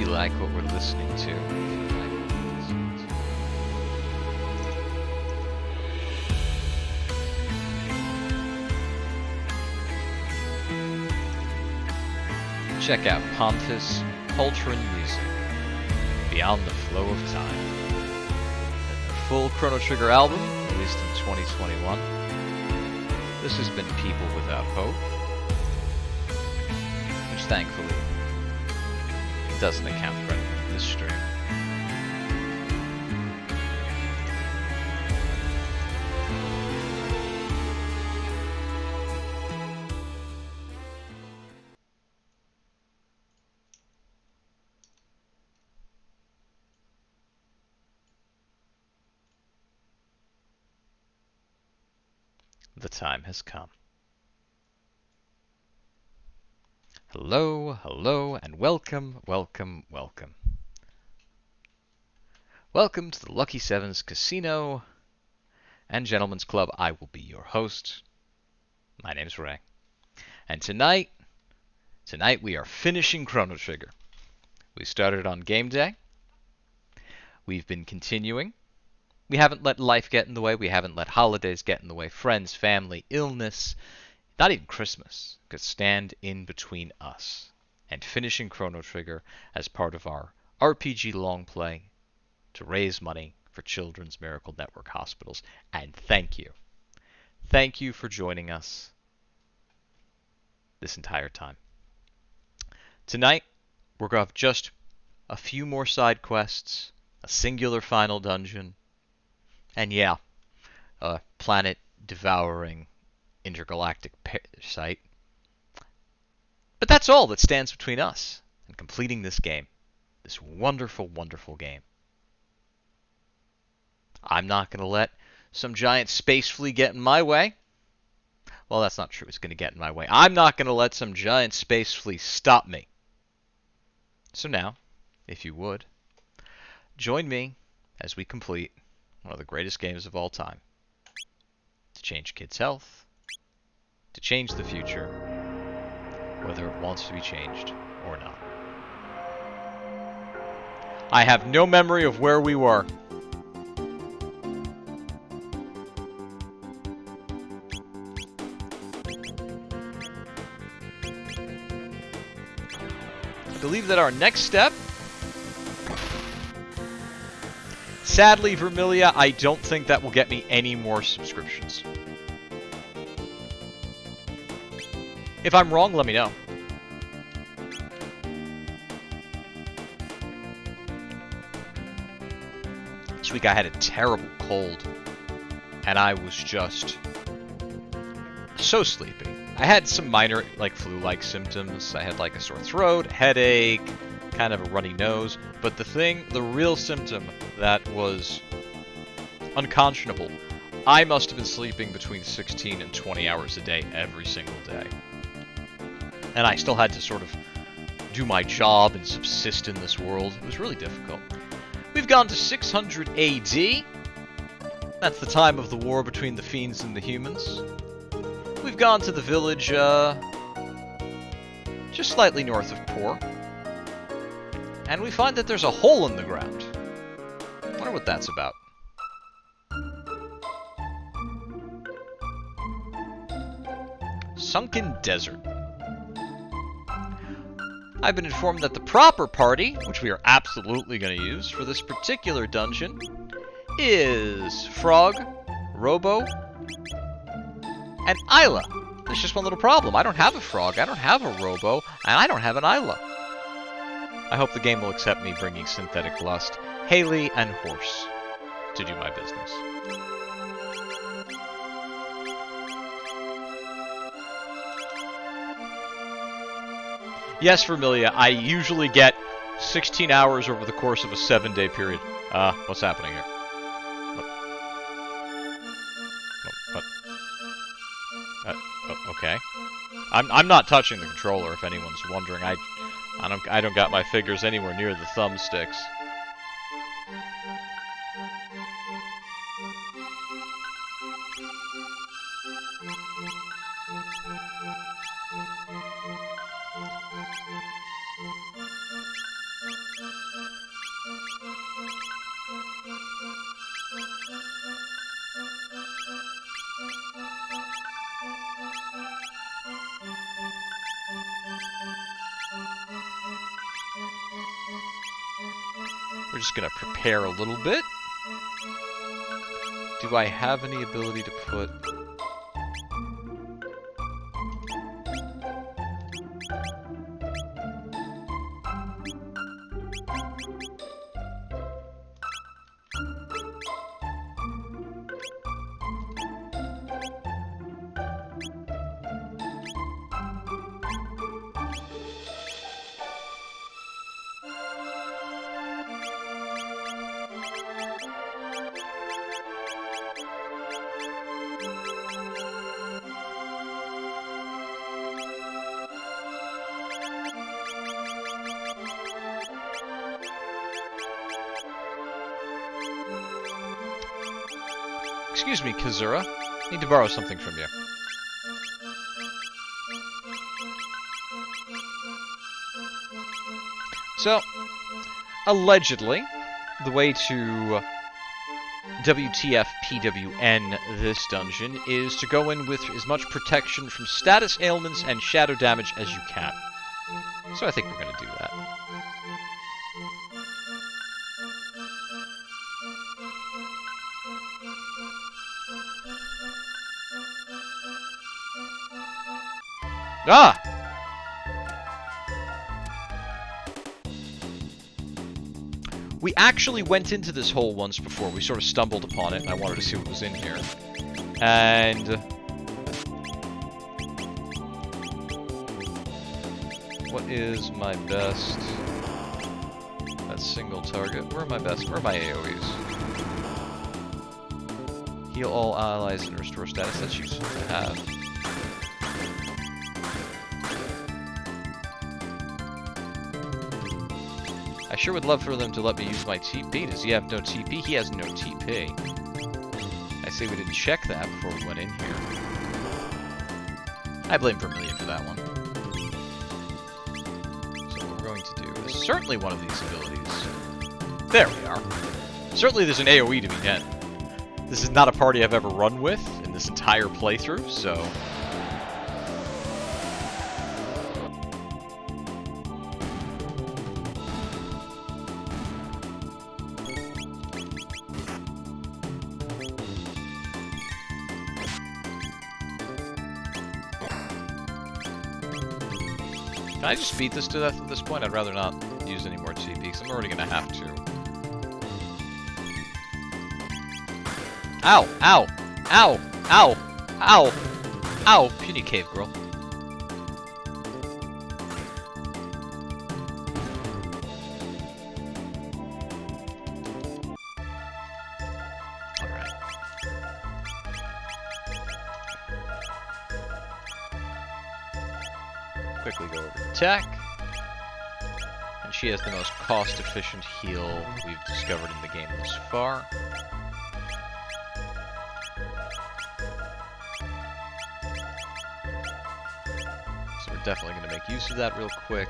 you like what we're listening to. Check out Pontus Poltron Music, Beyond the Flow of Time. The full Chrono Trigger album, released in 2021. This has been People Without Hope, which thankfully doesn't account for this stream. The time has come. Hello, hello, and welcome, welcome, welcome. Welcome to the Lucky Sevens Casino and Gentlemen's Club. I will be your host. My name's Ray. And tonight we are finishing Chrono Trigger. We started on game day. We've been continuing. We haven't let life get in the way. We haven't let holidays get in the way. Friends, family, illness, not even Christmas could stand in between us and finishing Chrono Trigger as part of our RPG long play to raise money for Children's Miracle Network hospitals. And thank you. Thank you for joining us this entire time. Tonight, we're going to have just a few more side quests, a singular final dungeon, and yeah, a planet-devouring intergalactic parasite. But that's all that stands between us and completing this game. This wonderful, wonderful game. I'm not going to let some giant space flea get in my way. Well, that's not true. It's going to get in my way. I'm not going to let some giant space flea stop me. So now, if you would, join me as we complete one of the greatest games of all time. To change kids' health, to change the future, whether it wants to be changed or not. I have no memory of where we were. I believe that our next step, sadly, Vermilia, I don't think that will get me any more subscriptions. If I'm wrong, let me know. This week I had a terrible cold, and I was just so sleepy. I had some minor, flu-like symptoms. I had, a sore throat, headache, kind of a runny nose, but the real symptom that was unconscionable, I must have been sleeping between 16 and 20 hours a day every single day. And I still had to sort of do my job and subsist in this world. It was really difficult. We've gone to 600 AD. That's the time of the war between the fiends and the humans. We've gone to the village just slightly north of Por. And we find that there's a hole in the ground. I wonder what that's about. Sunken Desert. I've been informed that the proper party, which we are absolutely going to use for this particular dungeon, is Frog, Robo, and Isla. There's just one little problem. I don't have a Frog, I don't have a Robo, and I don't have an Isla. I hope the game will accept me bringing Synthetic Lust, Haley, and Horse to do my business. Yes, Vermilia, I usually get 16 hours over the course of a 7-day period. What's happening here? Okay. I'm not touching the controller, if anyone's wondering. I don't got my fingers anywhere near the thumbsticks. We're just gonna prepare a little bit. Do I have any ability to put... Excuse me, Kazura. Need to borrow something from you. So, allegedly, the way to WTF PWN this dungeon is to go in with as much protection from status ailments and shadow damage as you can. So I think we're going to do that. Ah! We actually went into this hole once before. We sort of stumbled upon it, and I wanted to see what was in here. And... what is my best... that single target? Where are my best? Where are my AoEs? Heal all allies and restore status. That's useful to have. I sure would love for them to let me use my TP. Does he have no TP? He has no TP. I say we didn't check that before we went in here. I blame Vermilion for that one. So what we're going to do is certainly one of these abilities. There we are. Certainly there's an AoE to be done. This is not a party I've ever run with in this entire playthrough, so... Can I just beat this to death at this point? I'd rather not use any more TP, because I'm already going to have to. Ow! Ow! Ow! Ow! Ow! Ow! Puny cave girl. Alright. Quickly go over to tech. And she has the most cost-efficient heal we've discovered in the game thus far. So we're definitely going to make use of that real quick.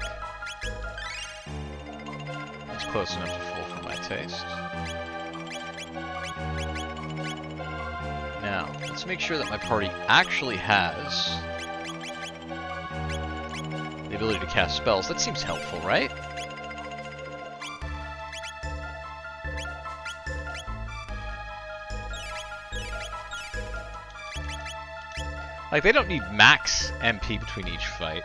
It's close enough to full for my taste. Now, let's make sure that my party actually has the ability to cast spells. That seems helpful, right? Like, they don't need max MP between each fight.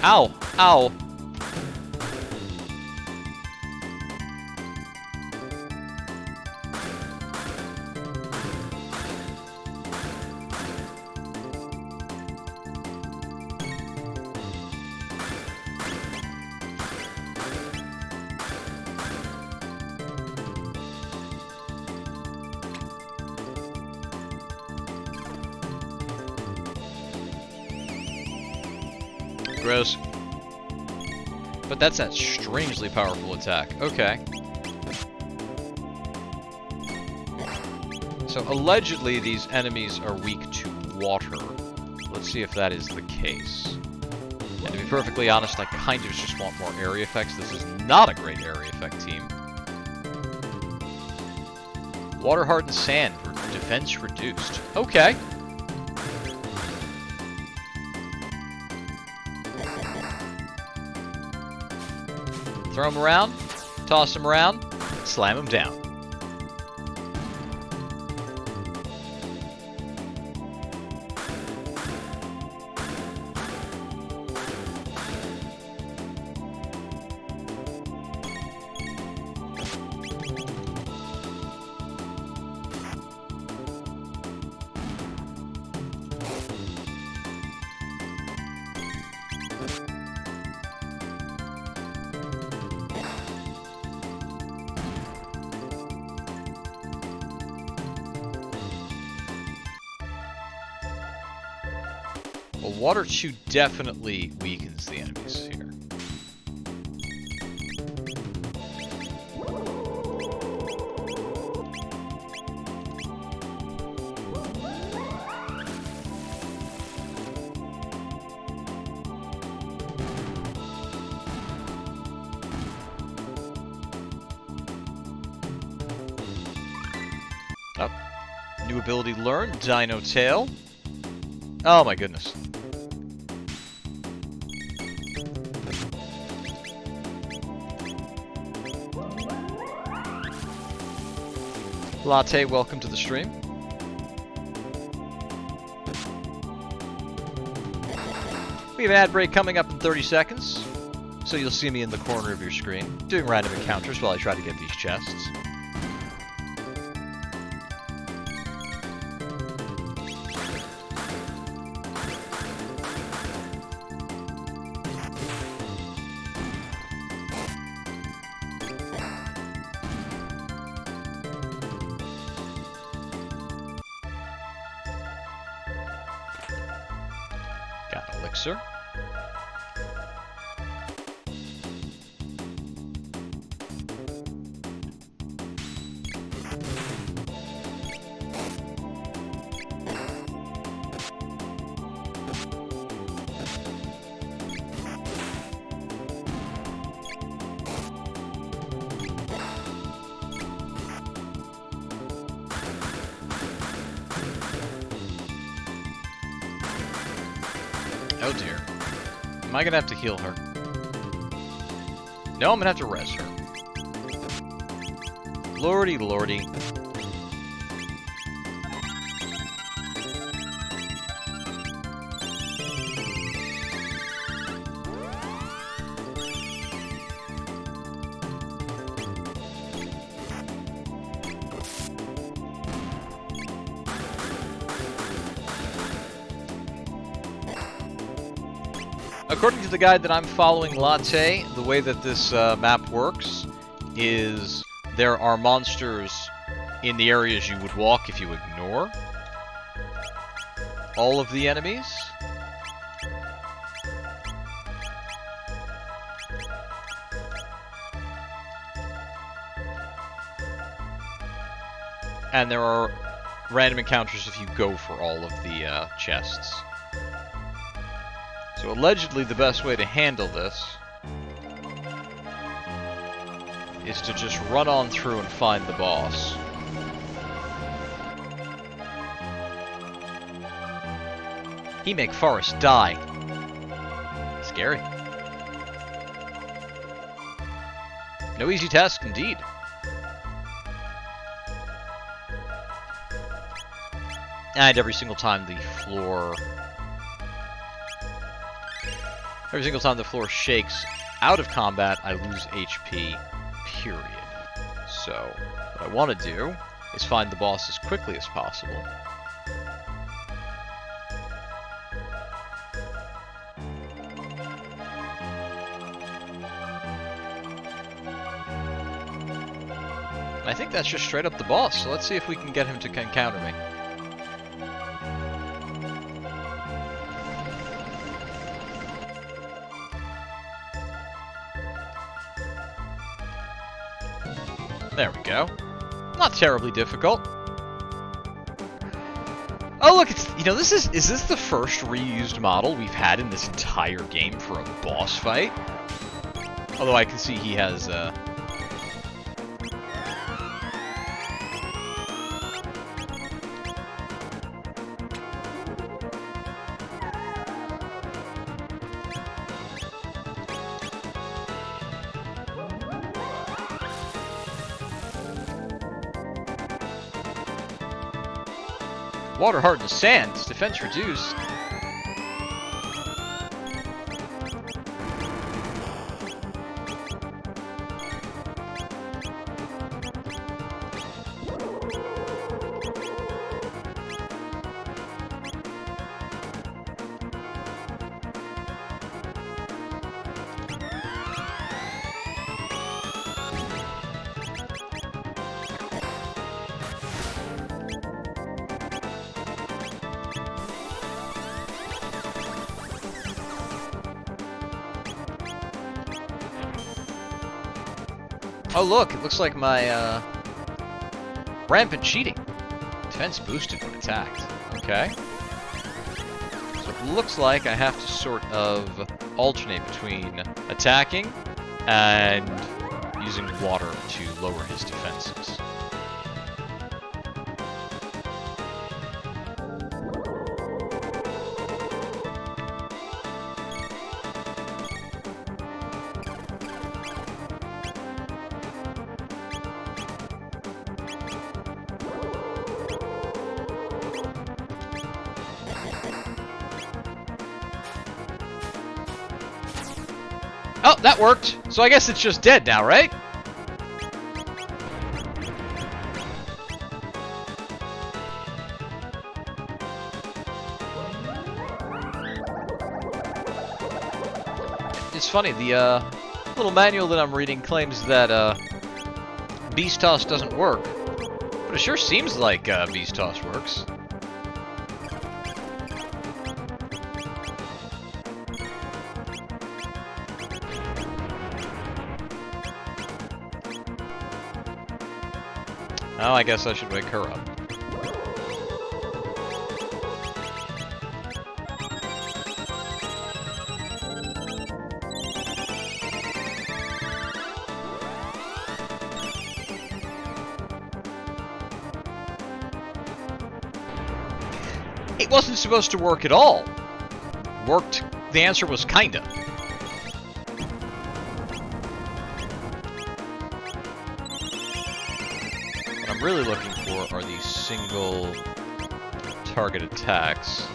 Ow! Ow! Gross. But that's that strangely powerful attack. Okay. So allegedly these enemies are weak to water. Let's let's see if that is the case. And to be perfectly honest, I kind of just want more area effects. This is not a great area effect team. Water hardened sand, defense reduced. Okay. Throw him around, toss him around, slam him down. Well, Water Chew definitely weakens the enemies here. Up. New ability learned, Dino Tail. Oh my goodness. Latte, welcome to the stream. We have an ad break coming up in 30 seconds, so you'll see me in the corner of your screen, doing random encounters while I try to get these chests. Got an elixir. Oh dear. Am I gonna have to heal her? No, I'm gonna have to res her. Lordy, lordy. According to the guide that I'm following, Latte, the way that this map works is there are monsters in the areas you would walk if you ignore all of the enemies. And there are random encounters if you go for all of the chests. So allegedly the best way to handle this is to just run on through and find the boss. He make forest die. Scary. No easy task indeed. And every single time the floor shakes out of combat, I lose HP, period. So, what I want to do is find the boss as quickly as possible. And I think that's just straight up the boss, so let's see if we can get him to encounter me. There we go. Not terribly difficult. Oh look, it's, you know, is this the first reused model we've had in this entire game for a boss fight? Although I can see he has, water hardened sand, its defense reduced. Oh look, it looks like my rampant cheating. Defense boosted when attacked. Okay. So it looks like I have to sort of alternate between attacking and using water to lower his defenses. Oh, that worked. So I guess it's just dead now, right? It's funny, the little manual that I'm reading claims that Beast Toss doesn't work. But it sure seems like Beast Toss works. Oh, I guess I should wake her up. It wasn't supposed to work at all. Worked, the answer was kinda. Really looking for are these single target attacks.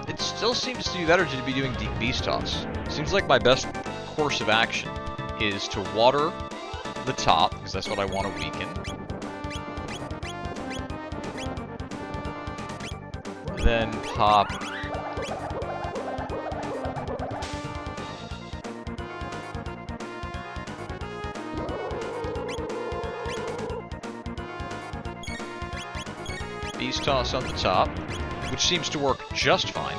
It still seems to be better to be doing Deep Beast Toss. Seems like my best course of action is to water the top, because that's what I want to weaken. Then pop Beast Toss on the top, which seems to work just fine.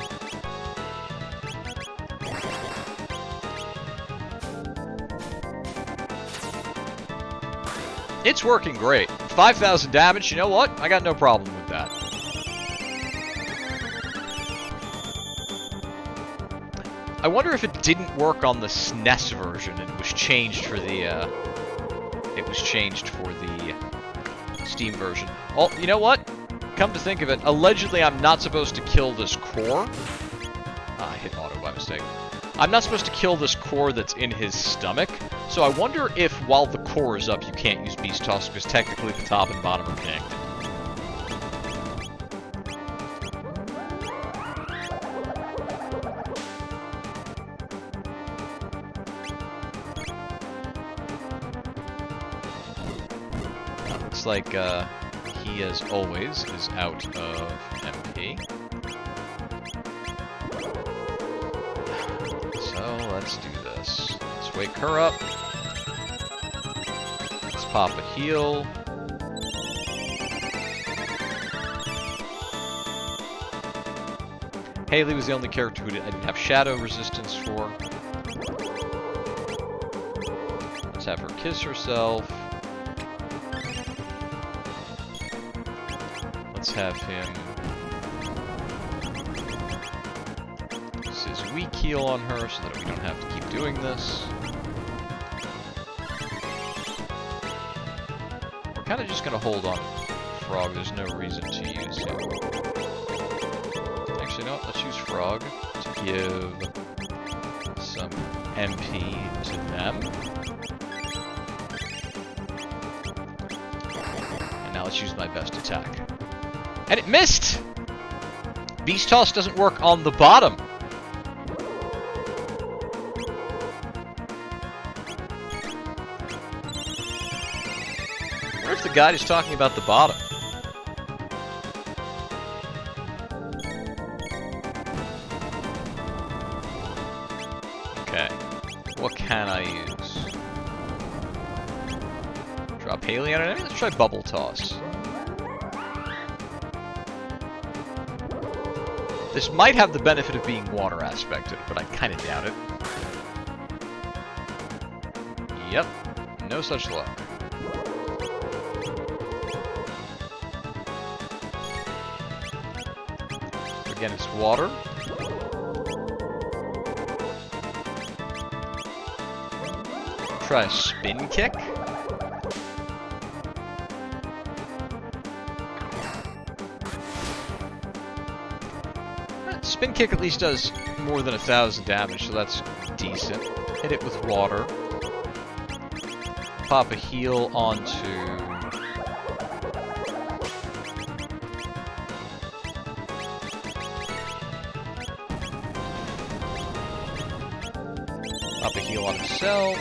It's working great. 5,000 damage, you know what? I got no problem with that. I wonder if it didn't work on the SNES version and was changed for the, Steam version. Oh, you know what? Come to think of it, allegedly I'm not supposed to kill this core. I hit auto by mistake. I'm not supposed to kill this core that's in his stomach, so I wonder if while the core is up you can't use Beast Toss, because technically the top and bottom are connected. Looks like, he, as always, is out of MP. So, let's do this. Let's wake her up. Let's pop a heal. Haley was the only character who I didn't have shadow resistance for. Let's have her kiss herself. have him use his weak heal on her so that we don't have to keep doing this. We're kind of just going to hold on to Frog. There's no reason to use him. Actually, you know what? Let's use Frog to give some MP to them. And now let's use my best attack. And it missed! Beast Toss doesn't work on the bottom. What if the guide is talking about the bottom? Okay. What can I use? Drop Haley on an enemy? Let's try Bubble Toss. This might have the benefit of being water aspected, but I kind of doubt it. Yep. No such luck. Again, it's water. Try a spin kick. Spin kick at least does more than 1,000 damage, so that's decent. Hit it with water. Pop a heal onto... Pop a heal on himself.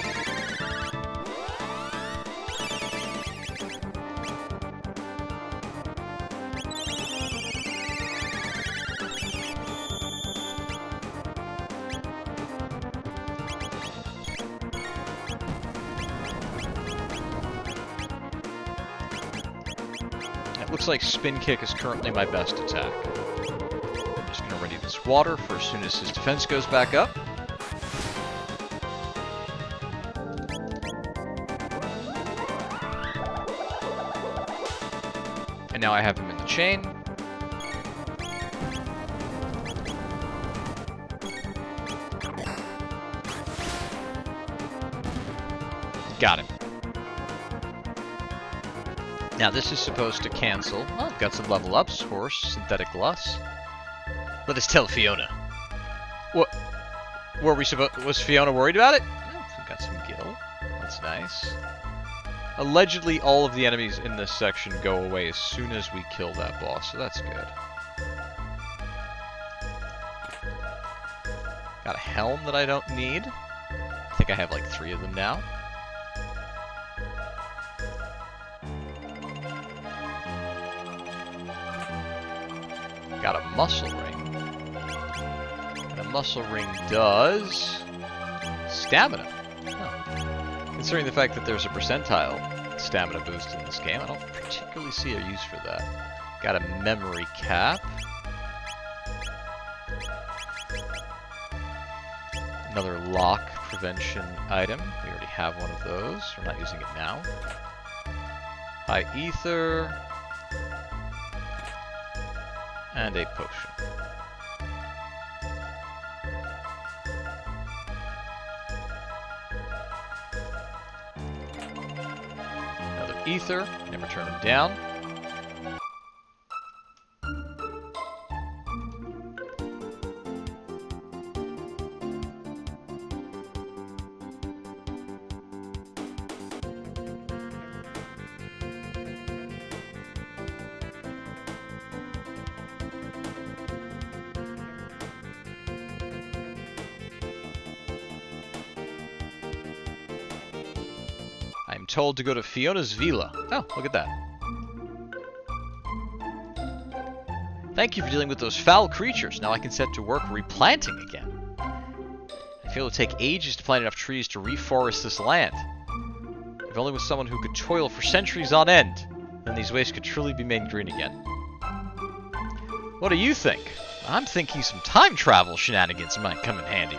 Looks like Spin Kick is currently my best attack. I'm just going to ready this water for as soon as his defense goes back up. And now I have him in the chain. Got him. Now this is supposed to cancel. Oh, got some level ups, Horse, Synthetic Lust. Let us tell Fiona. What? Were we supposed? Was Fiona worried about it? Oh, we got some gil. That's nice. Allegedly, all of the enemies in this section go away as soon as we kill that boss, so that's good. Got a helm that I don't need. I think I have like 3 of them now. Got a muscle ring. And a muscle ring does stamina. Oh. Considering the fact that there's a percentile stamina boost in this game, I don't particularly see a use for that. Got a memory cap. Another lock prevention item. We already have one of those. We're not using it now. High ether. And a potion. Another ether. Never turn them down. I'm told to go to Fiona's Villa. Oh, look at that. Thank you for dealing with those foul creatures. Now I can set to work replanting again. I feel it will take ages to plant enough trees to reforest this land. If only with someone who could toil for centuries on end, then these wastes could truly be made green again. What do you think? I'm thinking some time travel shenanigans might come in handy.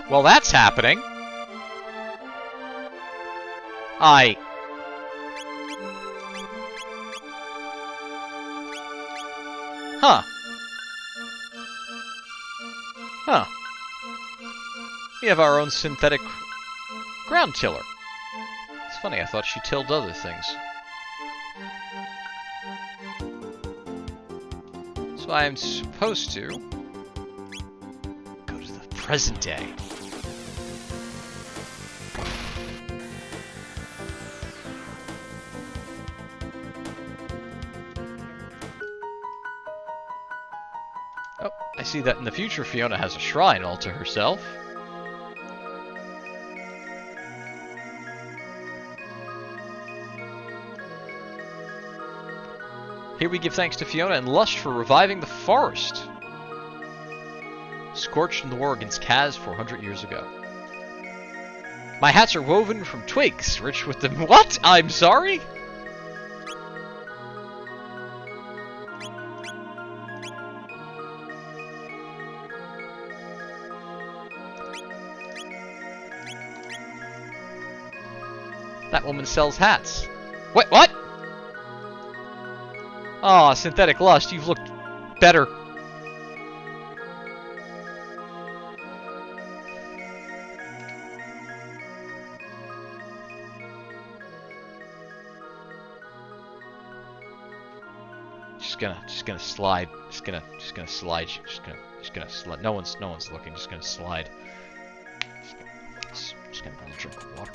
Well, that's happening. Huh. Huh. We have our own synthetic ground tiller. It's funny, I thought she tilled other things. So I'm supposed to go to the present day. Oh, I see that in the future Fiona has a shrine all to herself. Here we give thanks to Fiona and Lust for reviving the forest. Scorched in the war against Kaz 400 years ago. My hats are woven from twigs, rich with them. What? I'm sorry? That woman sells hats. Wait, what? Aw, Synthetic Lust, you've looked better. Just gonna slide. Just gonna slide. Just gonna slide. No one's looking. Just gonna slide. Just gonna have a drink of water.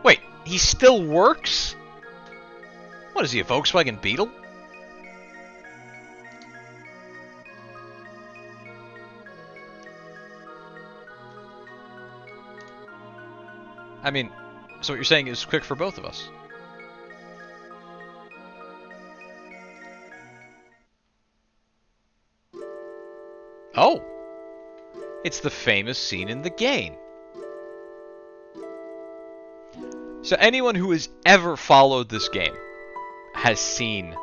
Wait, he still works? What is he, a Volkswagen Beetle? I mean, so what you're saying is quick for both of us. Oh! It's the famous scene in the game. So anyone who has ever followed this game has seen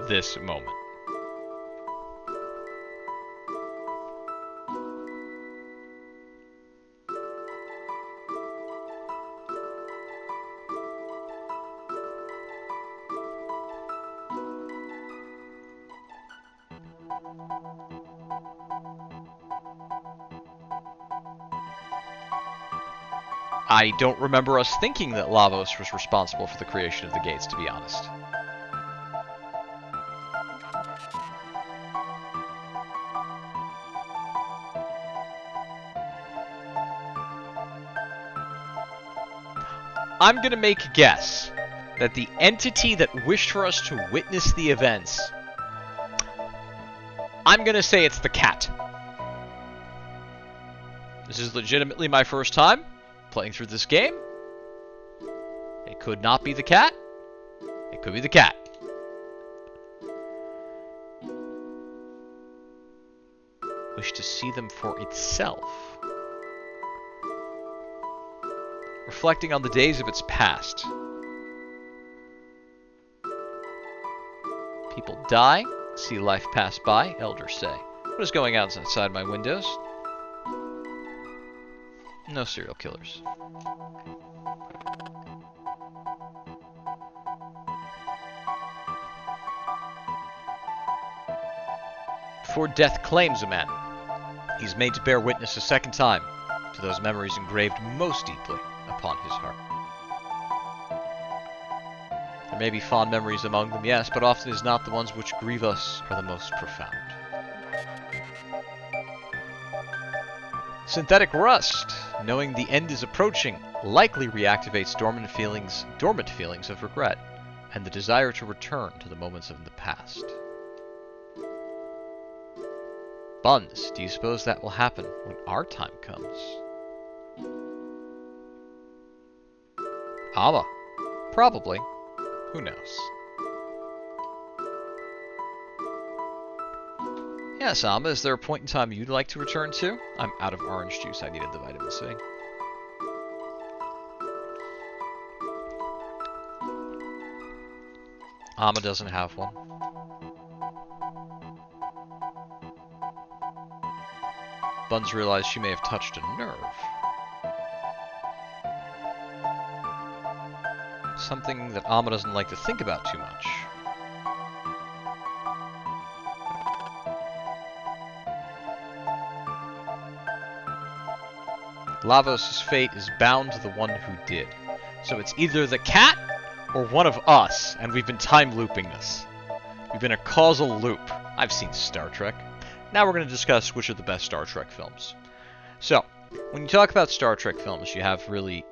this moment. I don't remember us thinking that Lavos was responsible for the creation of the gates, to be honest. I'm gonna make a guess that the entity that wished for us to witness the events, I'm gonna say it's the cat. This is legitimately my first time playing through this game. It could not be the cat. It could be the cat. Wish to see them for itself. Reflecting on the days of its past. People die, see life pass by, elders say. What is going on outside my windows? No serial killers. Before death claims a man, he's made to bear witness a second time to those memories engraved most deeply upon his heart. There may be fond memories among them, yes, but often it is not the ones which grieve us are the most profound. Synthetic rust, knowing the end is approaching, likely reactivates dormant feelings of regret, and the desire to return to the moments of the past. Buns, do you suppose that will happen when our time comes? Ama, probably. Who knows? Yes, Ama, is there a point in time you'd like to return to? I'm out of orange juice. I needed the vitamin C. Ama doesn't have one. Buns realized she may have touched a nerve. Something that Amma doesn't like to think about too much. Lavos' fate is bound to the one who did. So it's either the cat or one of us, and we've been time looping this. We've been a causal loop. I've seen Star Trek. Now we're going to discuss which are the best Star Trek films. So, when you talk about Star Trek films, you have really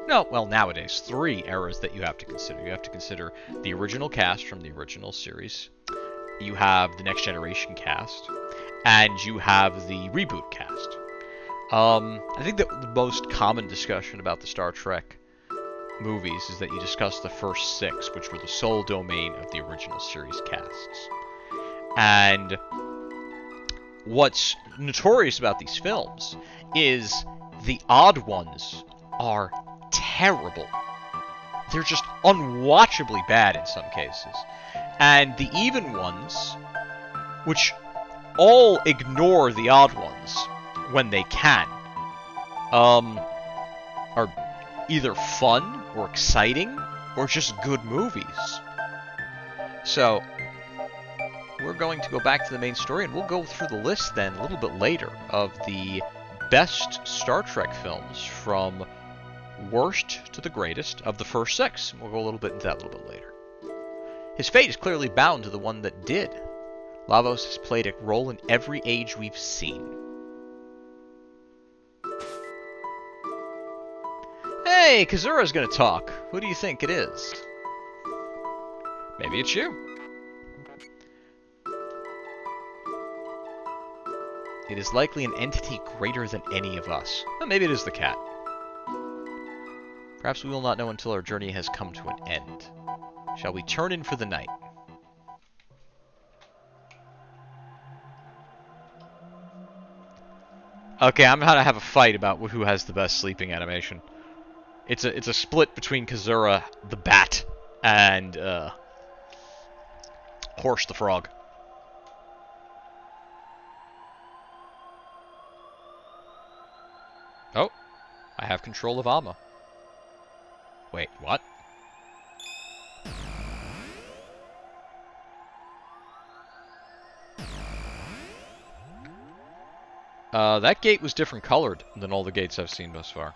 nowadays, 3 eras that you have to consider. You have to consider the original cast from the original series, you have the Next Generation cast, and you have the reboot cast. I think that the most common discussion about the Star Trek movies is that you discuss the first 6, which were the sole domain of the original series casts. And what's notorious about these films is the odd ones are terrible. They're just unwatchably bad in some cases. And the even ones, which all ignore the odd ones when they can, are either fun or exciting or just good movies. So, we're going to go back to the main story, and we'll go through the list then a little bit later of the best Star Trek films from worst to the greatest of the first 6. We'll go a little bit into that a little bit later. His fate is clearly bound to the one that did. Lavos has played a role in every age we've seen. Hey, Kazura's gonna talk. Who do you think it is? Maybe it's you. It is likely an entity greater than any of us. Well, maybe it is the cat. Perhaps we will not know until our journey has come to an end. Shall we turn in for the night? Okay, I'm gonna have a fight about who has the best sleeping animation. It's a split between Kazura the bat and Horse the frog. Oh, I have control of Amma. Wait, what? That gate was different colored than all the gates I've seen thus far.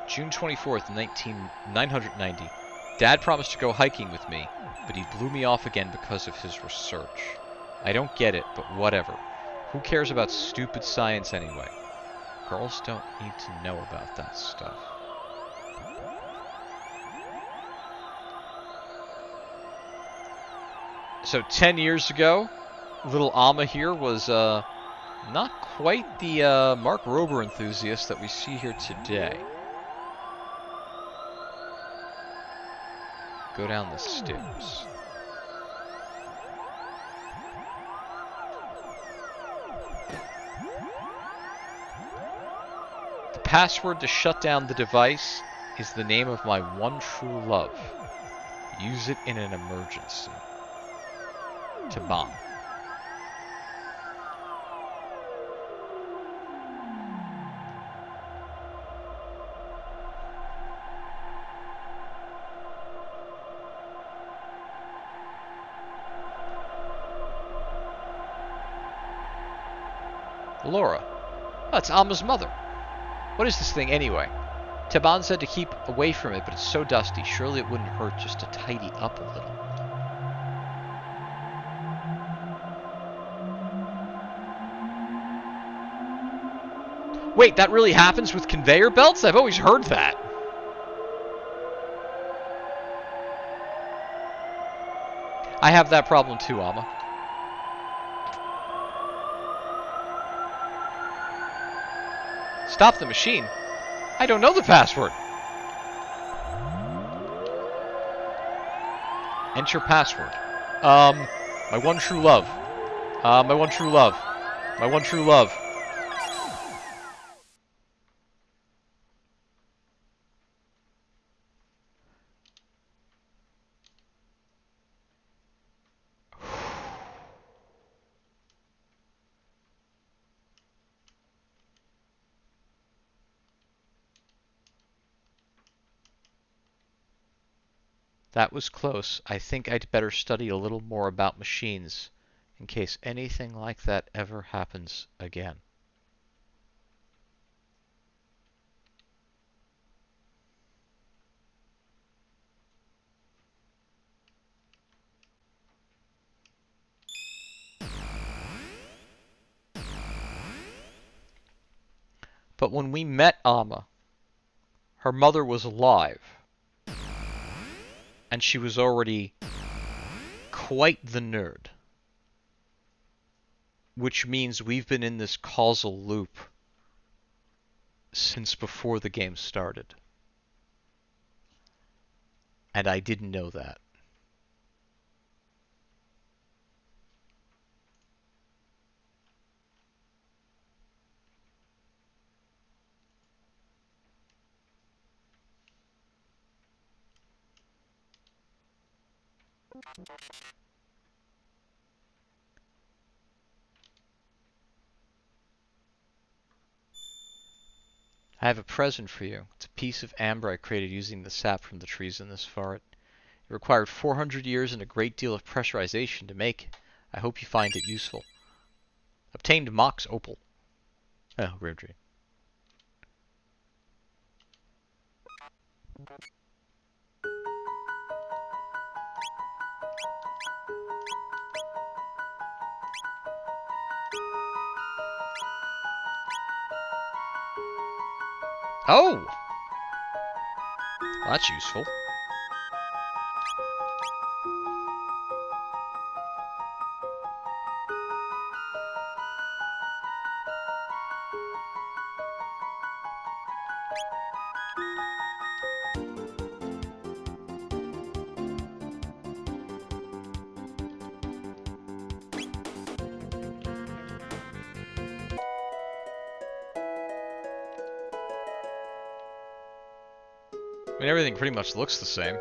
June 24th, 990. Dad promised to go hiking with me, but he blew me off again because of his research. I don't get it, but whatever. Who cares about stupid science anyway? Girls don't need to know about that stuff. So 10 years ago, little Amma here was not quite the Mark Rober enthusiast that we see here today. Go down the stairs. The password to shut down the device is the name of my one true love. Use it in an emergency. Taban. Laura. Oh, it's Amma's mother. What is this thing anyway? Taban said to keep away from it, but it's so dusty. Surely it wouldn't hurt just to tidy up a little. Wait, that really happens with conveyor belts? I've always heard that. I have that problem too, Amma. Stop the machine? I don't know the password. Enter password. My one true love. My one true love. My one true love. That was close. I think I'd better study a little more about machines in case anything like that ever happens again. But when we met Amma, her mother was alive, and she was already quite the nerd. Which means we've been in this causal loop since before the game started. And I didn't know that. I have a present for you. It's a piece of amber I created using the sap from the trees in this forest. It required 400 years and a great deal of pressurization to make it. I hope you find it useful. Obtained Mox Opal. Oh, rare tree. Oh! Well, that's useful. I mean, everything pretty much looks the same.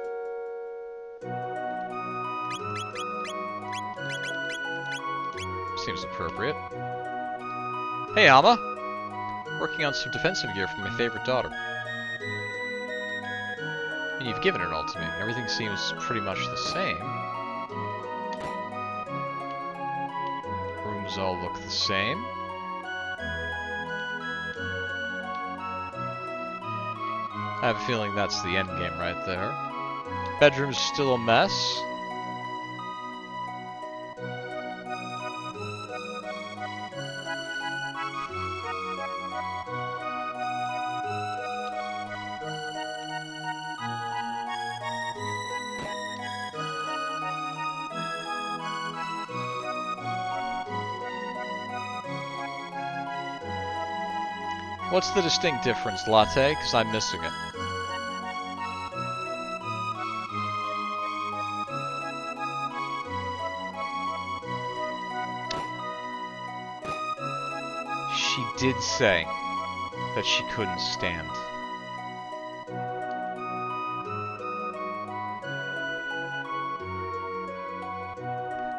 Seems appropriate. Hey, Amma! Working on some defensive gear for my favorite daughter. And you've given it all to me. Everything seems pretty much the same. Rooms all look the same. I have a feeling that's the end game right there. Bedroom's still a mess. What's the distinct difference, latte? Because I'm missing it. She did say that she couldn't stand.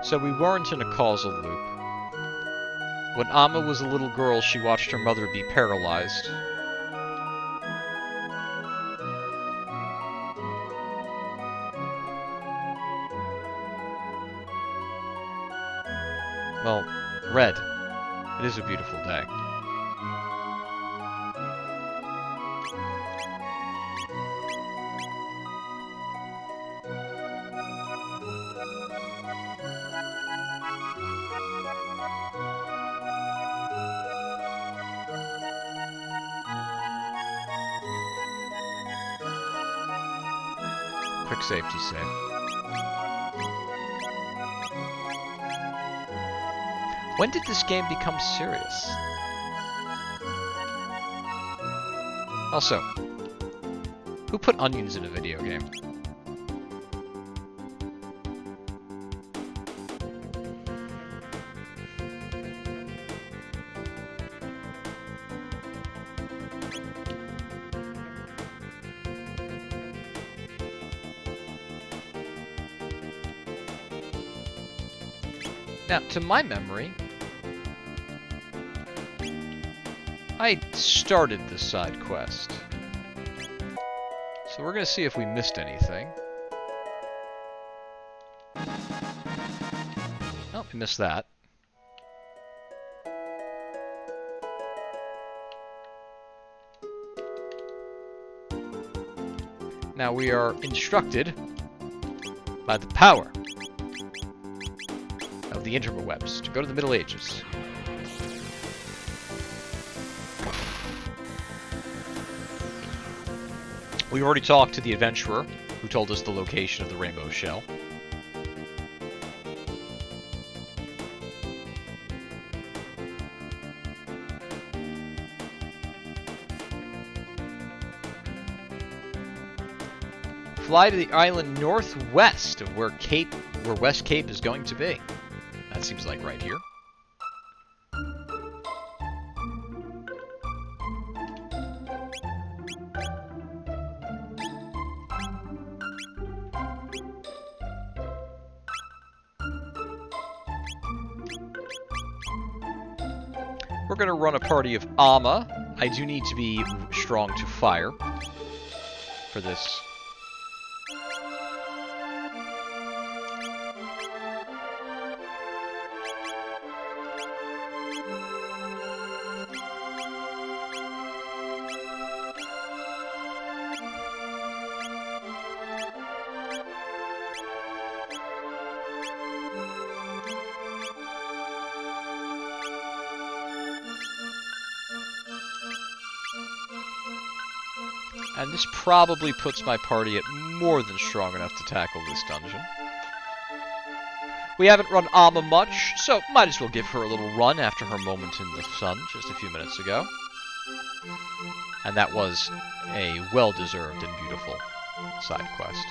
So we weren't in a causal loop. When Amma was a little girl, she watched her mother be paralyzed. Well, red. It is a beautiful day. Quick safety save. When did this game become serious? Also, who put onions in a video game? Now, to my memory, I started the side quest. So we're going to see if we missed anything. miss that. Now we are instructed by the power of the interwebs to go to the Middle Ages. We already talked to the adventurer, who told us the location of the rainbow shell. Fly to the island northwest of where West Cape is going to be. That seems like right here. We're going to run a party of Amma. I do need to be strong to fire for this. And this probably puts my party at more than strong enough to tackle this dungeon. We haven't run Amma much, so might as well give her a little run after her moment in the sun just a few minutes ago. And that was a well-deserved and beautiful side quest.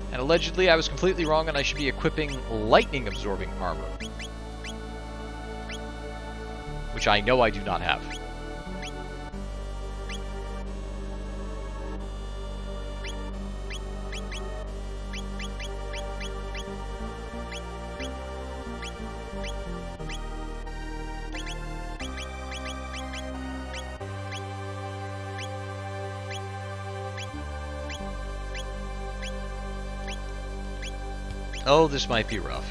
And allegedly I was completely wrong and I should be equipping lightning-absorbing armor. Which I know I do not have. Oh, this might be rough.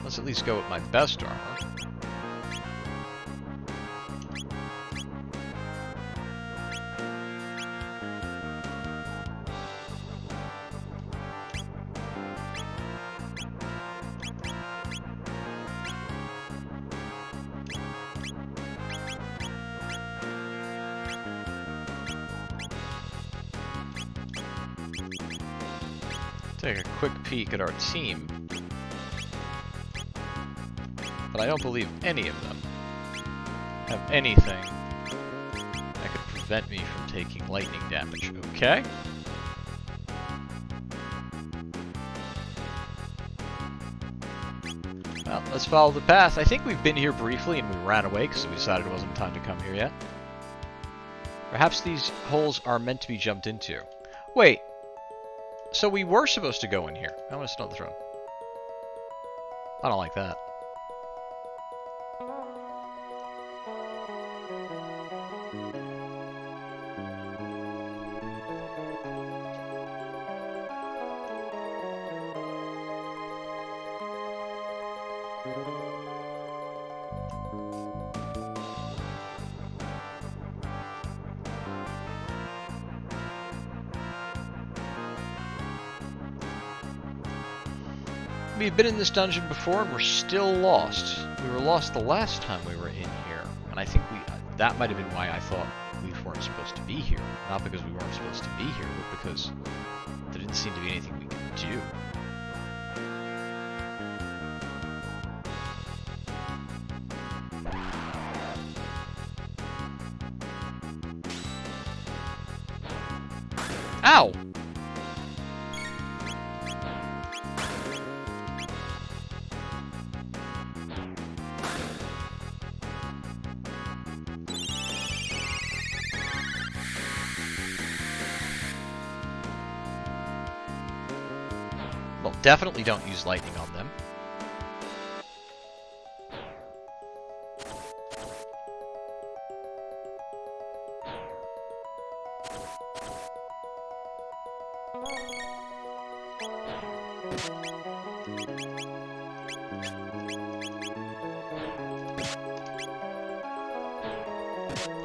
Let's at least go with my best armor. Take a quick peek at our team. But I don't believe any of them have anything that could prevent me from taking lightning damage. Okay? Well, let's follow the path. I think we've been here briefly and we ran away because we decided it wasn't time to come here yet. Perhaps these holes are meant to be jumped into. Wait. So we were supposed to go in here. I'm going to start the throne. I don't like that. We've been in this dungeon before and we're still lost. We were lost the last time we were in here. And I think that might have been why I thought we weren't supposed to be here. Not because we weren't supposed to be here, but because there didn't seem to be anything we could do. Ow! Well, definitely don't use lightning on them.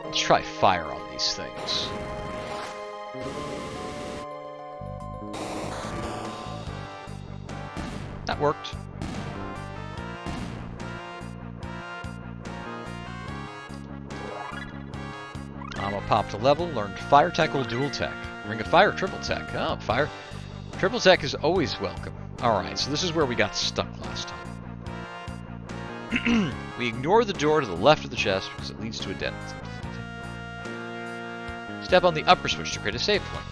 Let's try fire on these things. That worked. Mama popped a level, learned fire tech or dual tech. Ring of fire, triple tech. Oh, fire. Triple tech is always welcome. Alright, so this is where we got stuck last time. We ignore the door to the left of the chest because it leads to a dead end. Step on the upper switch to create a save point.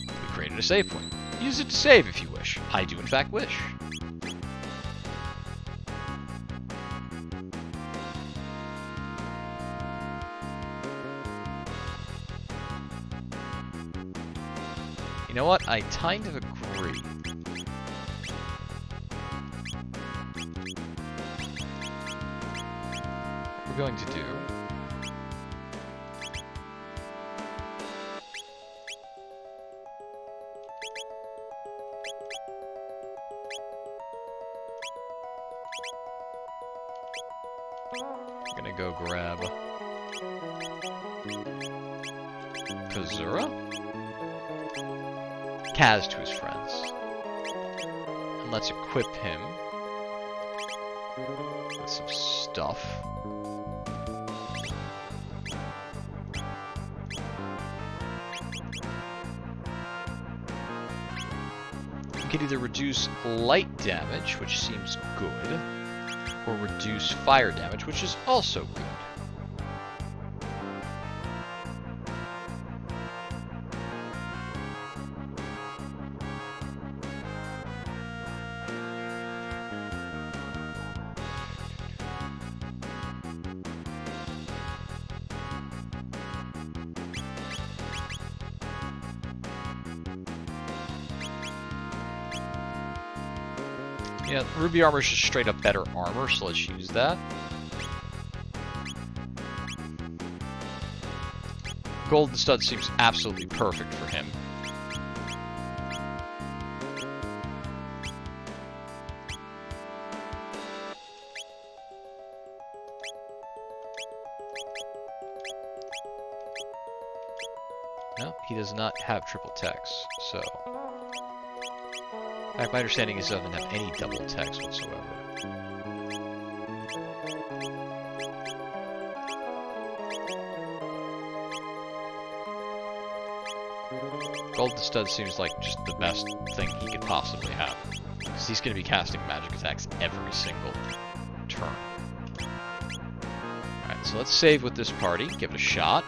We created a save point. Use it to save if you wish. I do in fact wish. You know what? I kind of agree. What we're going to do... I'm gonna go grab... Kazura? Kaz to his friends. And let's equip him with some stuff. We could either reduce light damage, which seems good, or reduce fire damage, which is also good. Yeah, ruby armor is just straight up better armor, so let's use that. Golden stud seems absolutely perfect for him. No, he does not have triple text, so... In fact, my understanding is he doesn't have any double text whatsoever. Golden Stud seems like just the best thing he could possibly have. Because he's going to be casting magic attacks every single turn. Alright, so let's save with this party, give it a shot.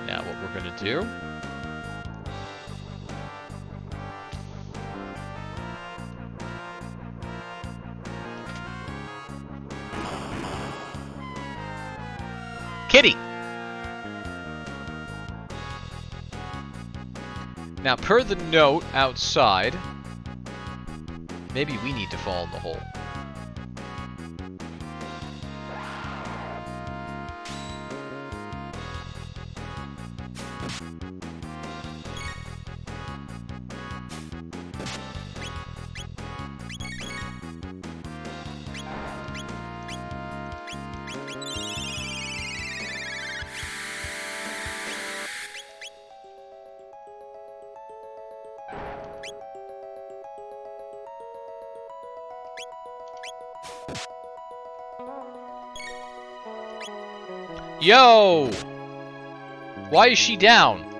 Now what we're going to do... Kitty! Now, per the note outside, maybe we need to fall in the hole. Yo! Why is she down?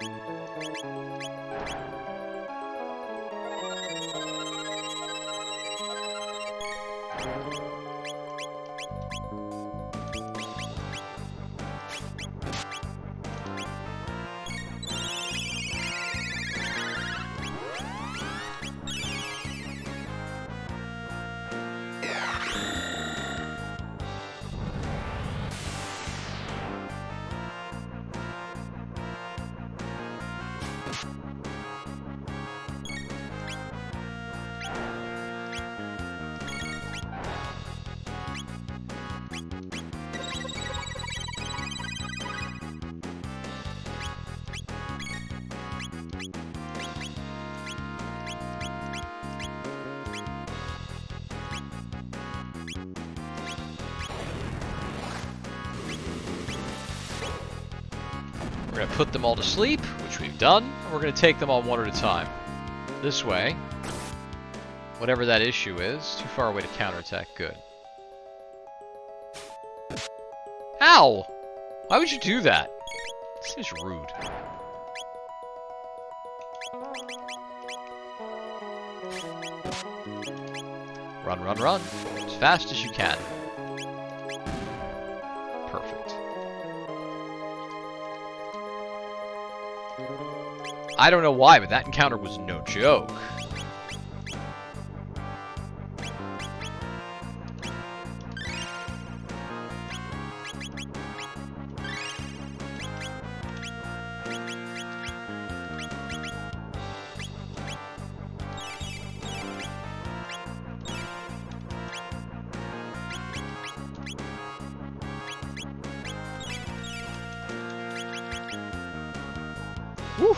We're going to put them all to sleep, which we've done, and we're going to take them all one at a time. This way, whatever that issue is, too far away to counterattack, good. Ow! Why would you do that? This seems rude. Run, run, run. As fast as you can. Perfect. I don't know why, but that encounter was no joke. Whew.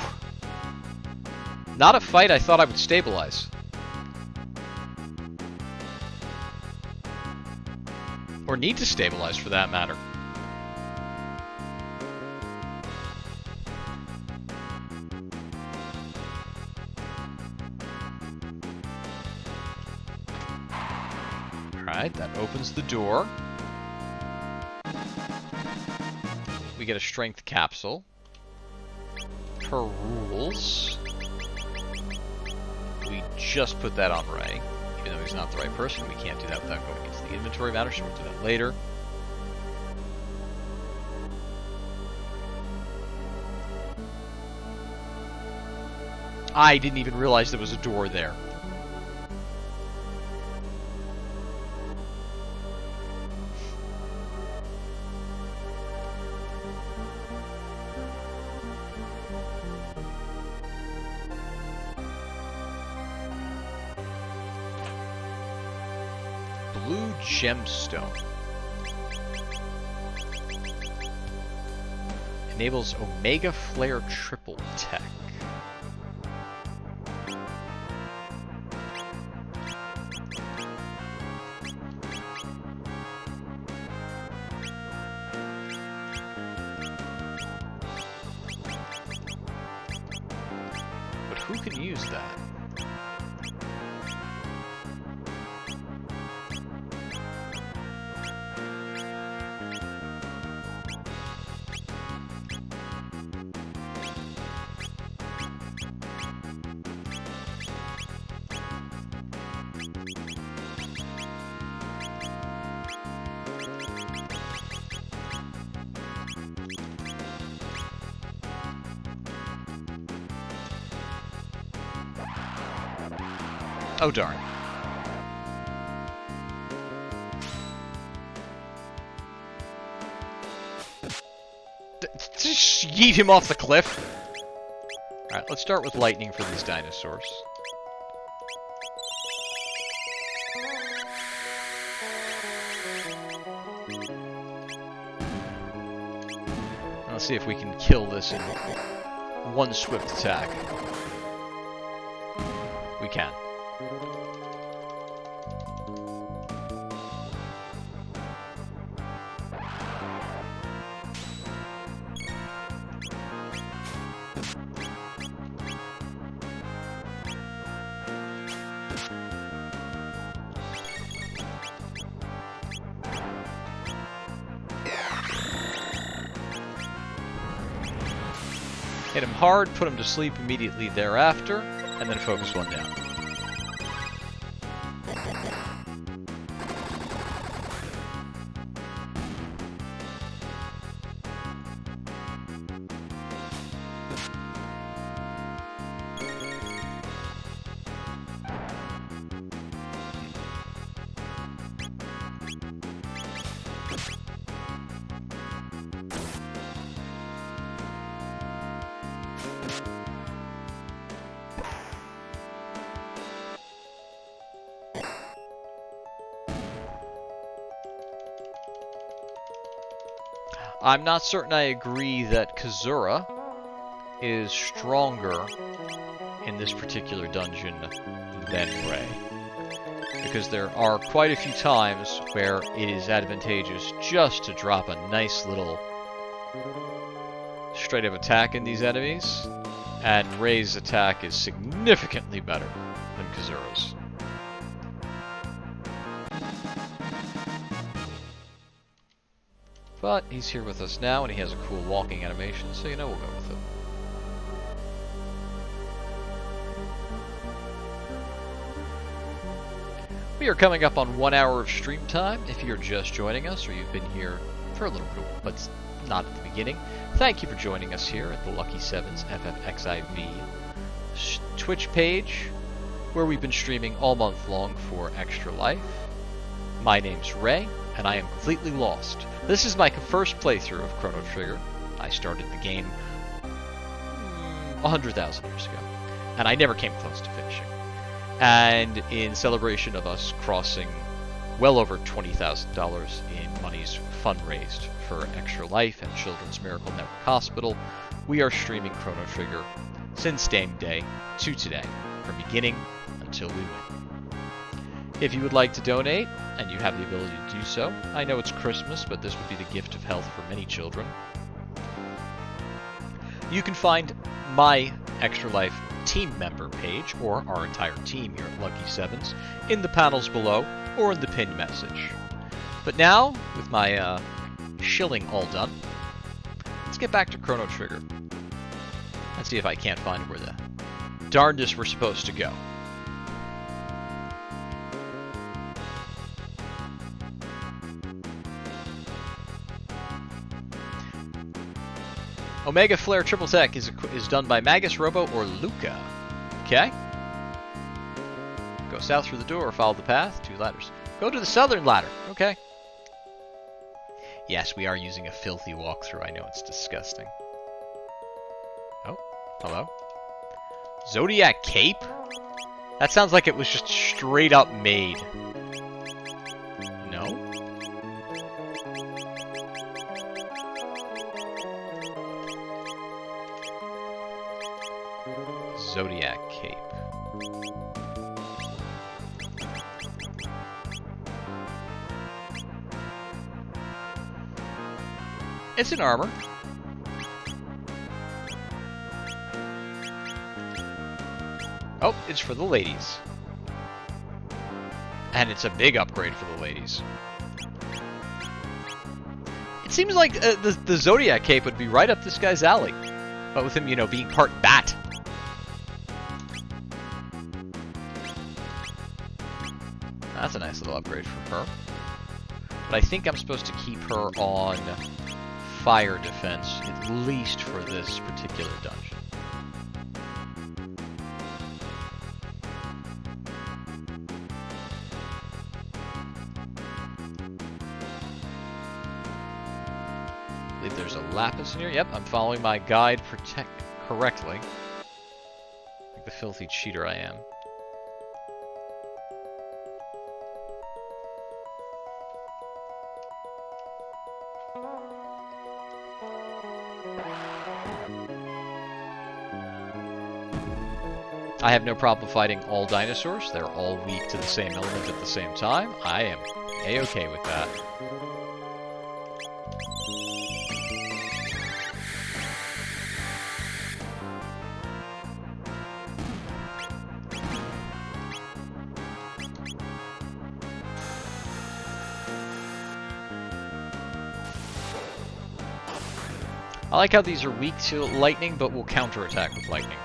Not a fight I thought I would stabilize. Or need to stabilize, for that matter. Alright, that opens the door. We get a strength capsule. Per rules, we just put that on Ray. Even though he's not the right person, we can't do that without going into the inventory matter, so we'll do that later. I didn't even realize there was a door there. Blue gemstone. Enables Omega Flare triple tech. But who can use that? Oh, darn. Just yeet him off the cliff. Alright, let's start with lightning for these dinosaurs. Let's see if we can kill this in one swift attack. We can. Hit him hard, put him to sleep immediately thereafter, and then focus one down. I'm not certain I agree that Kazura is stronger in this particular dungeon than Ray. Because there are quite a few times where it is advantageous just to drop a nice little straight up attacking these enemies, and Ray's attack is significantly better than Kazuru's. But he's here with us now, and he has a cool walking animation, so you know we'll go with it. We are coming up on 1 hour of stream time. If you're just joining us, or you've been here for a little bit, but not at the beginning, thank you for joining us here at the Lucky Sevens FFXIV Twitch page, where we've been streaming all month long for Extra Life. My name's Ray, and I am completely lost. This is my first playthrough of Chrono Trigger. I started the game 100,000 years ago, and I never came close to finishing. And in celebration of us crossing well over $20,000 in monies fundraised for Extra Life and Children's Miracle Network Hospital, we are streaming Chrono Trigger since game day to today, from beginning until we win. If you would like to donate, and you have the ability to do so, I know it's Christmas, but this would be the gift of health for many children. You can find my Extra Life team member page, or our entire team here at Lucky Sevens, in the panels below, or in the pinned message. But now, with my shilling all done, let's get back to Chrono Trigger. Let's see if I can't find where the darndest we're supposed to go. Omega Flare Triple Tech is done by Magus, Robo, or Luca. Okay. Go south through the door or follow the path. 2 ladders. Go to the southern ladder. Okay. Yes, we are using a filthy walkthrough. I know it's disgusting. Oh, hello. Zodiac Cape? That sounds like it was just straight up made. No? Zodiac Cape. It's an armor. Oh, it's for the ladies. And it's a big upgrade for the ladies. It seems like the Zodiac Cape would be right up this guy's alley. But with him, you know, being part bat. That's a nice little upgrade for her. But I think I'm supposed to keep her on fire defense, at least for this particular dungeon. I believe there's a lapis in here. Yep, I'm following my guide correctly. Like the filthy cheater I am. I have no problem fighting all dinosaurs. They're all weak to the same element at the same time. I am A-okay with that. I like how these are weak to lightning, but will counterattack with lightning.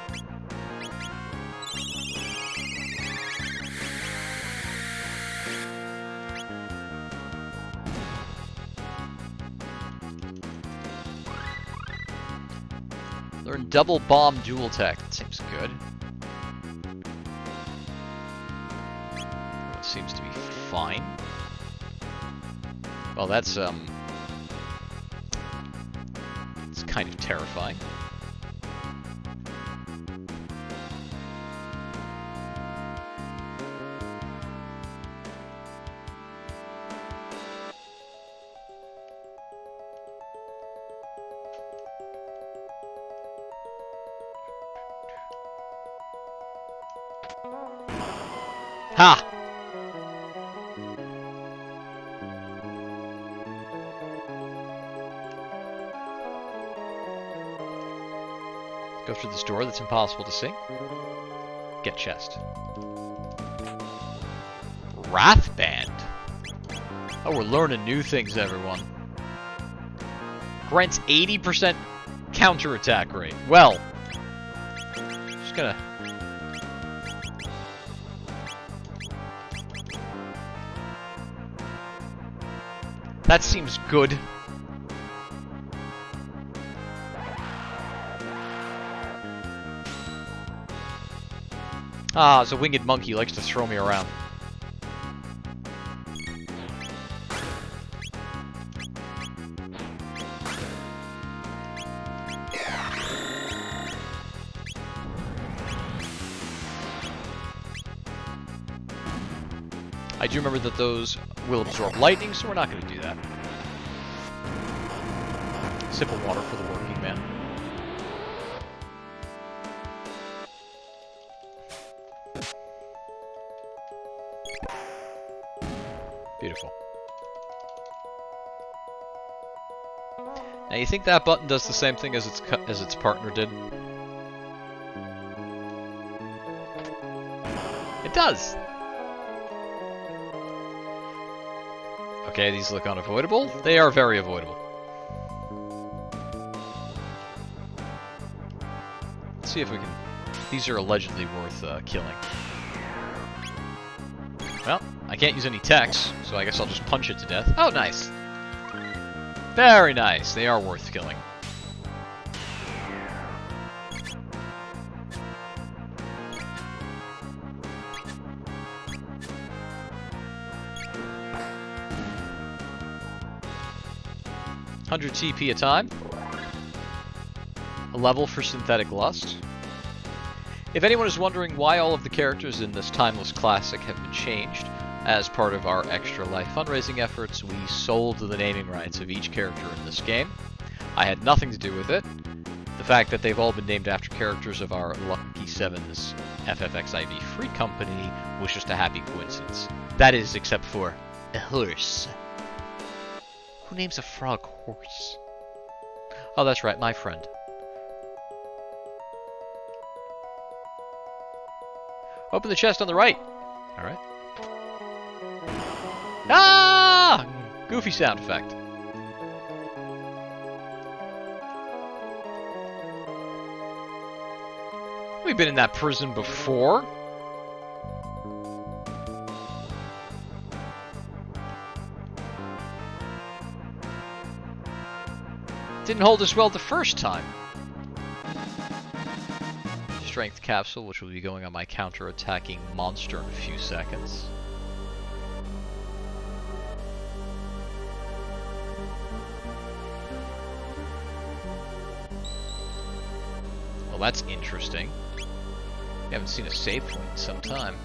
Learn double bomb dual tech. That seems good. That seems to be fine. Well, that's it's kind of terrifying. Ha! Go through this door that's impossible to see. Get chest. Wrath Band. Oh, we're learning new things, everyone. Grants 80% counterattack rate. Well, just gonna... That seems good. Ah, it's a winged monkey. Likes to throw me around. I do remember that those will absorb lightning, so we're not going to do that. Sip of water for the working man. Beautiful. Now, you think that button does the same thing as its partner did? It does! Okay, these look unavoidable. They are very avoidable. Let's see if we can... These are allegedly worth killing. Well, I can't use any techs, so I guess I'll just punch it to death. Oh, nice. Very nice. They are worth killing. $100 TP a time. A level for Synthetic Lust. If anyone is wondering why all of the characters in this timeless classic have been changed, as part of our Extra Life fundraising efforts, we sold the naming rights of each character in this game. I had nothing to do with it. The fact that they've all been named after characters of our Lucky Sevens FFXIV free company was just a happy coincidence. That is, except for a horse. Who names a frog horse? Oh, that's right, my friend. Open the chest on the right. Alright. Ah! Goofy sound effect. We've been in that prison before. Didn't hold us well the first time. Strength capsule, which will be going on my counter-attacking monster in a few seconds. Well, that's interesting. We haven't seen a save point in some time.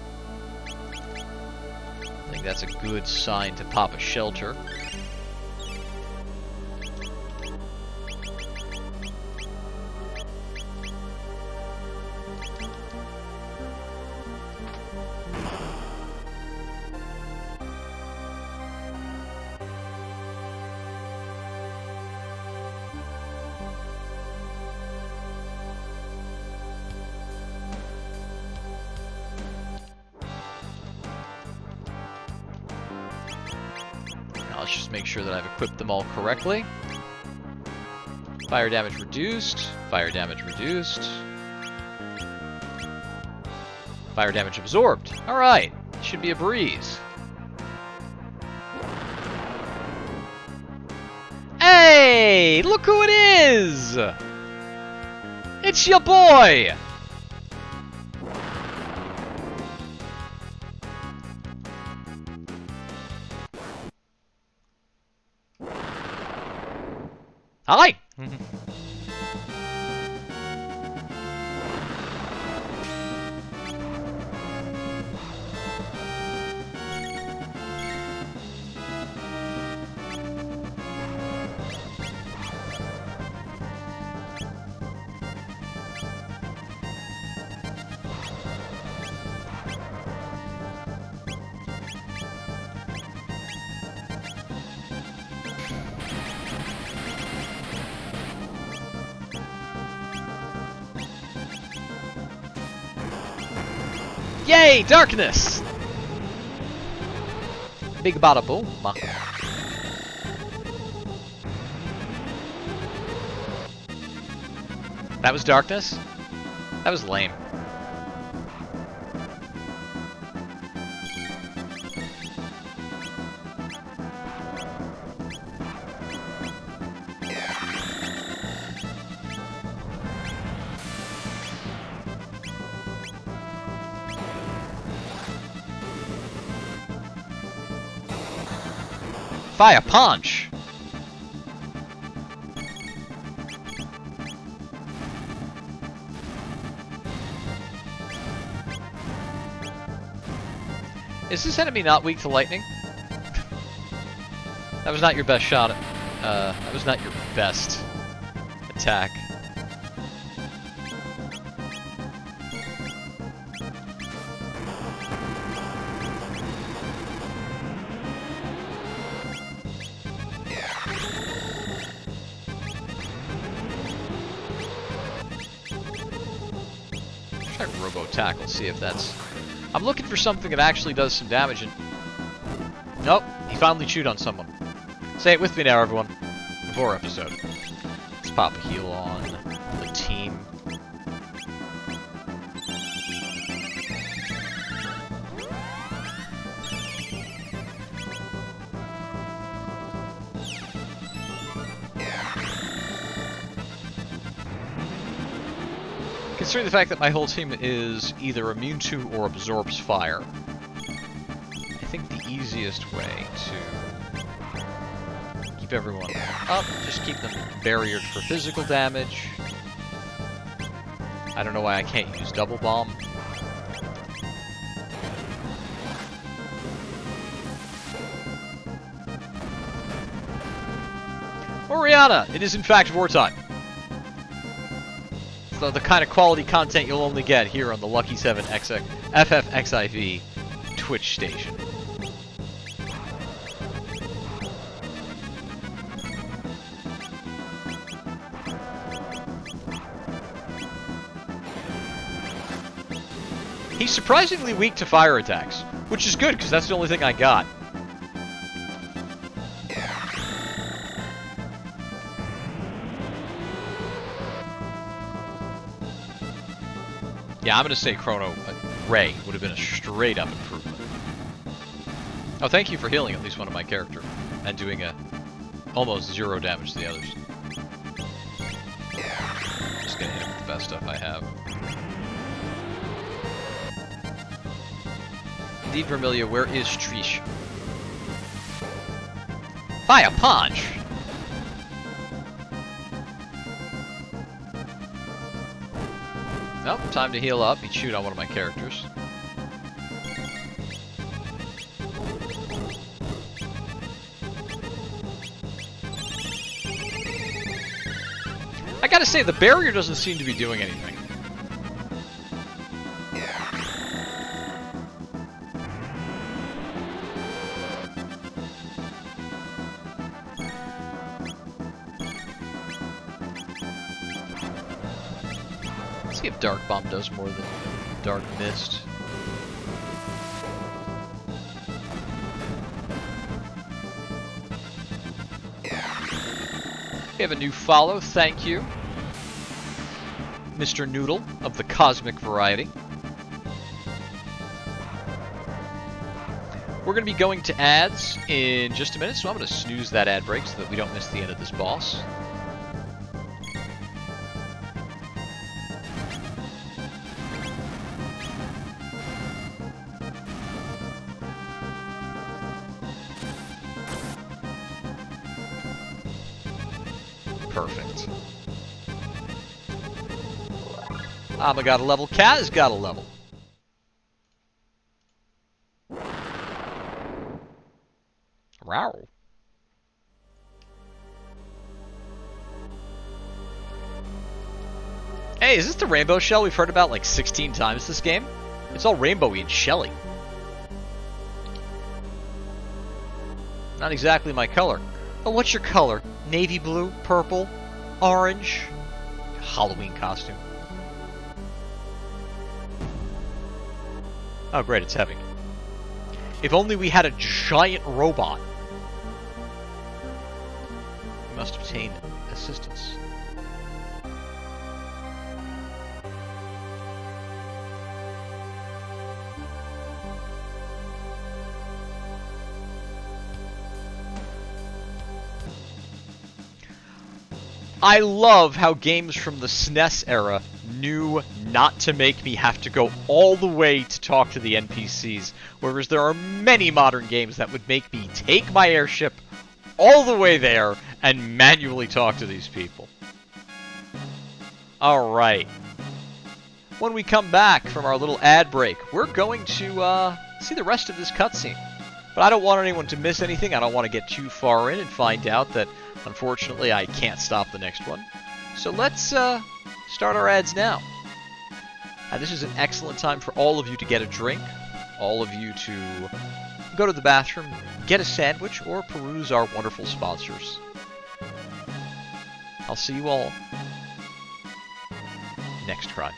I think that's a good sign to pop a shelter. Let's just make sure that I've equipped them all correctly. Fire damage reduced. Fire damage reduced. Fire damage absorbed. Alright. Should be a breeze. Hey! Look who it is! It's your boy! Hi! Yay, darkness! Big bada boom. That was darkness? That was lame. Fire punch! Is this enemy not weak to lightning? That was not your best shot. That was not your best attack. Try Robo Tackle, see if that's... I'm looking for something that actually does some damage and... Nope, he finally chewed on someone. Say it with me now, everyone. Before episode. Let's pop a heal on the team. Considering the fact that my whole team is either immune to or absorbs fire, I think the easiest way to keep everyone up, just keep them barriered for physical damage. I don't know why I can't use double bomb. Oriana, it is in fact wartime. The kind of quality content you'll only get here on the Lucky 7 FFXIV Twitch station. He's surprisingly weak to fire attacks, which is good because that's the only thing I got. Yeah, I'm going to say Chrono Ray would have been a straight-up improvement. Oh, thank you for healing at least one of my character and doing almost 0 damage to the others. Just going to hit him with the best stuff I have. Indeed, Vermilia, where is Trish? Fire punch! Nope, time to heal up. He chewed on one of my characters. I gotta say, the barrier doesn't seem to be doing anything. See if Dark Bomb does more than Dark Mist. We have a new follow, thank you. Mr. Noodle of the Cosmic Variety. We're going to be going to ads in just a minute, so I'm going to snooze that ad break so that we don't miss the end of this boss. Perfect. Amma got a level, Kaz got a level. Wow. Hey, is this the rainbow shell we've heard about like 16 times this game? It's all rainbowy and shelly. Not exactly my color. Oh, what's your color? Navy blue, purple, orange. Halloween costume. Oh, great, it's heavy. If only we had a giant robot. We must obtain assistance. I love how games from the SNES era knew not to make me have to go all the way to talk to the NPCs, whereas there are many modern games that would make me take my airship all the way there and manually talk to these people. Alright. When we come back from our little ad break, we're going to see the rest of this cutscene. But I don't want anyone to miss anything. I don't want to get too far in and find out that, unfortunately, I can't stop the next one. So let's start our ads now. And this is an excellent time for all of you to get a drink, all of you to go to the bathroom, get a sandwich, or peruse our wonderful sponsors. I'll see you all next crime.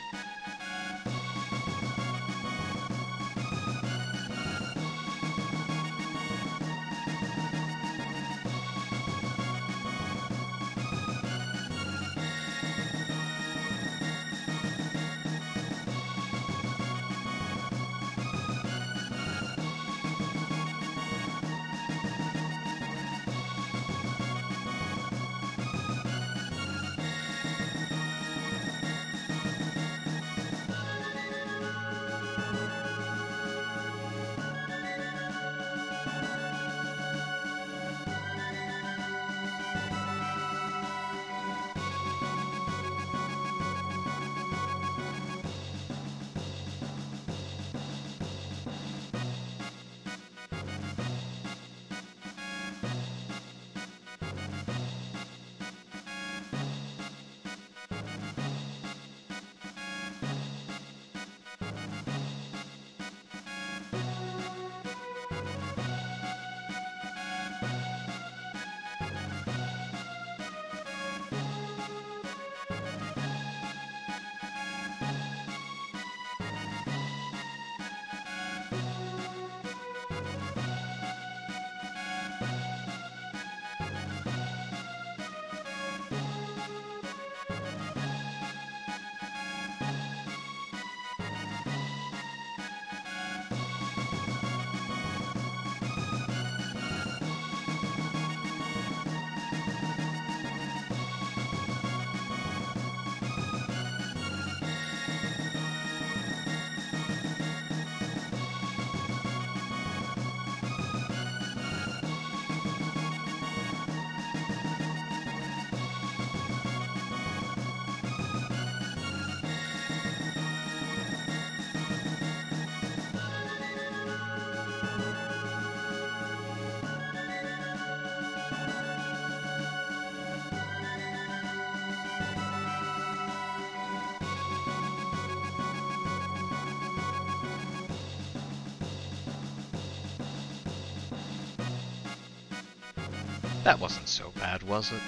That wasn't so bad, was it?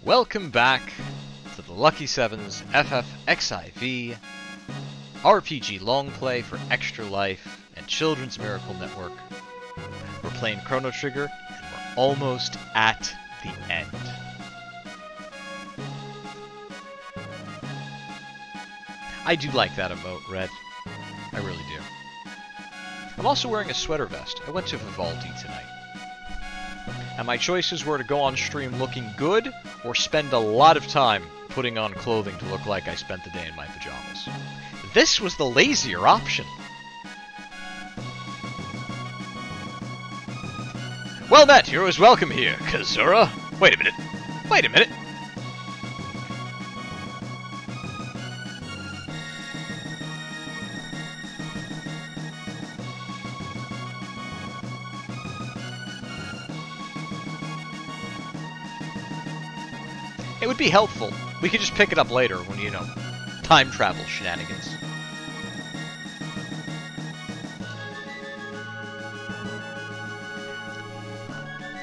Welcome back to the Lucky Sevens FFXIV RPG long play for Extra Life and Children's Miracle Network. We're playing Chrono Trigger, and we're almost at the end. I do like that emote, Red. I really do. I'm also wearing a sweater vest. I went to Vivaldi tonight. And my choices were to go on stream looking good, or spend a lot of time putting on clothing to look like I spent the day in my pajamas. This was the lazier option. Well met, you're as welcome here, Kazura. Wait a minute. Wait a minute. It would be helpful. We could just pick it up later when, you know, time travel shenanigans.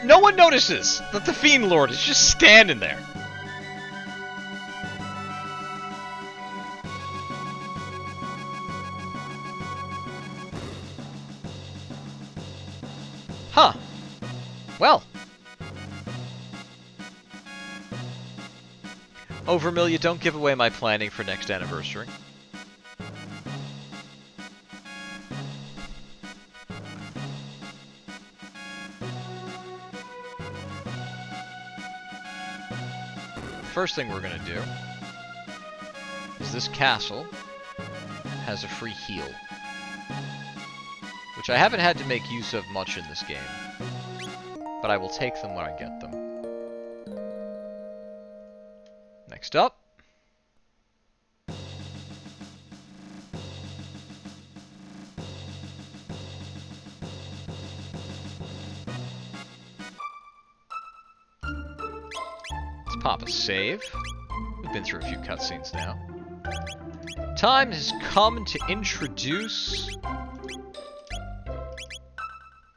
No one notices that the Fiend Lord is just standing there. Well. Oh, Vermilia, don't give away my planning for next anniversary. First thing we're gonna do is this castle has a free heal, which I haven't had to make use of much in this game, but I will take them when I get them. Next up, let's pop a save. We've been through a few cutscenes now. Time has come to introduce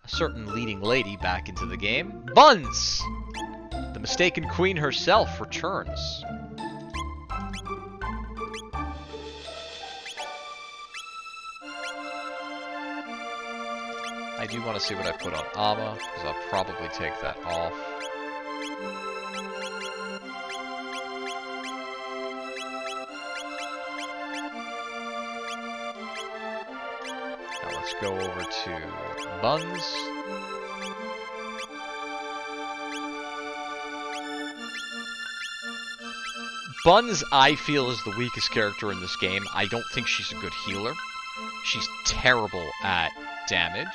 a certain leading lady back into the game. Buns! The mistaken queen herself returns. I do want to see what I put on Amma, because I'll probably take that off. Now let's go over to Buns. Buns, I feel, is the weakest character in this game. I don't think she's a good healer. She's terrible at damage.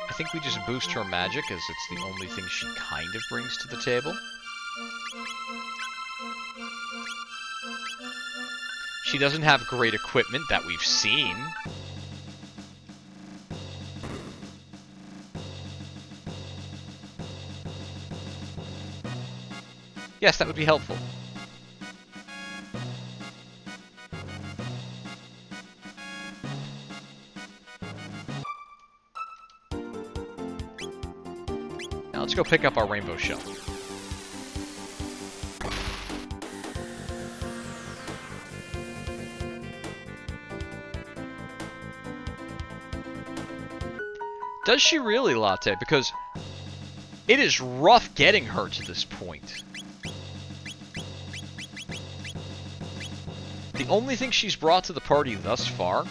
I think we just boost her magic, as it's the only thing she kind of brings to the table. She doesn't have great equipment that we've seen. Yes, that would be helpful. Now let's go pick up our rainbow shell. Does she really, Latte? Because it is rough getting her to this point. The only thing she's brought to the party thus far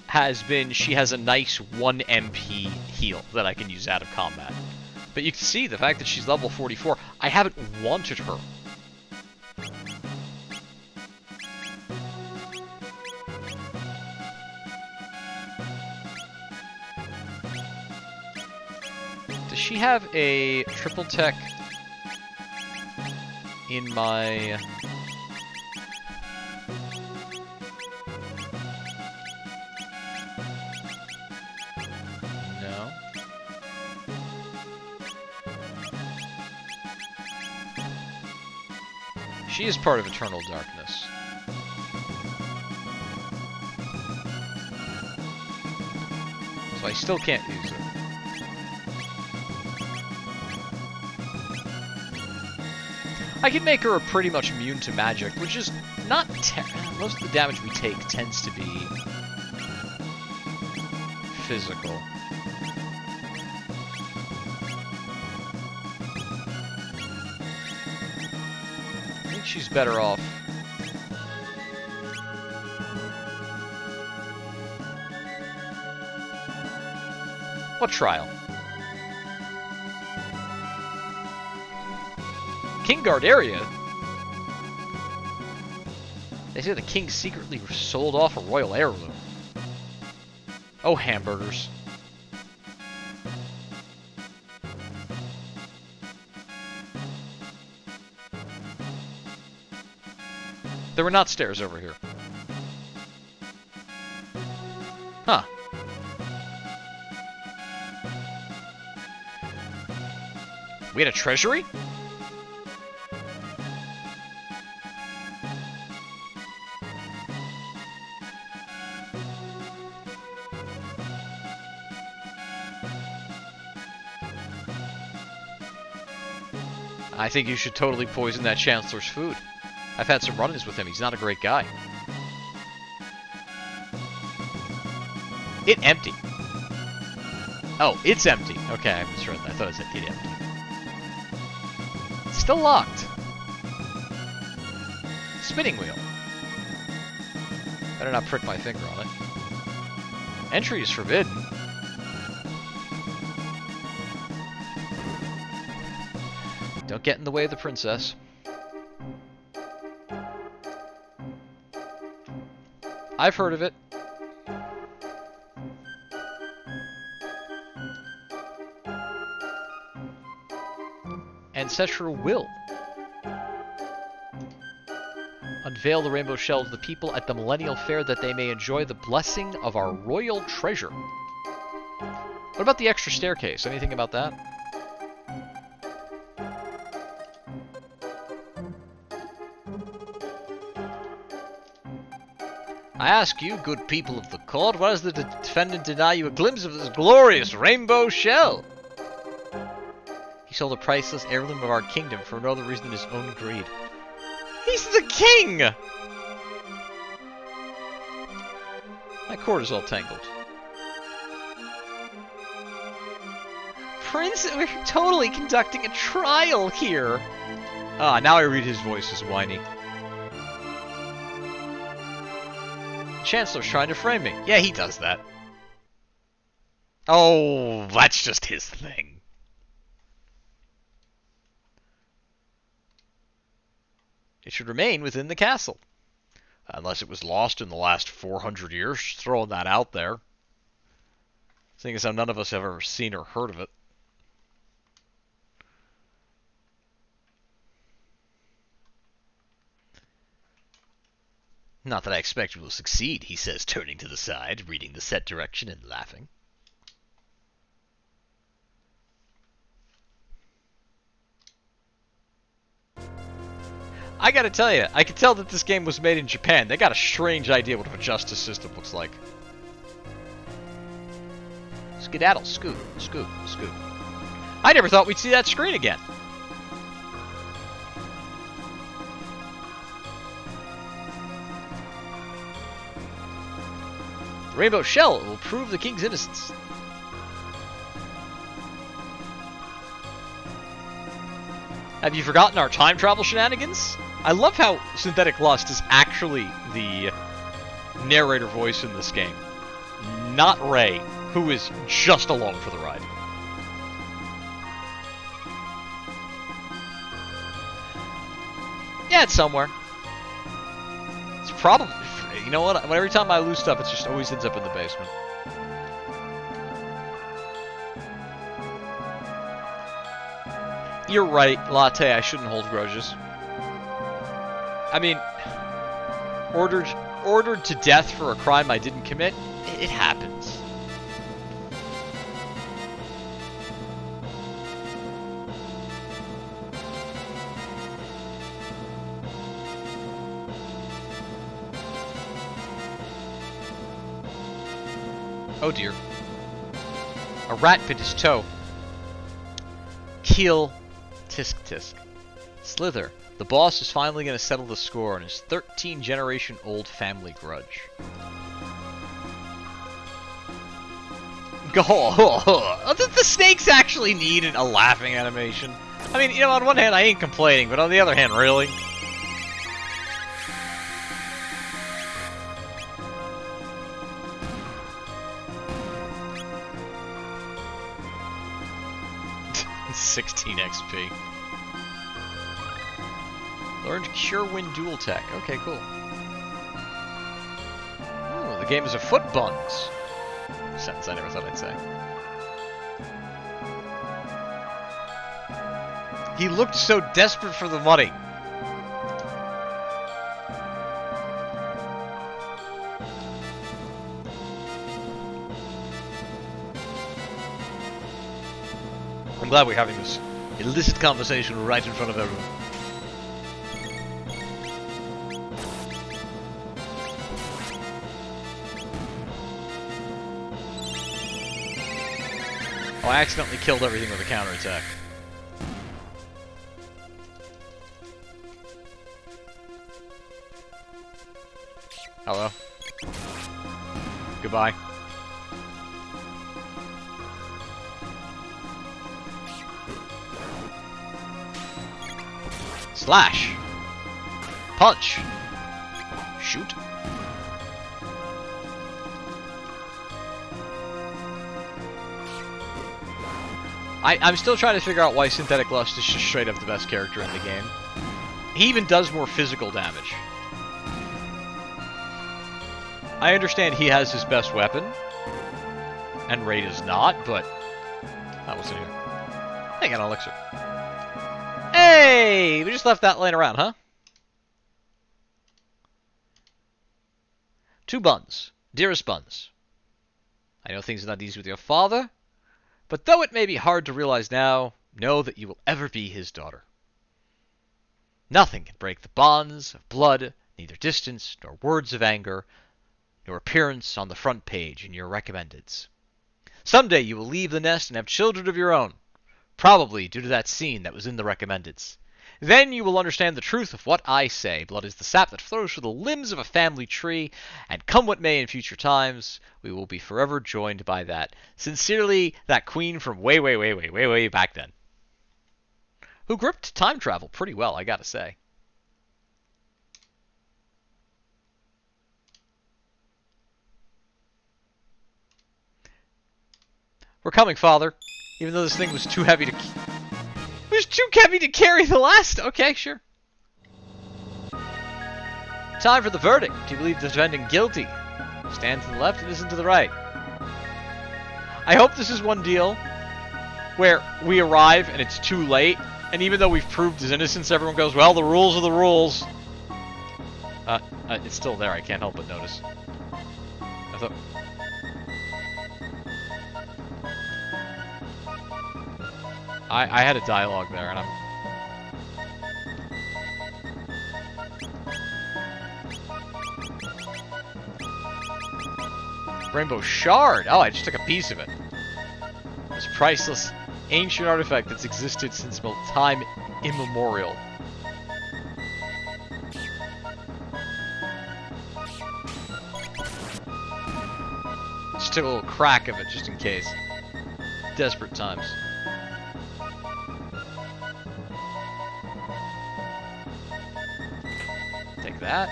has been she has a nice 1 MP heal that I can use out of combat. But you can see the fact that she's level 44, I haven't wanted her. Does she have a triple tech in my... No. She is part of Eternal Darkness. So I still can't use it. I can make her pretty much immune to magic, which is not most of the damage we take tends to be physical. I think she's better off. What trial? Kingguard area? They say the king secretly sold off a royal heirloom. Oh, hamburgers. There were not stairs over here. Huh. We had a treasury? I think you should totally poison that Chancellor's food. I've had some run-ins with him. He's not a great guy. It empty. Oh, it's empty. Okay, I misread that. I thought it said it empty. It's still locked. Spinning wheel. Better not prick my finger on it. Entry is forbidden. Don't get in the way of the princess. I've heard of it. Ancestral will. Unveil the rainbow shell to the people at the Millennial Fair that they may enjoy the blessing of our royal treasure. What about the extra staircase? Anything about that? I ask you, good people of the court, why does the defendant deny you a glimpse of this glorious rainbow shell? He sold a priceless heirloom of our kingdom for no other reason than his own greed. He's the king! My cord is all tangled. Prince, we're totally conducting a trial here. Ah, now I read his voice as whiny. Chancellor's trying to frame me. Yeah, he does that. Oh, that's just his thing. It should remain within the castle. Unless it was lost in the last 400 years. Just throwing that out there. Seeing as how none of us have ever seen or heard of it. Not that I expect we will succeed, he says, turning to the side, reading the set direction and laughing. I gotta tell you, I can tell that this game was made in Japan. They got a strange idea what a justice system looks like. Skedaddle, scoot, scoot, scoot. I never thought we'd see that screen again. The rainbow shell will prove the king's innocence. Have you forgotten our time travel shenanigans? I love how Synthetic Lust is actually the narrator voice in this game. Not Ray, who is just along for the ride. Yeah, it's somewhere. It's probably... You know what? Every time I lose stuff, it just always ends up in the basement. You're right, Latte, I shouldn't hold grudges. I mean, ordered to death for a crime I didn't commit, it happens. Oh dear. A rat bit his toe. Kill Tisk Tisk. Slither. The boss is finally going to settle the score on his 13-generation-old family grudge. The snakes actually needed a laughing animation. I mean, you know, on one hand I ain't complaining, but on the other hand, really? $16 XP. Learned Cure Wind Dual Tech. Okay, cool. Ooh, the game is afoot, buns. A sentence I never thought I'd say. He looked so desperate for the money. I'm glad we're having this illicit conversation right in front of everyone. Oh, I accidentally killed everything with a counterattack. Hello. Goodbye. Slash. Punch. Shoot. I'm still trying to figure out why Synthetic Lust is just straight up the best character in the game. He even does more physical damage. I understand he has his best weapon, and Ray does not, but... Oh, what's in here? I got an elixir. Hey! We just left that laying around, huh? 2 buns. Dearest buns. I know things are not easy with your father, but though it may be hard to realize now, know that you will ever be his daughter. Nothing can break the bonds of blood, neither distance, nor words of anger, nor appearance on the front page in your recommendeds. Someday you will leave the nest and have children of your own, probably due to that scene that was in the recommendeds. Then you will understand the truth of what I say. Blood is the sap that flows through the limbs of a family tree, and come what may in future times, we will be forever joined by that. Sincerely, that queen from way back then. Who gripped time travel pretty well, I gotta say. We're coming, Father. Even though this thing was too heavy to... It was too heavy to carry the last... Okay, sure. Time for the verdict. Do you believe the defendant guilty? Stand to the left and listen to the right. I hope this is one deal where we arrive and it's too late, and even though we've proved his innocence, everyone goes, well, the rules are the rules. It's still there. I can't help but notice. I thought... I had a dialogue there, and I'm... Rainbow Shard! Oh, I just took a piece of it. This priceless, ancient artifact that's existed since time immemorial. Just took a little crack of it, just in case. Desperate times. Take that.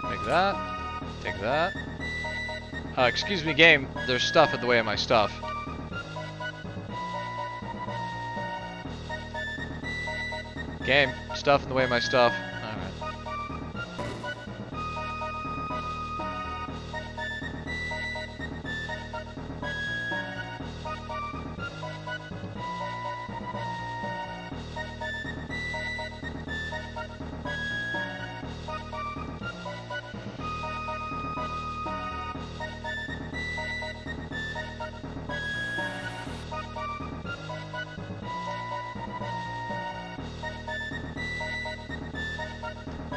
Take that. Take that. Excuse me, game. There's stuff in the way of my stuff. Game. Stuff in the way of my stuff.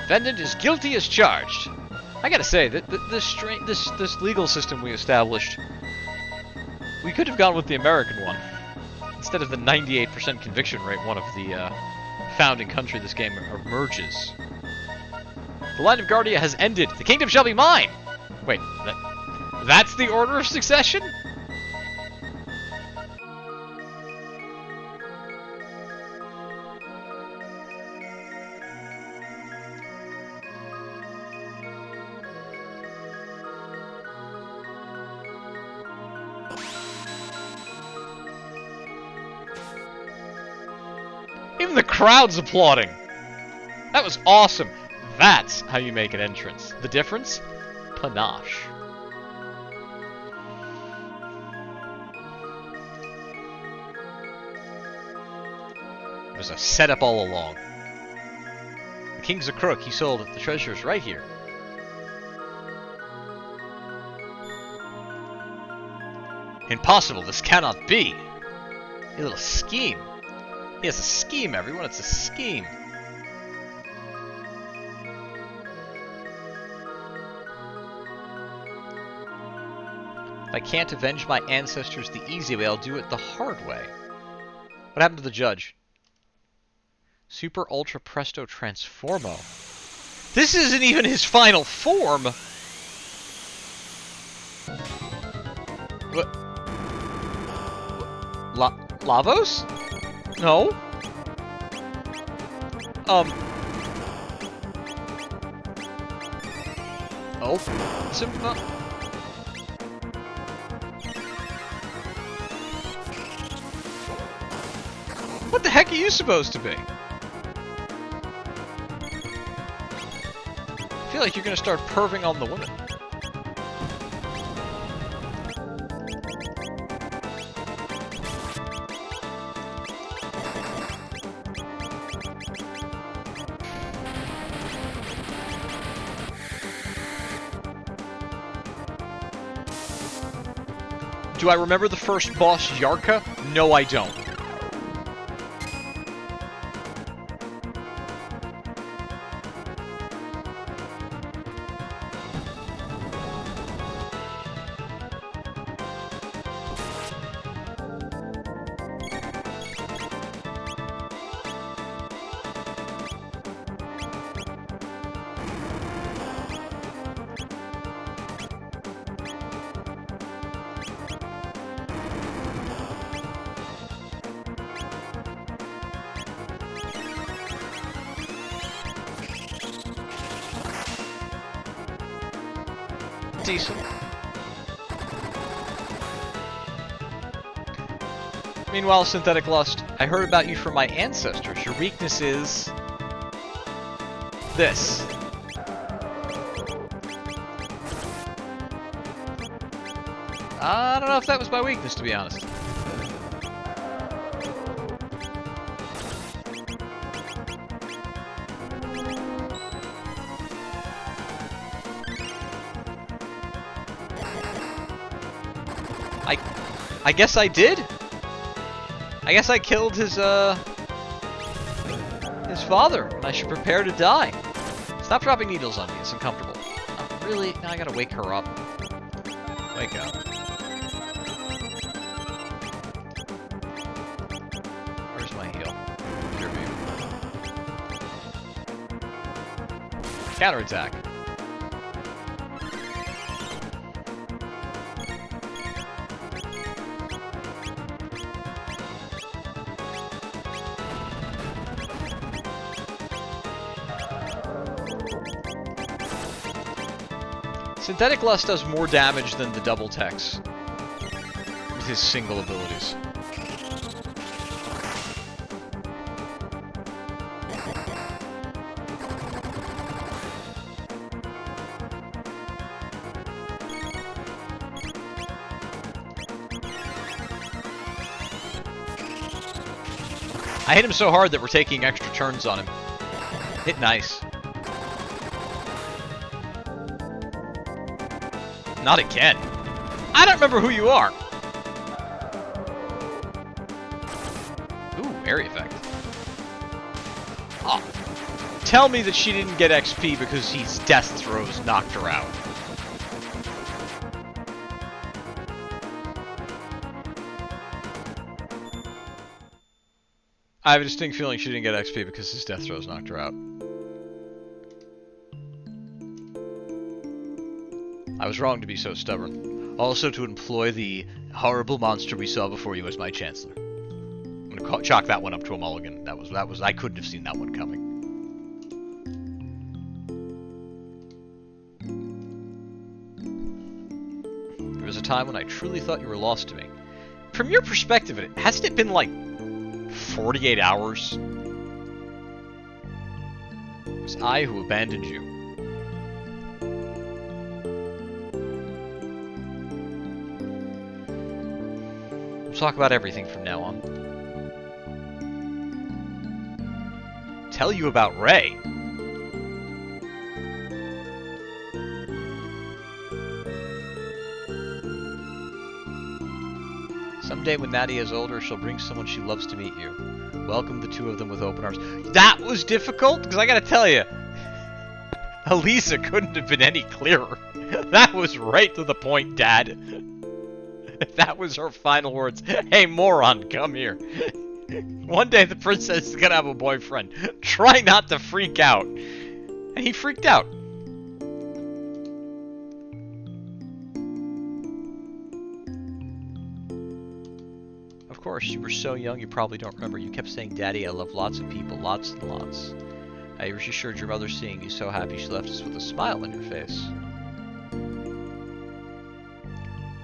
Defendant is guilty as charged. I gotta say, this legal system we established, we could have gone with the American one instead of the 98% conviction rate one of the founding country this game emerges. The line of Guardia has ended. The kingdom shall be mine. Wait, that's the order of succession? Even the crowd's applauding. That was awesome. That's how you make an entrance. The difference? Panache. It was a setup all along. The king's a crook. He sold it. The treasure's right here. Impossible. This cannot be. A little scheme. He has a scheme, everyone. It's a scheme. If I can't avenge my ancestors the easy way, I'll do it the hard way. What happened to the judge? Super Ultra Presto Transformo. This isn't even his final form! What? Lavos? No? Oh. What the heck are you supposed to be? I feel like you're gonna start perving on the woman. Do I remember the first boss, Yarka? No, I don't. Decent. Meanwhile, Synthetic Lust, I heard about you from my ancestors. Your weakness is... this. I don't know if that was my weakness, to be honest. I guess I did? I guess I killed his father, and I should prepare to die. Stop dropping needles on me, it's uncomfortable. Really? Now I gotta wake her up. Wake up. Where's my heal? Here, baby. Counterattack. Synthetic Lust does more damage than the double techs with his single abilities. I hit him so hard that we're taking extra turns on him. Hit nice. Not again. I don't remember who you are. Ooh, area effect. Oh. Tell me that she didn't get XP because his death throws knocked her out. I have a distinct feeling she didn't get XP because his death throws knocked her out. I was wrong to be so stubborn. Also to employ the horrible monster we saw before you as my chancellor. I'm gonna chalk that one up to a mulligan. That was I couldn't have seen that one coming. There was a time when I truly thought you were lost to me. From your perspective, hasn't it been like 48 hours? It was I who abandoned you. Talk about everything from now on. Tell you about Ray. Someday when Nadia is older, she'll bring someone she loves to meet you. Welcome the two of them with open arms. That was difficult, because I gotta tell you, Elisa couldn't have been any clearer. That was right to the point, Dad. That was her final words. Hey, moron, come here. One day the princess is gonna have a boyfriend. Try not to freak out. And he freaked out. Of course, you were so young you probably don't remember. You kept saying, Daddy, I love lots of people, lots and lots. I reassured your mother seeing you so happy she left us with a smile on your face.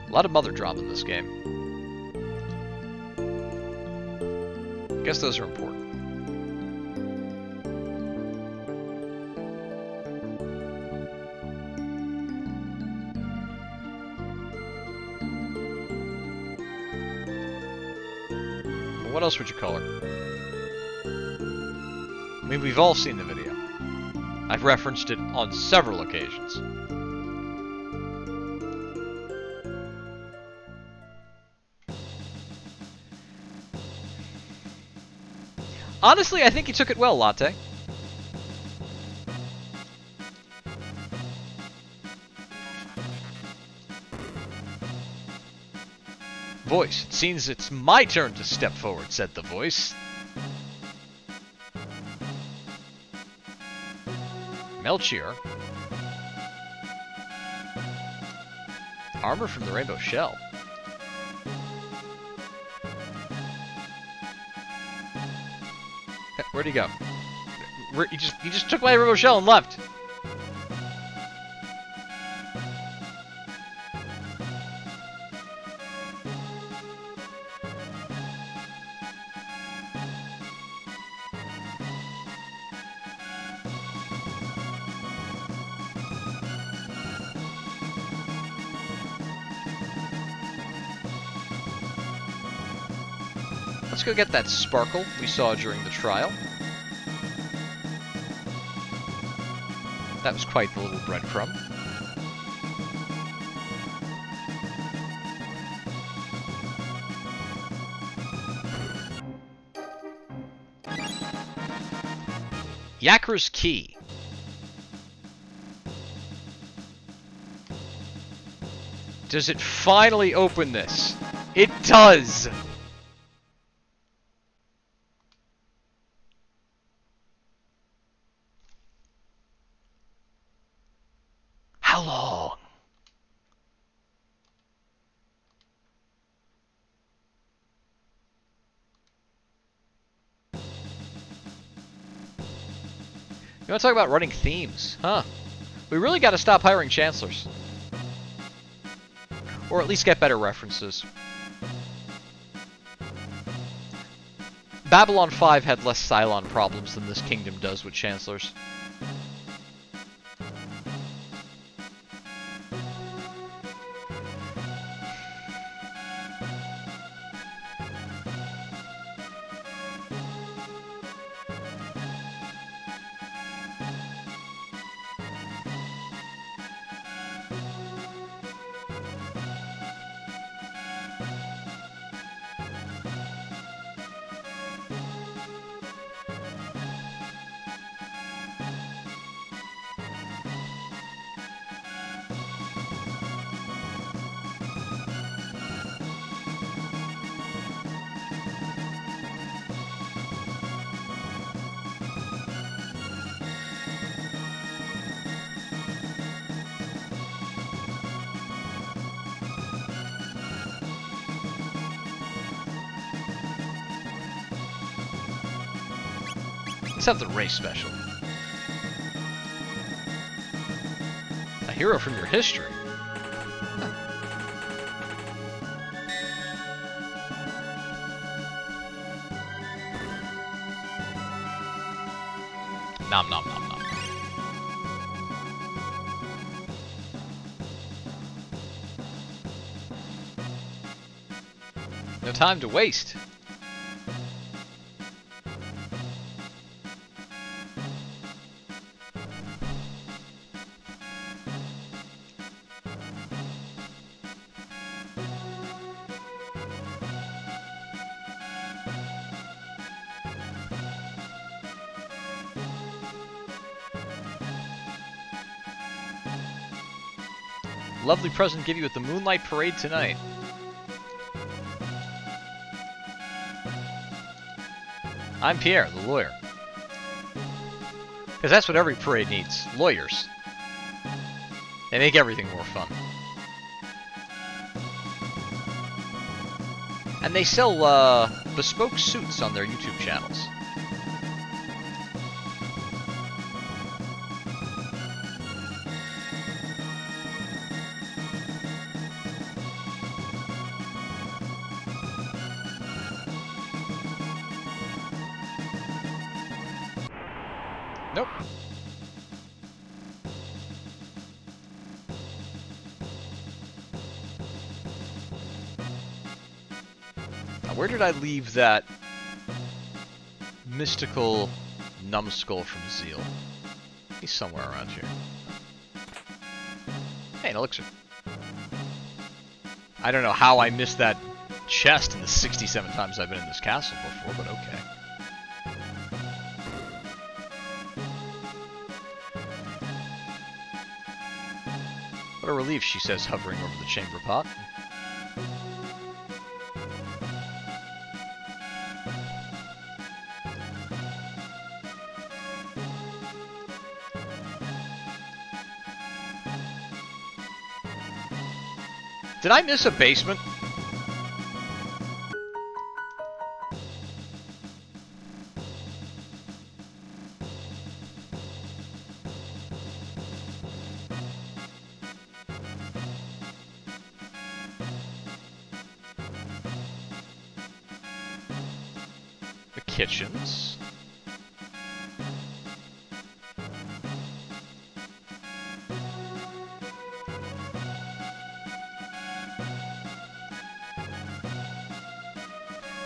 A lot of mother drama in this game. I guess those are important. Well, what else would you call her? I mean, we've all seen the video. I've referenced it on several occasions. Honestly, I think he took it well, Latte. Voice, it seems it's my turn to step forward, said the voice. Melchior. Armor from the Rainbow Shell. Where'd he go? He just took my Rainbow Shell and left. Let's go get that sparkle we saw during the trial. That was quite the little breadcrumb. Yakra's Key. Does it finally open this? It does! How long? You want to talk about running themes, huh? We really got to stop hiring chancellors. Or at least get better references. Babylon 5 had less Cylon problems than this kingdom does with chancellors. Let's have the race special. A hero from your history. Huh. Nom nom nom nom. No time to waste. Lovely present give you at the Moonlight Parade tonight. I'm Pierre, the lawyer. Because that's what every parade needs. Lawyers. They make everything more fun. And they sell bespoke suits on their YouTube channels. Nope. Now, where did I leave that mystical numbskull from Zeal? He's somewhere around here. Hey, an elixir. I don't know how I missed that chest in the 67 times I've been in this castle before, but okay. What a relief, she says, hovering over the chamber pot. Did I miss a basement? The kitchens.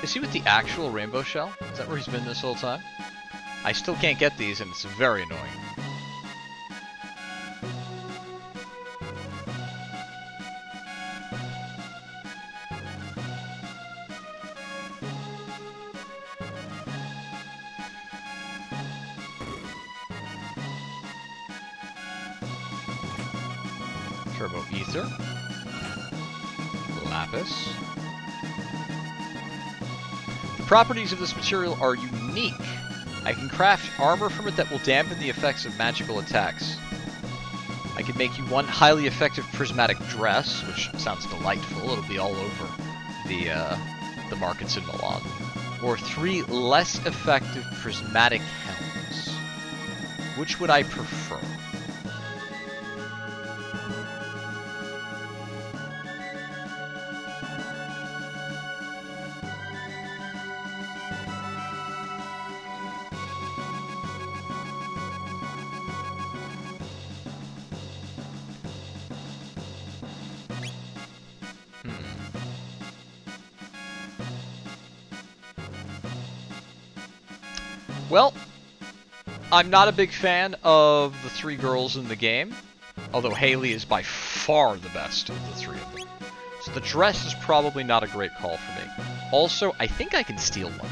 Is he with the actual rainbow shell? Is that where he's been this whole time? I still can't get these, and it's very annoying. Turbo Ether. Lapis. The properties of this material are unique. I can craft armor from it that will dampen the effects of magical attacks. I can make you one highly effective prismatic dress, which sounds delightful. It'll be all over the markets in Milan. Or 3 less effective prismatic helms. Which would I prefer? Well, I'm not a big fan of the 3 girls in the game, although Haley is by far the best of the 3 of them. So the dress is probably not a great call for me. Also, I think I can steal one.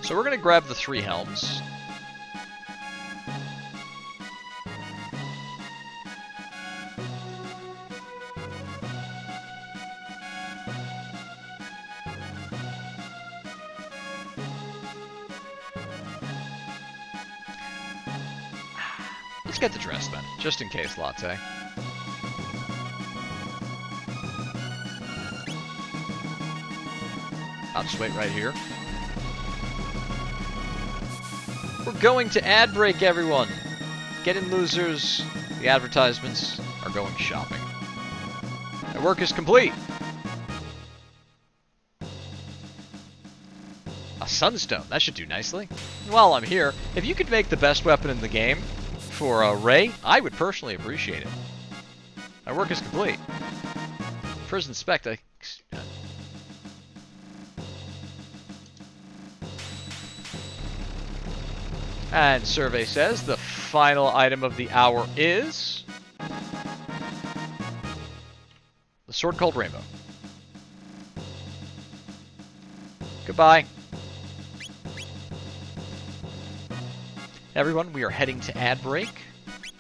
So we're going to grab the 3 helms. Let's get the dress then, just in case, Latte. I'll just wait right here. We're going to ad break, everyone. Get in, losers. The advertisements are going shopping. My work is complete. A sunstone, that should do nicely. And while I'm here, if you could make the best weapon in the game for Ray, I would personally appreciate it. My work is complete. First inspect, and survey says the final item of the hour is the sword called Rainbow. Goodbye. Everyone, we are heading to ad break.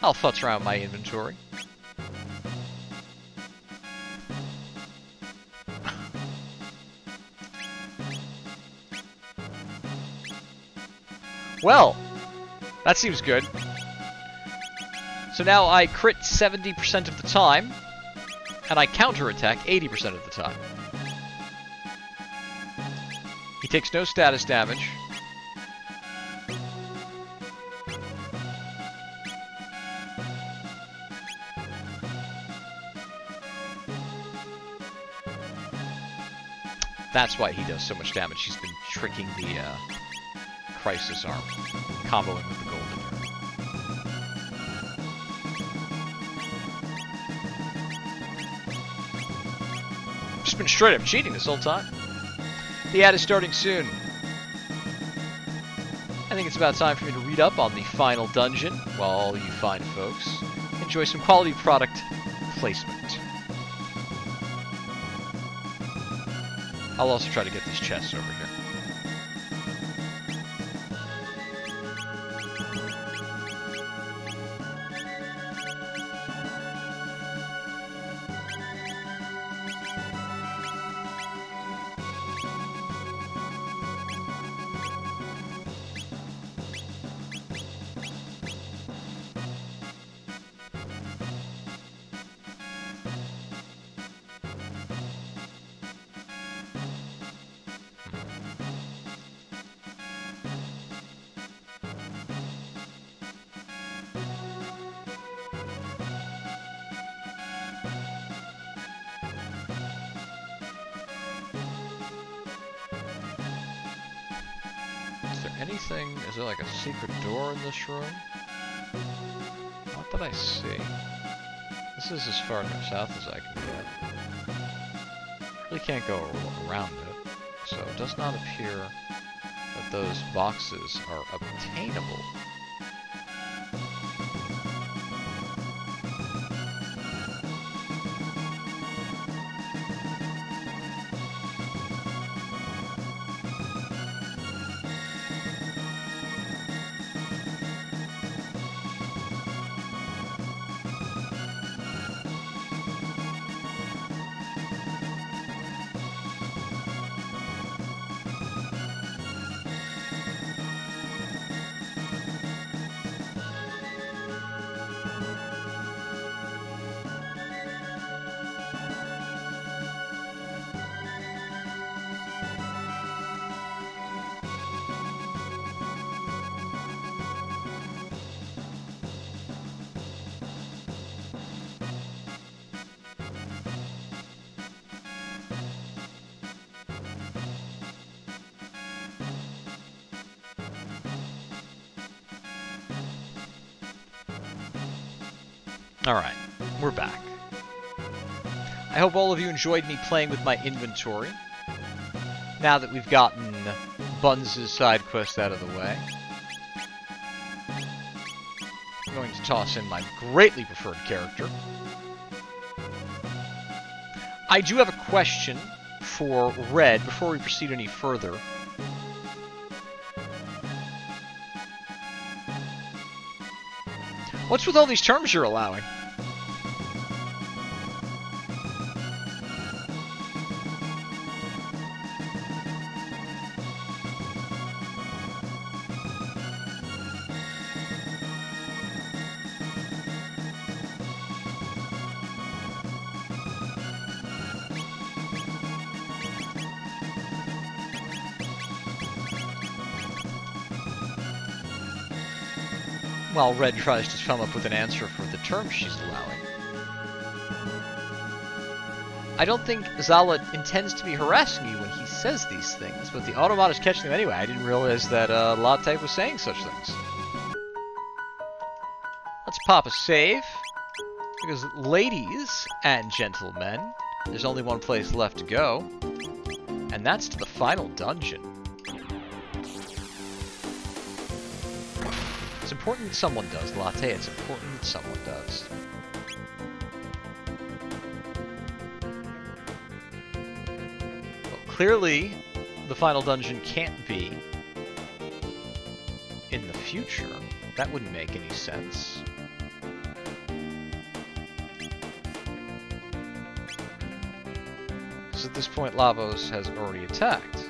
I'll futz around my inventory. Well, that seems good. So now I crit 70% of the time, and I counterattack 80% of the time. He takes no status damage. That's why he does so much damage. He's been tricking the Crisis Arm, comboing with the Golden Arm. Just been straight up cheating this whole time. The ad is starting soon. I think it's about time for me to read up on the final dungeon, while all you fine folks enjoy some quality product placement. I'll also try to get these chests over here. Anything? Is there like a secret door in this room? Not that I see. This is as far south as I can get. Really can't go around it, so it does not appear that those boxes are obtainable. Alright, we're back. I hope all of you enjoyed me playing with my inventory. Now that we've gotten Buns' side quest out of the way, I'm going to toss in my greatly preferred character. I do have a question for Red before we proceed any further. What's with all these terms you're allowing? While Red tries to come up with an answer for the term she's allowing. I don't think Zala intends to be harassing you when he says these things, but the automat is catching them anyway. I didn't realize that Latte was saying such things. Let's pop a save, because ladies and gentlemen, there's only one place left to go, and that's to the final dungeon. It's important that someone does, Latte. It's important that someone does. Well, clearly, the final dungeon can't be in the future. That wouldn't make any sense. Because at this point, Lavos has already attacked.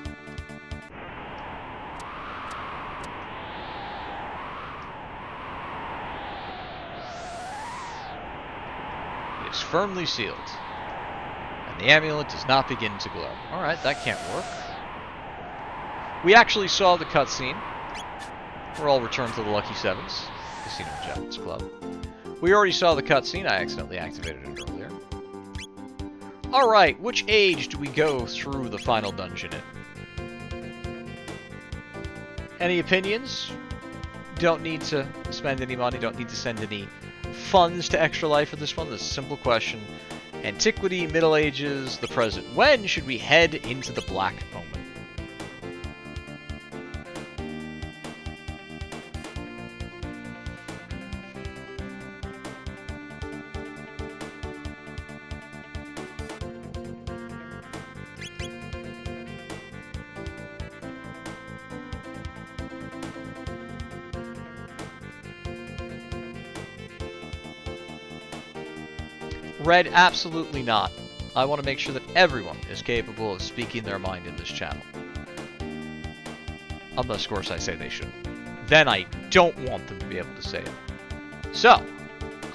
looks firmly sealed. And the amulet does not begin to glow. Alright, that can't work. We actually saw the cutscene. We're all returned to the Lucky Sevens. Casino and Javits Club. We already saw the cutscene. I accidentally activated it earlier. Alright, which age do we go through the final dungeon in? Any opinions? Don't need to spend any money, don't need to send any funds to Extra Life for this one. This is a simple question. Antiquity, Middle Ages, the present. When should we head into the Black Omen? Red, absolutely not. I want to make sure that everyone is capable of speaking their mind in this channel. Unless, of course, I say they shouldn't. Then I don't want them to be able to say it. So,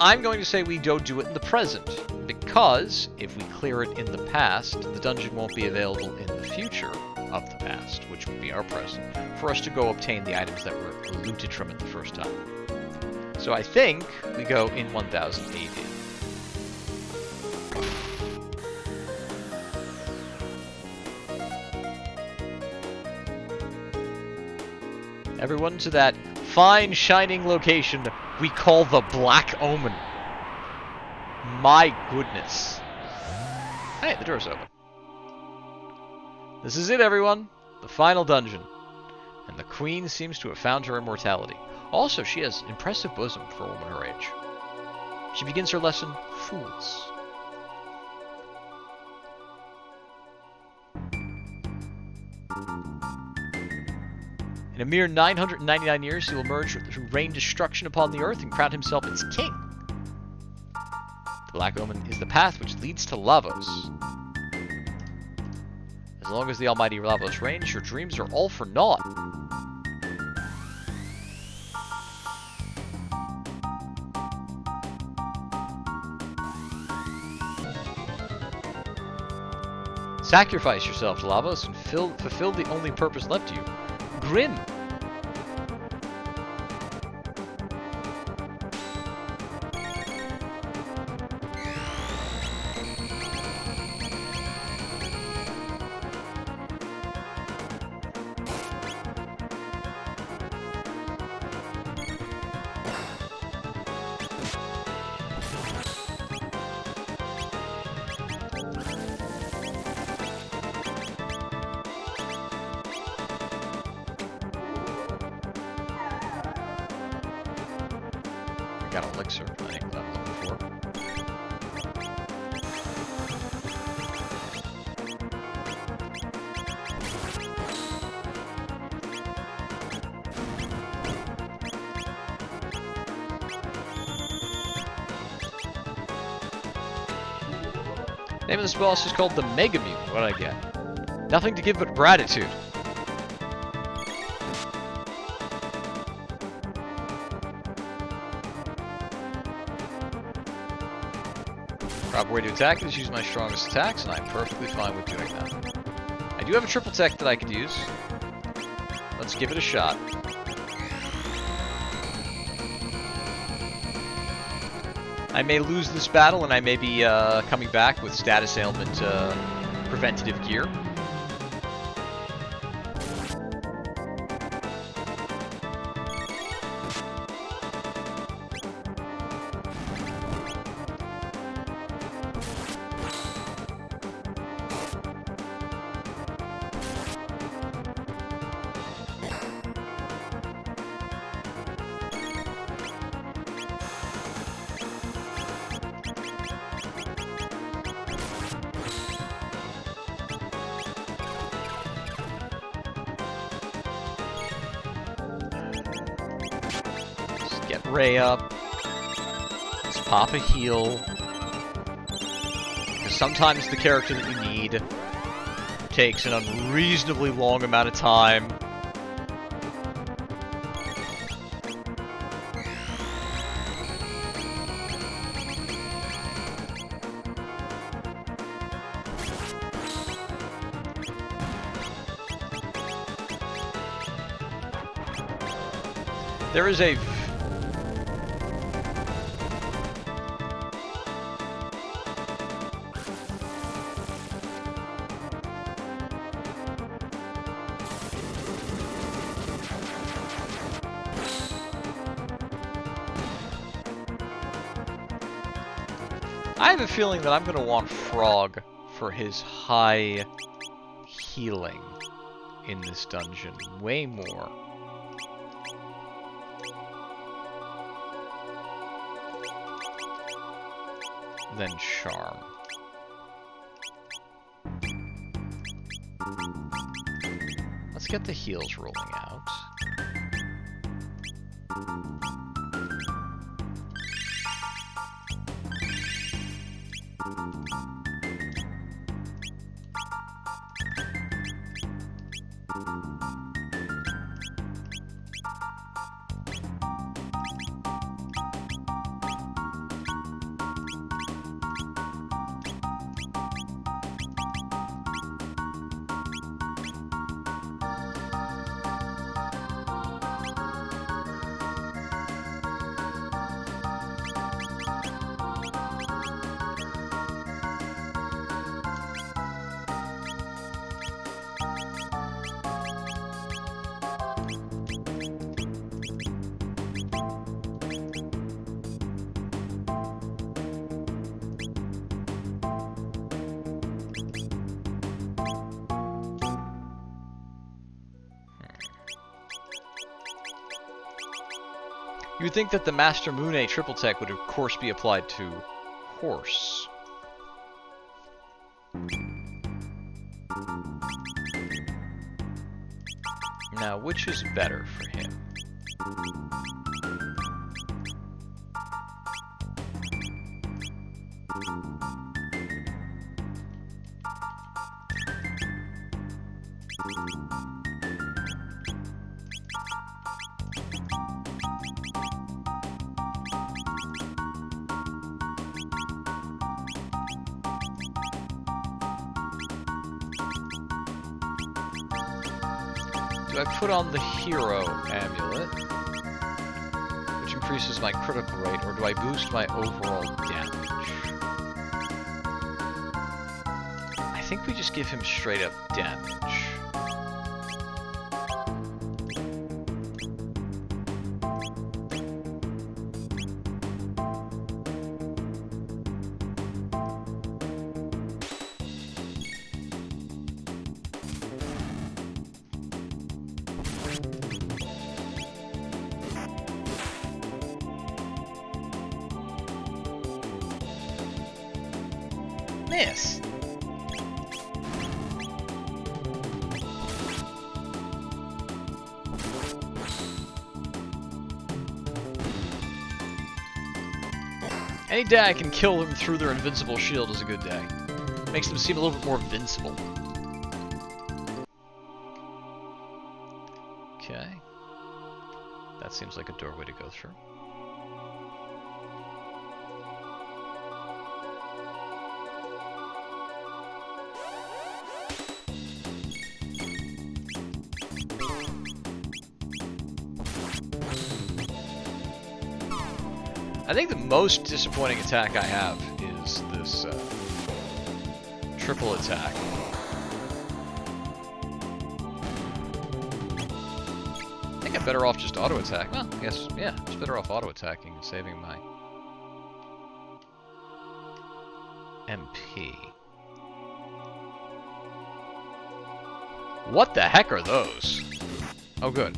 I'm going to say we don't do it in the present, because if we clear it in the past, the dungeon won't be available in the future of the past, which would be our present, for us to go obtain the items that were looted from it the first time. So I think we go in 1000 AD. Everyone to that fine, shining location we call the Black Omen. My goodness. Hey, the door's open. This is it, everyone. The final dungeon. And the Queen seems to have found her immortality. Also, she has impressive bosom for a woman her age. She begins her lesson, Fools. In a mere 999 years, he will emerge to rain destruction upon the earth and crown himself its king. The Black Omen is the path which leads to Lavos. As long as the almighty Lavos reigns, your dreams are all for naught. Sacrifice yourself to Lavos and fulfill the only purpose left to you. Grim. Got an elixir, I think, that I'm looking for. Name of this boss is called the Mega Mutant. What did I get? Nothing to give but gratitude. Proper way to attack is use my strongest attacks, and I'm perfectly fine with doing that. I do have a triple tech that I could use. Let's give it a shot. I may lose this battle, and I may be coming back with status ailment preventative gear. Get Ray up. Let's pop a heal. Because sometimes the character that you need takes an unreasonably long amount of time. There is a... I have a feeling that I'm going to want Frog for his high healing in this dungeon. Way more than Charm. Let's get the heals rolling out. You would think that the Master Mune triple tech would of course be applied to Horse. Now, which is better for him? Do I put on the Hero Amulet, which increases my critical rate, or do I boost my overall damage? I think we just give him straight up damage. Miss. Any day I can kill them through their invincible shield is a good day. Makes them seem a little bit more invincible. Okay. That seems like a doorway to go through. I think the most disappointing attack I have is this triple attack. I think I'm better off just auto attack. Well, I guess, yeah, it's better off auto attacking and saving my MP. What the heck are those? Oh, good.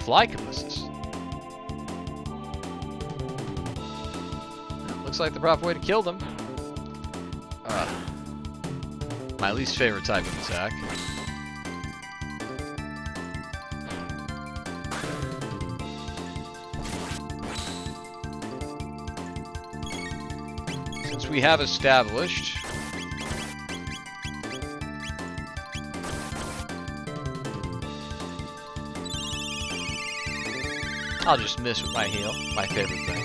Flycopusses. Looks like the proper way to kill them. My least favorite type of attack. Since we have established I'll just miss with my heal, my favorite thing.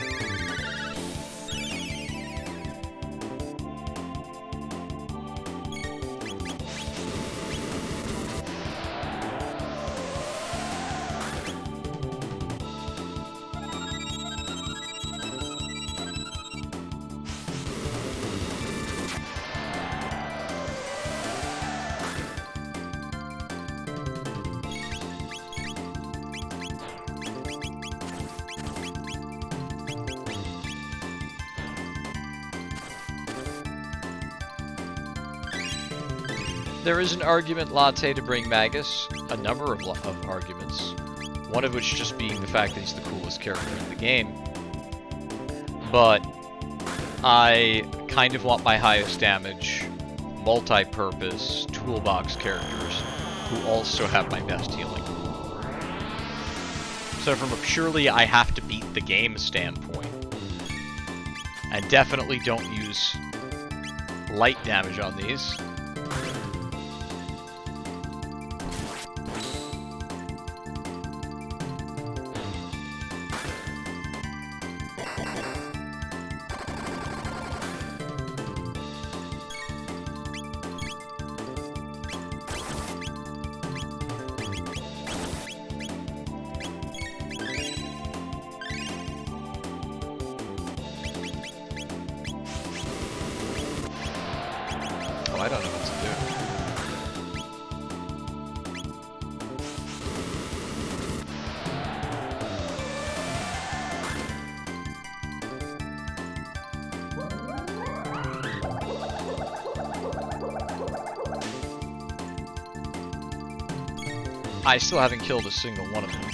There is an argument, Latte, to bring Magus. A number of arguments. One of which just being the fact that he's the coolest character in the game. But I kind of want my highest damage, multi-purpose, toolbox characters who also have my best healing. So from a purely I have to beat the game standpoint, and definitely don't use light damage on these. Oh, I don't know what to do. I still haven't killed a single one of them.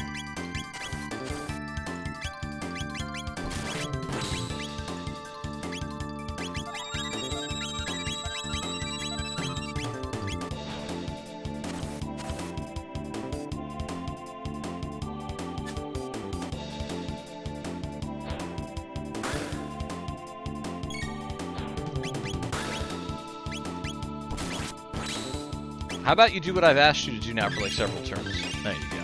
How about you do what I've asked you to do now for like several turns? There you go.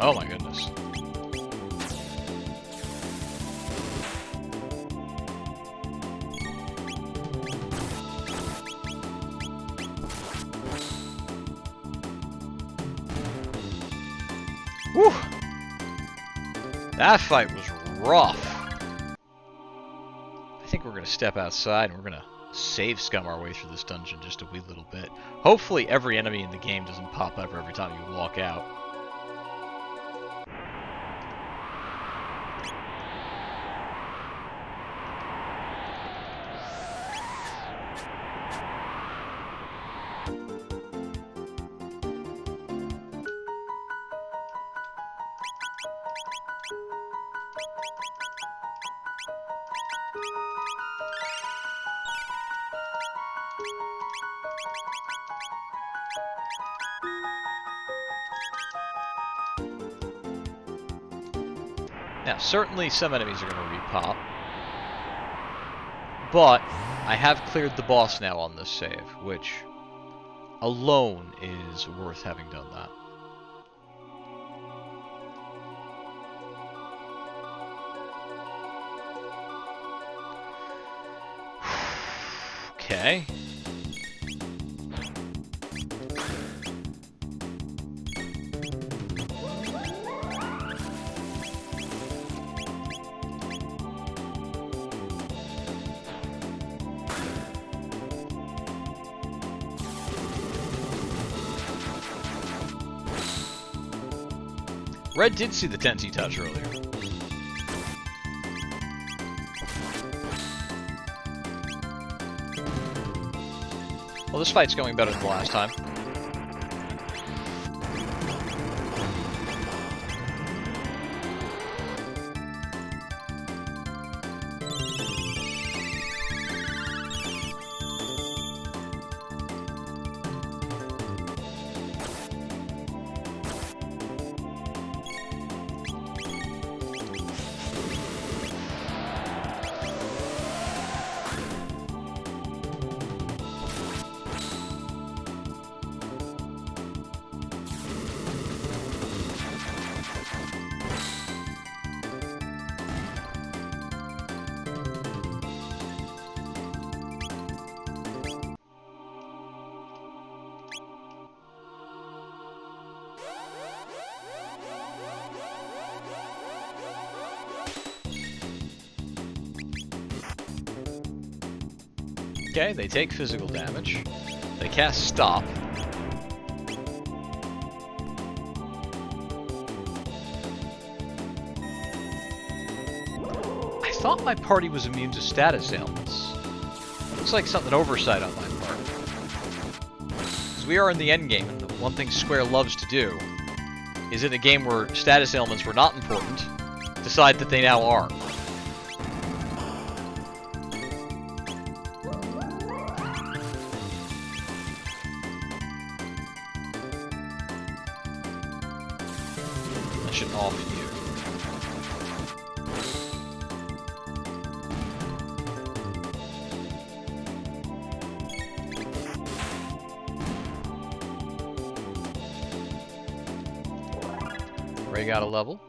Oh my goodness. Whew! That fight was rough. I think we're gonna step outside and we're gonna save scum our way through this dungeon just a wee little bit. Hopefully every enemy in the game doesn't pop up every time you walk out. Now, certainly some enemies are going to repop, but I have cleared the boss now on this save, which alone is worth having done that. Okay. Red did see the Tensi touch earlier. Well, this fight's going better than the last time. Okay, they take physical damage. They cast Stop. I thought my party was immune to status ailments. Looks like something oversight on my part. Because we are in the endgame, and the one thing Square loves to do is in a game where status ailments were not important, decide that they now are. I should off you. Ray got a level.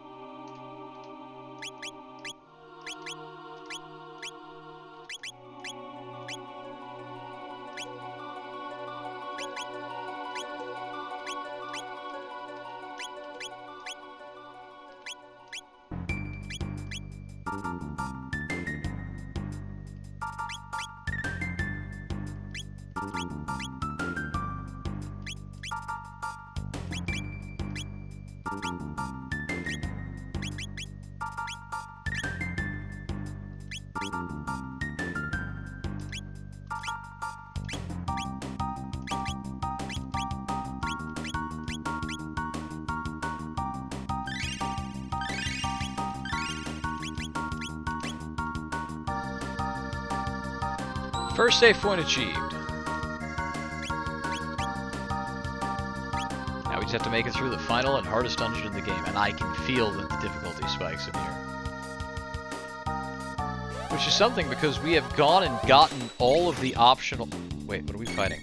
First save point achieved. Now we just have to make it through the final and hardest dungeon in the game, and I can feel that the difficulty spikes in here. Which is something because we have gone and gotten all of the optional... Wait, what are we fighting?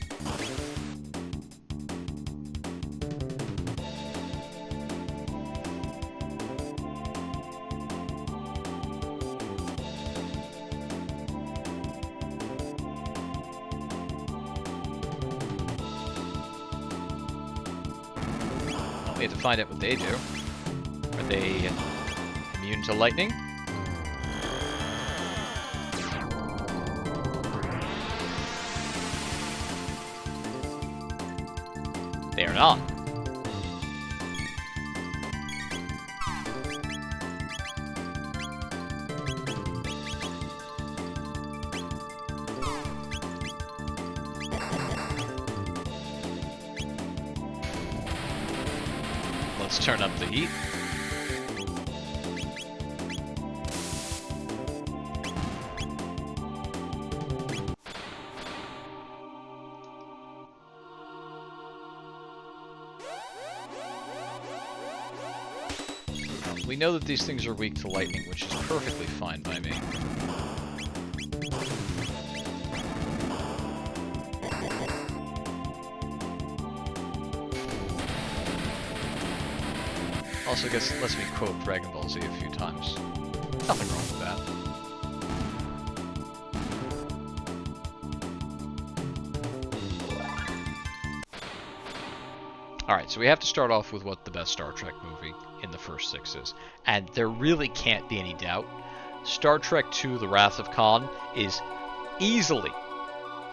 We have to find out what they do. Are they immune to lightning? They are not. Let's turn up the heat. We know that these things are weak to lightning, which is perfectly fine by me. Also, I guess it lets me quote Dragon Ball Z a few times. Nothing wrong with that. Alright, so we have to start off with what the best Star Trek movie in the first 6 is. And there really can't be any doubt. Star Trek II: The Wrath of Khan is easily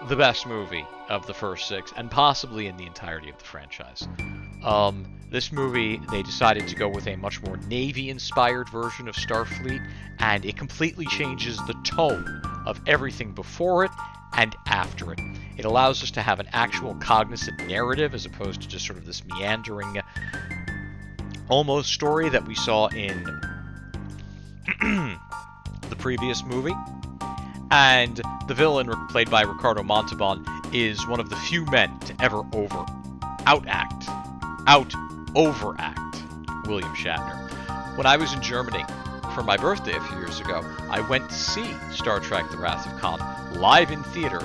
the best movie of the first 6, and possibly in the entirety of the franchise. This movie, they decided to go with a much more Navy-inspired version of Starfleet, and it completely changes the tone of everything before it and after it. It allows us to have an actual cognizant narrative as opposed to just sort of this meandering almost story that we saw in the previous movie. And the villain, played by Ricardo Montalban, is one of the few men to ever overact William Shatner. When I was in Germany for my birthday a few years ago, I went to see Star Trek: The Wrath of Khan live in theater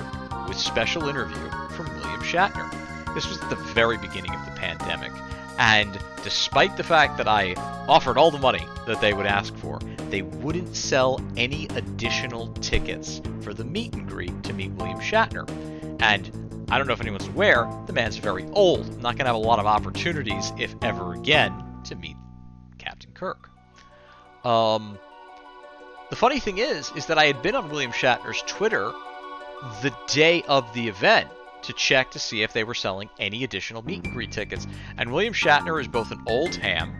with special interview from William Shatner. This was at the very beginning of the pandemic, and despite the fact that I offered all the money that they would ask for, they wouldn't sell any additional tickets for the meet and greet to meet William Shatner. And I don't know if anyone's aware, the man's very old. I'm not going to have a lot of opportunities, if ever again, to meet Captain Kirk. The funny thing is that I had been on William Shatner's Twitter the day of the event to check to see if they were selling any additional meet and greet tickets. And William Shatner is both an old ham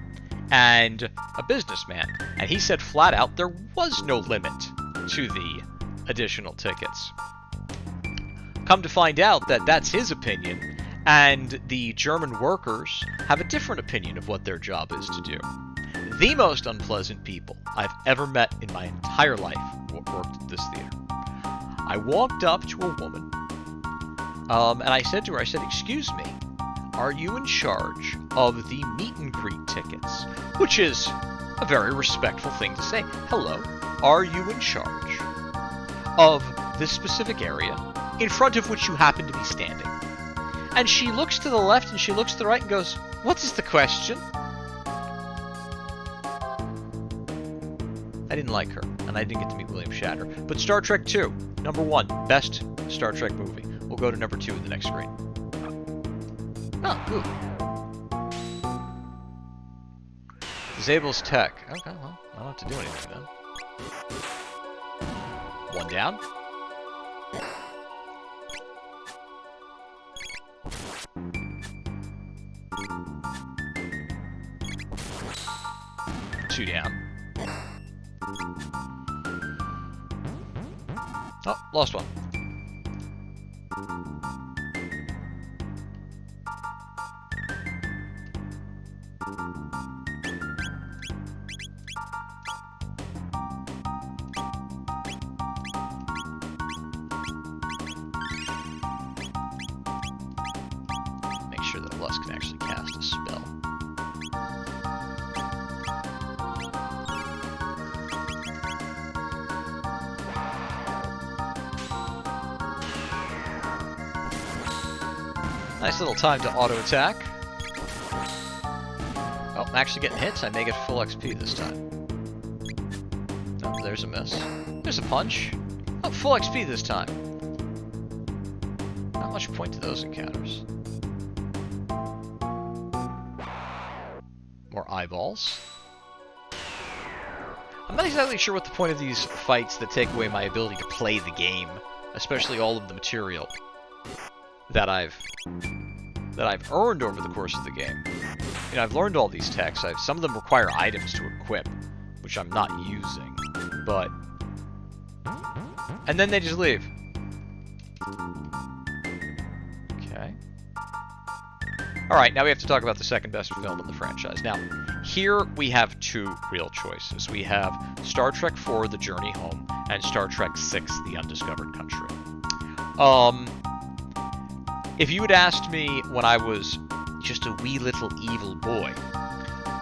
and a businessman, and he said flat out there was no limit to the additional tickets. Come to find out that that's his opinion, and the German workers have a different opinion of what their job is to do. The most unpleasant people I've ever met in my entire life worked at this theater. I walked up to a woman, and I said to her, "Excuse me, are you in charge of the meet and greet tickets?" Which is a very respectful thing to say. Hello, are you in charge of this specific area in front of which you happen to be standing? And she looks to the left and she looks to the right and goes, "What is the question?" I didn't like her, and I didn't get to meet William Shatner. But Star Trek II, #1, best Star Trek movie. We'll go to #2 in the next screen. Oh, ooh. Disables tech. Okay, well, I don't have to do anything then. One down. Two down. Oh, lost one. Make sure that Lust can actually cast a spell. Nice little time to auto-attack. Oh, I'm actually getting hits. I may get full XP this time. Oh, there's a miss. There's a punch. Oh, full XP this time. Not much point to those encounters. More eyeballs. I'm not exactly sure what the point of these fights that take away my ability to play the game, especially all of the material that I've earned over the course of the game. You know, I've learned all these techs. Some of them require items to equip, which I'm not using. But and then they just leave. Okay. All right, now we have to talk about the second best film in the franchise. Now, here we have two real choices. We have Star Trek IV: The Journey Home and Star Trek VI: The Undiscovered Country. If you had asked me when I was just a wee little evil boy,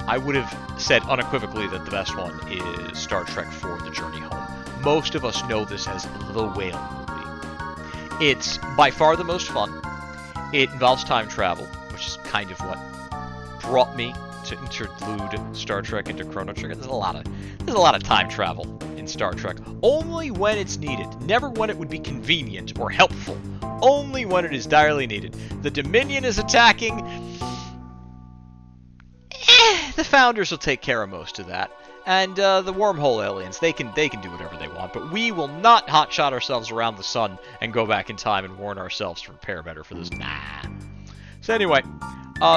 I would have said unequivocally that the best one is Star Trek IV: The Journey Home. Most of us know this as the whale movie. It's by far the most fun. It involves time travel, which is kind of what brought me to interlude Star Trek into Chrono Trigger. There's a lot of time travel in Star Trek. Only when it's needed. Never when it would be convenient or helpful. Only when it is direly needed. The Dominion is attacking. The Founders will take care of most of that. And the wormhole aliens, they can do whatever they want. But we will not hotshot ourselves around the sun and go back in time and warn ourselves to prepare better for this. Nah. So anyway,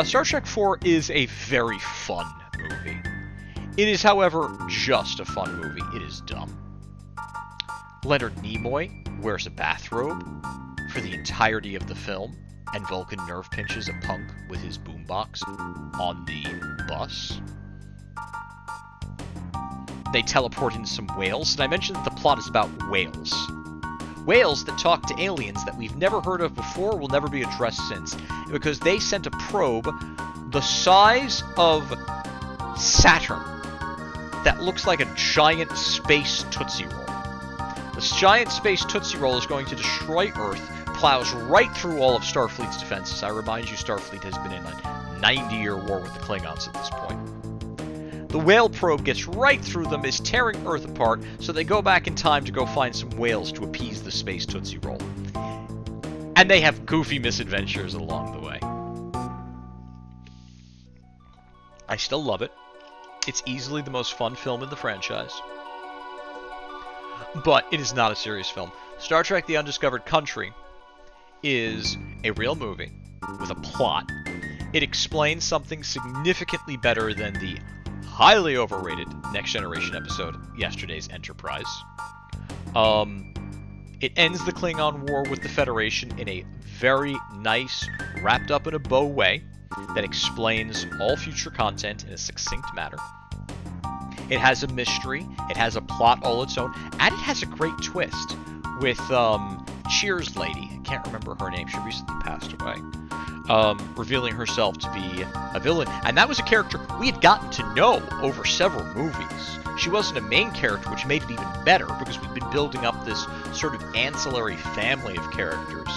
Star Trek IV is a very fun movie. It is, however, just a fun movie. It is dumb. Leonard Nimoy wears a bathrobe for the entirety of the film, and Vulcan nerve pinches a punk with his boombox on the bus. They teleport in some whales, and I mentioned that the plot is about whales. Whales that talk to aliens that we've never heard of before, will never be addressed since, because they sent a probe the size of Saturn that looks like a giant space Tootsie Roll. This giant space Tootsie Roll is going to destroy Earth, plows right through all of Starfleet's defenses. I remind you, Starfleet has been in a 90-year war with the Klingons at this point. The whale probe gets right through them, is tearing Earth apart, so they go back in time to go find some whales to appease the space Tootsie Roll. And they have goofy misadventures along the way. I still love it. It's easily the most fun film in the franchise. But it is not a serious film. Star Trek The Undiscovered Country is a real movie with a plot. It explains something significantly better than the highly overrated Next Generation episode, Yesterday's Enterprise. It ends the Klingon War with the Federation in a very nice, wrapped up in a bow way that explains all future content in a succinct manner. It has a mystery, it has a plot all its own, and it has a great twist with Cheers lady, I can't remember her name, she recently passed away, revealing herself to be a villain. And that was a character we had gotten to know over several movies. She wasn't a main character, which made it even better, because we've been building up this sort of ancillary family of characters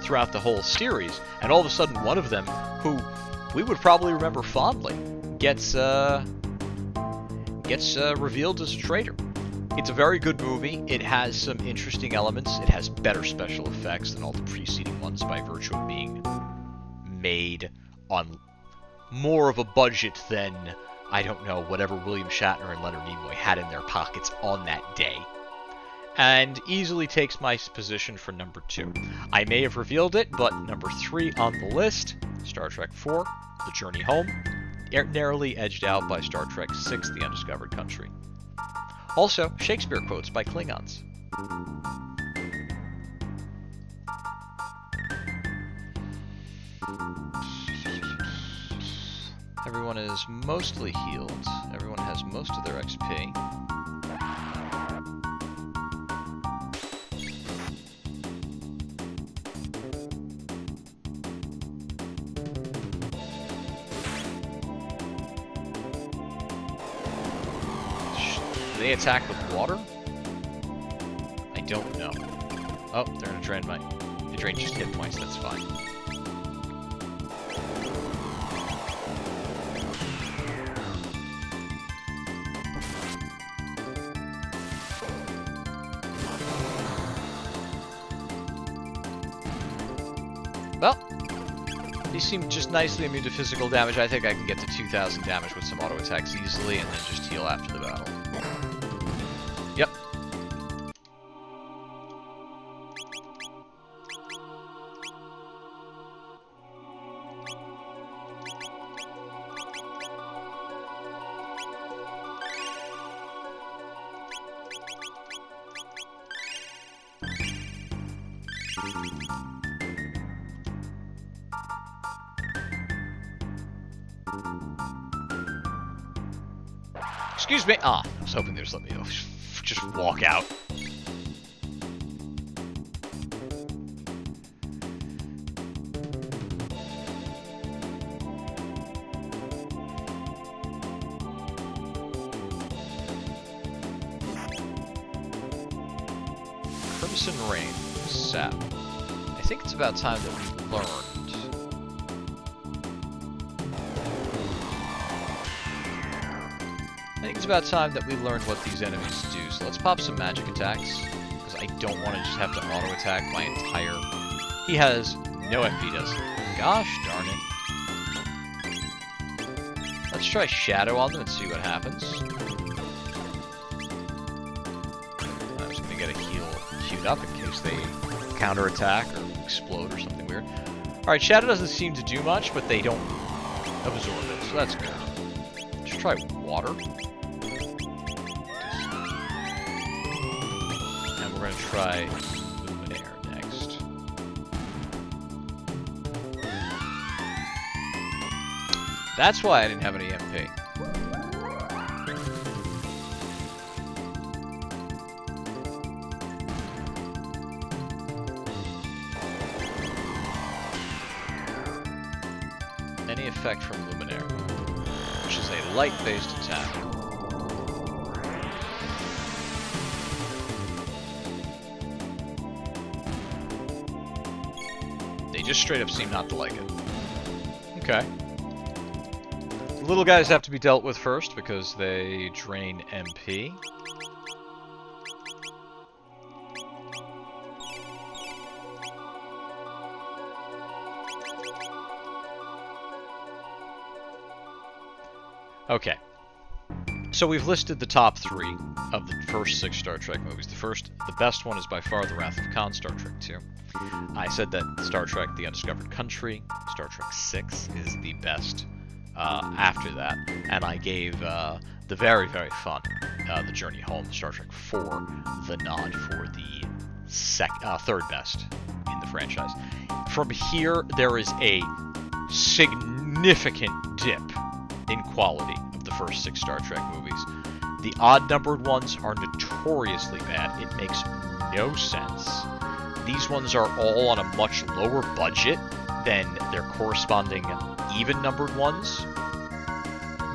throughout the whole series. And all of a sudden, one of them, who we would probably remember fondly, gets revealed as a traitor. It's a very good movie. It has some interesting elements. It has better special effects than all the preceding ones by virtue of being made on more of a budget than, I don't know, whatever William Shatner and Leonard Nimoy had in their pockets on that day. And easily takes my position for number 2. I may have revealed it, but number 3 on the list, Star Trek IV, The Journey Home, narrowly edged out by Star Trek VI, The Undiscovered Country. Also, Shakespeare quotes by Klingons. Everyone is mostly healed. Everyone has most of their XP. They attack with water? I don't know. Oh, they're gonna drain they drain just hit points, that's fine. Well, these seem just nicely immune to physical damage. I think I can get to 2,000 damage with some auto attacks easily, and then just heal after the battle. Yep. Excuse me. Ah, I was hoping they just let me just walk out. Crimson Rain, sap. I think it's about time that we learned. I think it's about time that we learned what these enemies do. So let's pop some magic attacks, because I don't want to just have to auto attack my entire. He has no FP, does he? Gosh darn it. Let's try Shadow on them and see what happens. I'm just gonna get a heal queued up in case they counterattack or explode or something weird. Alright, Shadow doesn't seem to do much, but they don't absorb it, so that's good. Let's try water. And we're gonna try Luminaire next. That's why I didn't have any MP. Any effect from Luminaire, which is a light-based attack. They just straight up seem not to like it. Okay. The little guys have to be dealt with first because they drain MP. Okay. So we've listed the top 3 of the first 6 Star Trek movies. The best one is by far The Wrath of Khan, Star Trek 2. I said that Star Trek The Undiscovered Country, Star Trek 6, is the best after that. And I gave the very, very fun The Journey Home, Star Trek 4, the nod for the third best in the franchise. From here, there is a significant dip in quality of the first 6 Star Trek movies. The odd-numbered ones are notoriously bad. It makes no sense. These ones are all on a much lower budget than their corresponding even-numbered ones.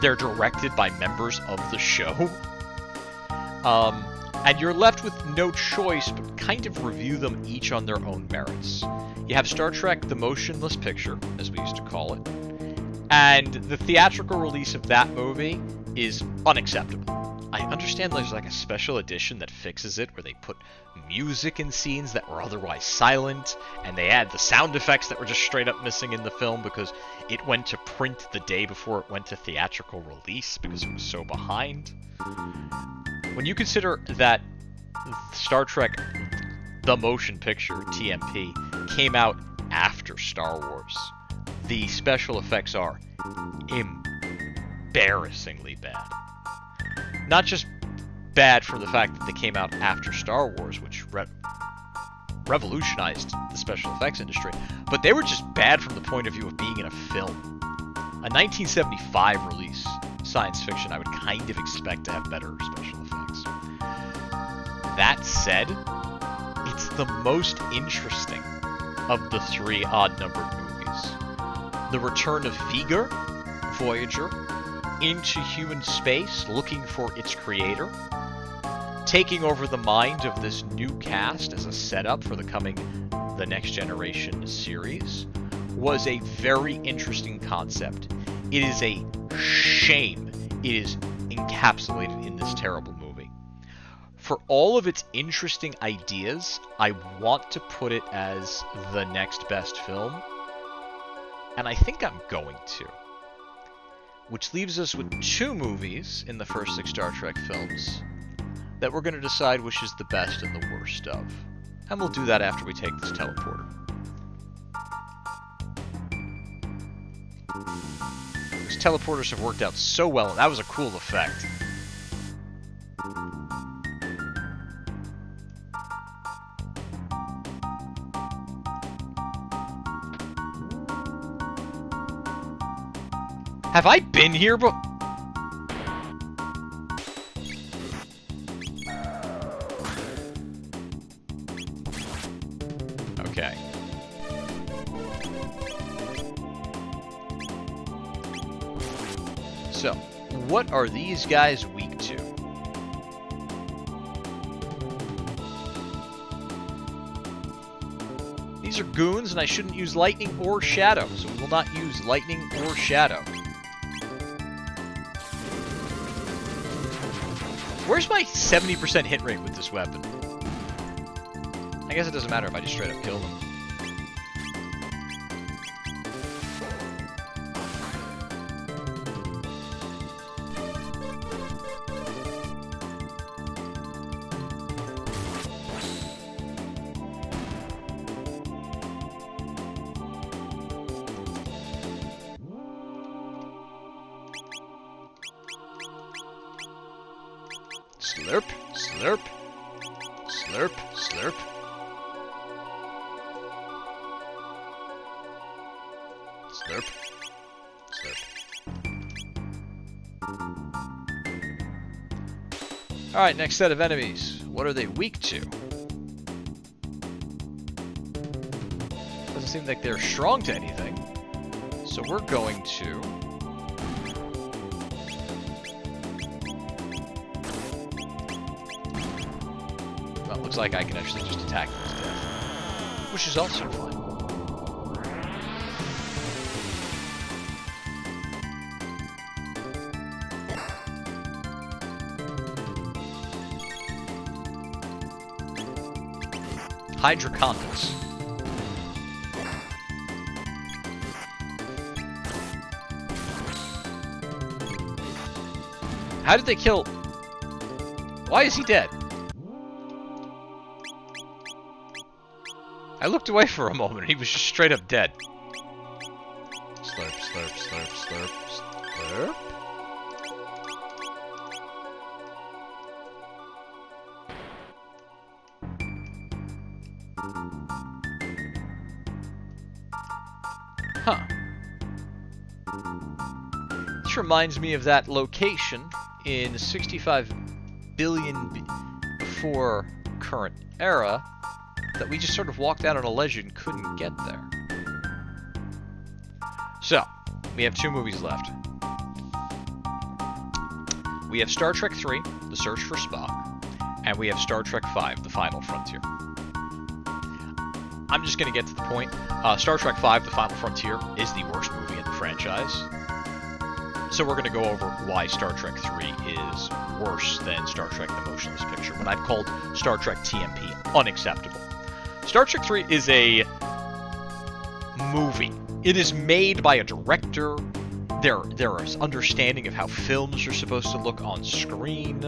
They're directed by members of the show. And you're left with no choice but kind of review them each on their own merits. You have Star Trek The Motionless Picture, as we used to call it, and the theatrical release of that movie is unacceptable. I understand there's like a special edition that fixes it, where they put music in scenes that were otherwise silent, and they add the sound effects that were just straight up missing in the film because it went to print the day before it went to theatrical release because it was so behind. When you consider that Star Trek The Motion Picture, TMP, came out after Star Wars, the special effects are embarrassingly bad. Not just bad from the fact that they came out after Star Wars, which revolutionized the special effects industry, but they were just bad from the point of view of being in a film. A 1975 release science fiction, I would kind of expect to have better special effects. That said, it's the most interesting of the 3 odd-numbered movies. The return of V'Ger, Voyager, into human space looking for its creator, taking over the mind of this new cast as a setup for the Next Generation series, was a very interesting concept. It is a shame it is encapsulated in this terrible movie. For all of its interesting ideas, I want to put it as the next best film, and I think I'm going to. Which leaves us with 2 movies in the first 6 Star Trek films that we're going to decide which is the best and the worst of. And we'll do that after we take this teleporter. These teleporters have worked out so well, and that was a cool effect. Have I been here before? Okay. So, what are these guys weak to? These are goons, and I shouldn't use lightning or shadow, so we will not use lightning or shadow. Where's my 70% hit rate with this weapon? I guess it doesn't matter if I just straight up kill them. Slurp, slurp, slurp, slurp. Slurp, slurp. Alright, next set of enemies. What are they weak to? Doesn't seem like they're strong to anything. So we're going to... Looks like I can actually just attack them to death, which is also fine. Hydroconus. How did they kill... Why is he dead? I looked away for a moment and he was just straight up dead. Slurp, slurp, slurp, slurp, slurp. Huh. This reminds me of that location in 65 billion before current era that we just sort of walked out on a ledge and couldn't get there. So, we have 2 movies left. We have Star Trek 3, The Search for Spock, and we have Star Trek 5, The Final Frontier. I'm just going to get to the point. Star Trek 5, The Final Frontier is the worst movie in the franchise. So we're going to go over why Star Trek 3 is worse than Star Trek The Motionless Picture, when I've called Star Trek TMP unacceptable. Star Trek 3 is a movie. It is made by a director. There is understanding of how films are supposed to look on screen.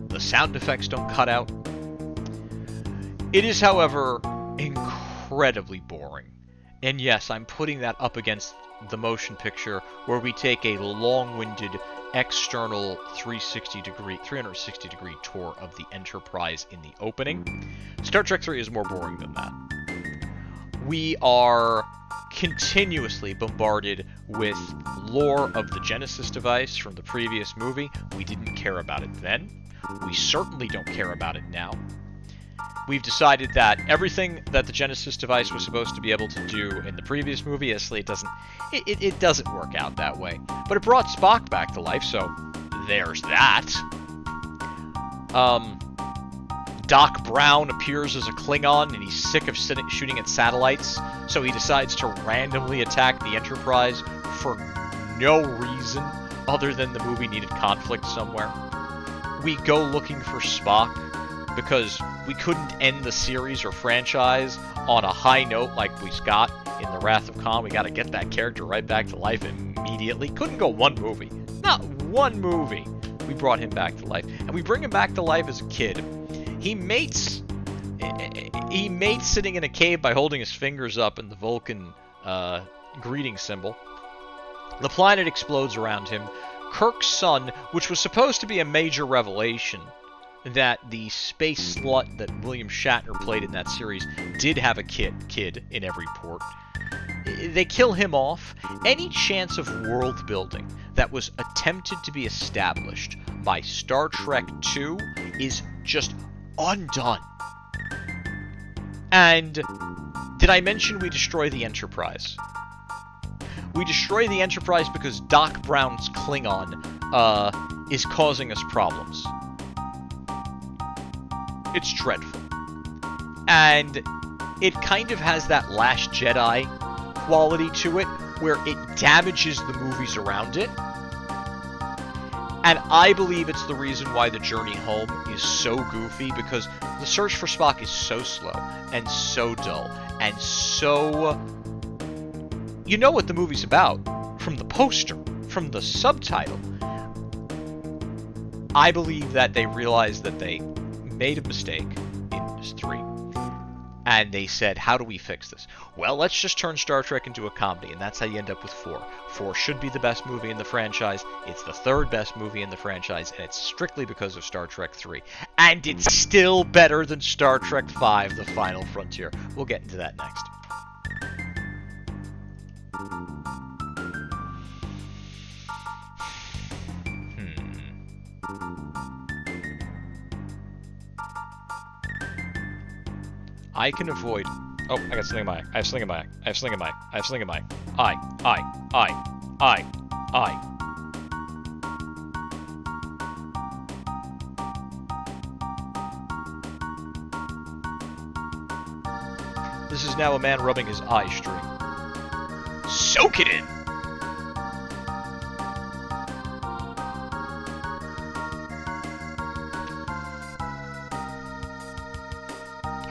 The sound effects don't cut out. It is, however, incredibly boring. And yes, I'm putting that up against the motion picture where we take a long-winded external 360-degree tour of the Enterprise in the opening. Star Trek 3 is more boring than that. We are continuously bombarded with lore of the Genesis device from the previous movie. We didn't care about it then. We certainly don't care about it now. We've decided that everything that the Genesis device was supposed to be able to do in the previous movie, it doesn't work out that way. But it brought Spock back to life, so there's that. Doc Brown appears as a Klingon, and he's sick of shooting at satellites, so he decides to randomly attack the Enterprise for no reason other than the movie needed conflict somewhere. We go looking for Spock because we couldn't end the series or franchise on a high note like we got in The Wrath of Khan. We got to get that character right back to life immediately. Couldn't go one movie. Not one movie. We brought him back to life. And we bring him back to life as a kid. He mates sitting in a cave by holding his fingers up in the Vulcan greeting symbol. The planet explodes around him. Kirk's son, which was supposed to be a major revelation, that the space slut that William Shatner played in that series did have a kid in every port. They kill him off. Any chance of world building that was attempted to be established by Star Trek II is just undone. And did I mention we destroy the Enterprise? We destroy the Enterprise because Doc Brown's Klingon is causing us problems. It's dreadful. And it kind of has that Last Jedi quality to it, where it damages the movies around it. And I believe it's the reason why The Journey Home is so goofy, because The Search for Spock is so slow, and so dull, and so... You know what the movie's about from the poster, from the subtitle. I believe that they realized that they made a mistake in 3. And they said, how do we fix this? Well, let's just turn Star Trek into a comedy, and that's how you end up with 4. 4 should be the best movie in the franchise. It's the 3rd best movie in the franchise, and it's strictly because of Star Trek 3. And it's still better than Star Trek 5, The Final Frontier. We'll get into that next. I can avoid... Oh, I got something in my eye. I have something in my eye. I have something in my eye. I have something in my eye. Eye. This is now a man rubbing his eye string. Soak it in!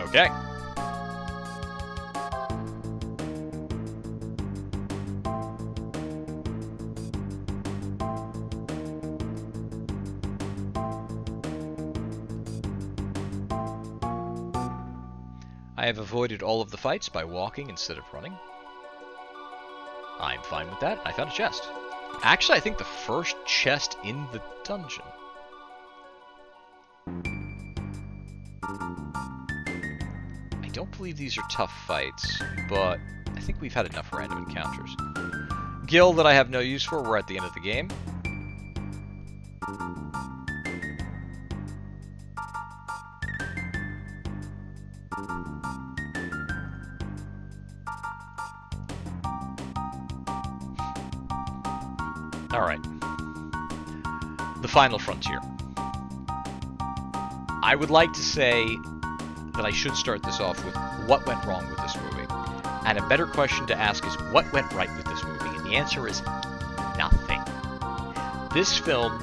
Okay. I have avoided all of the fights by walking instead of running. I'm fine with that. I found a chest. Actually, I think the first chest in the dungeon. I don't believe these are tough fights, but I think we've had enough random encounters. Guild that I have no use for, we're at the end of the game. Alright. The final frontier. I would like to say that I should start this off with what went wrong with this movie. And a better question to ask is what went right with this movie? And the answer is nothing. This film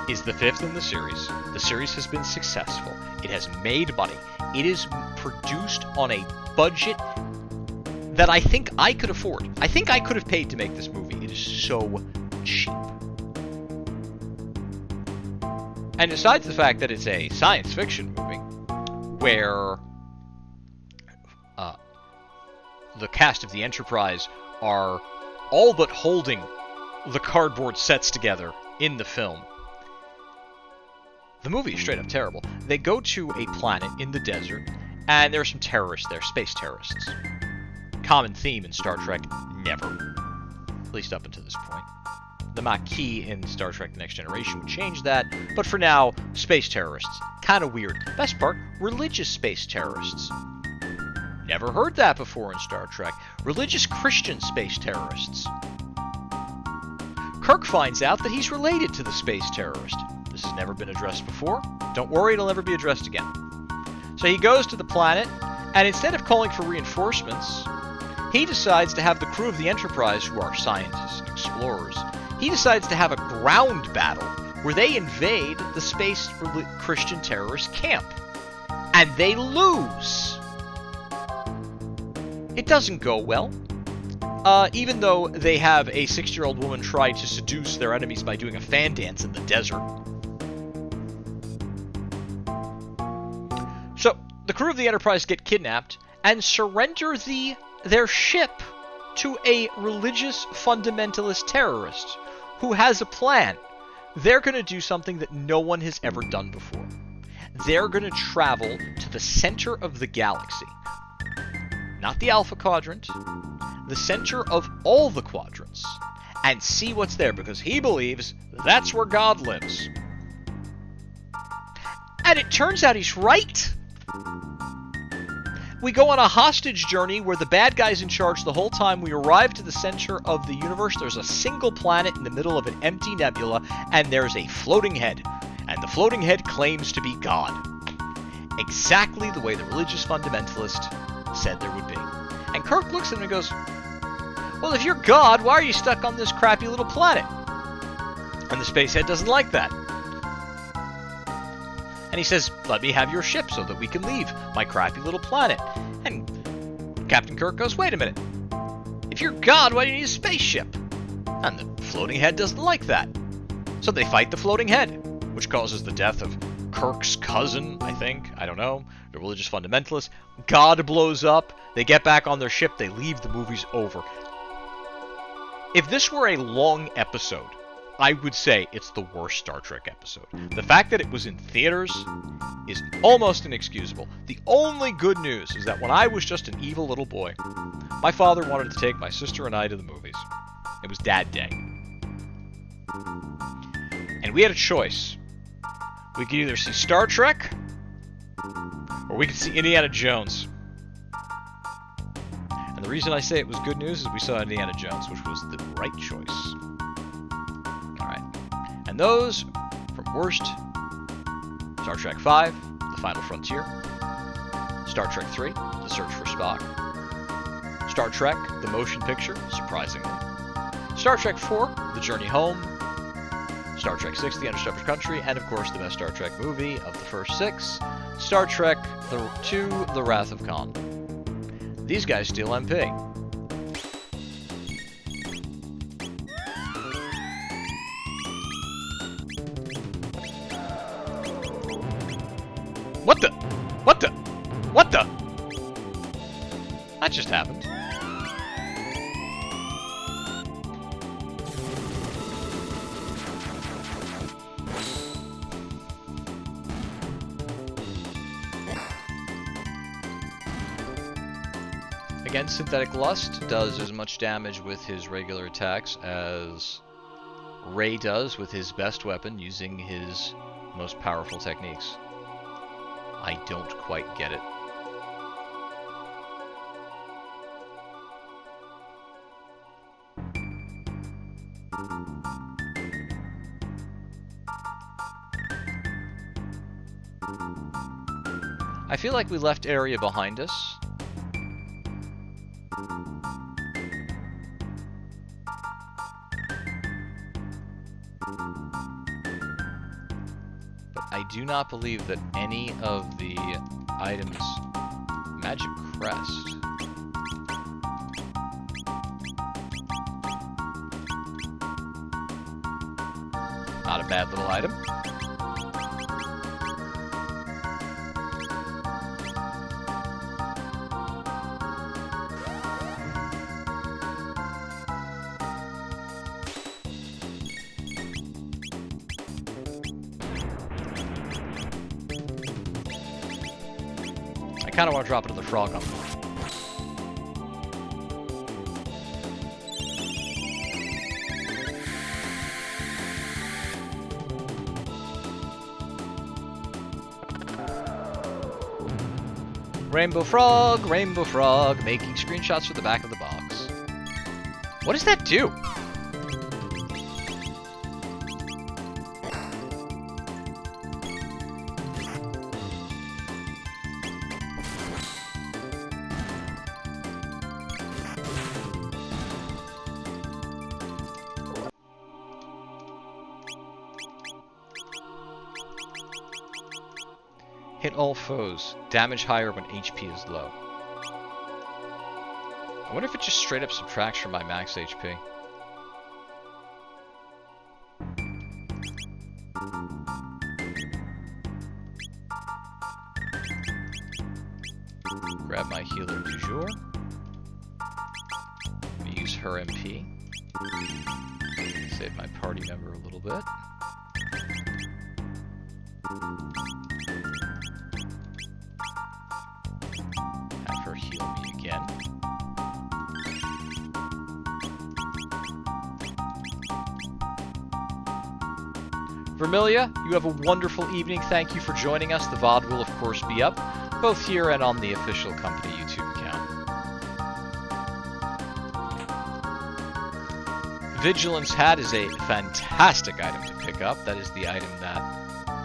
is the 5th in the series. The series has been successful. It has made money. It is produced on a budget that I think I could afford. I think I could have paid to make this movie. It is so cheap. And besides the fact that it's a science fiction movie, where the cast of the Enterprise are all but holding the cardboard sets together in the film, the movie is straight up terrible. They go to a planet in the desert, and there are some terrorists there, space terrorists. Common theme in Star Trek, never. At least up until this point. The Maquis in Star Trek The Next Generation would change that, but for now, space terrorists. Kind of weird. Best part, religious space terrorists. Never heard that before in Star Trek. Religious Christian space terrorists. Kirk finds out that he's related to the space terrorist. This has never been addressed before. Don't worry, it'll never be addressed again. So he goes to the planet, and instead of calling for reinforcements, he decides to have the crew of the Enterprise, who are scientists and explorers, he decides to have a ground battle where they invade the space Christian terrorist camp. And they lose. It doesn't go well. Even though they have a 6-year-old woman try to seduce their enemies by doing a fan dance in the desert. So, the crew of the Enterprise get kidnapped and surrender their ship to a religious fundamentalist terrorist who has a plan. They're going to do something that no one has ever done before. They're going to travel to the center of the galaxy. Not the Alpha Quadrant, the center of all the quadrants, and see what's there, because he believes that's where God lives. And it turns out he's right. We go on a hostage journey where the bad guy's in charge the whole time. We arrive to the center of the universe. There's a single planet in the middle of an empty nebula, and there's a floating head. And the floating head claims to be God. Exactly the way the religious fundamentalist said there would be. And Kirk looks at him and goes, well, if you're God, why are you stuck on this crappy little planet? And the spacehead doesn't like that. And he says, let me have your ship so that we can leave my crappy little planet. And Captain Kirk goes, wait a minute. If you're God, why do you need a spaceship? And the floating head doesn't like that. So they fight the floating head, which causes the death of Kirk's cousin, I think. I don't know. The religious fundamentalist. God blows up. They get back on their ship. They leave. The movie's over. If this were a long episode, I would say it's the worst Star Trek episode. The fact that it was in theaters is almost inexcusable. The only good news is that when I was just an evil little boy, my father wanted to take my sister and I to the movies. It was Dad Day. And we had a choice. We could either see Star Trek, or we could see Indiana Jones. And the reason I say it was good news is we saw Indiana Jones, which was the right choice. And those from worst: Star Trek V, The Final Frontier; Star Trek III, The Search for Spock; Star Trek, the motion picture, surprisingly; Star Trek IV, The Journey Home; Star Trek VI, The Undiscovered Country; and of course the best Star Trek movie of the first 6, Star Trek II, The Wrath of Khan. These guys steal MP. What the? What the? What the? just happened. Again, Synthetic Lust does as much damage with his regular attacks as Ray does with his best weapon using his most powerful techniques. I don't quite get it. I feel like we left area behind us. I do not believe that any of the items... Magic Crest. Not a bad little item. I kind of want to drop another frog on them. Rainbow Frog, making screenshots for the back of the box. What does that do? Hit all foes. Damage higher when HP is low. I wonder if it just straight up subtracts from my max HP. Grab my healer du jour. Use her MP. Save my party member a little bit. Heal me again. Vermilia, you have a wonderful evening. Thank you for joining us. The VOD will, of course, be up, both here and on the official company YouTube account. Vigilance Hat is a fantastic item to pick up. That is the item that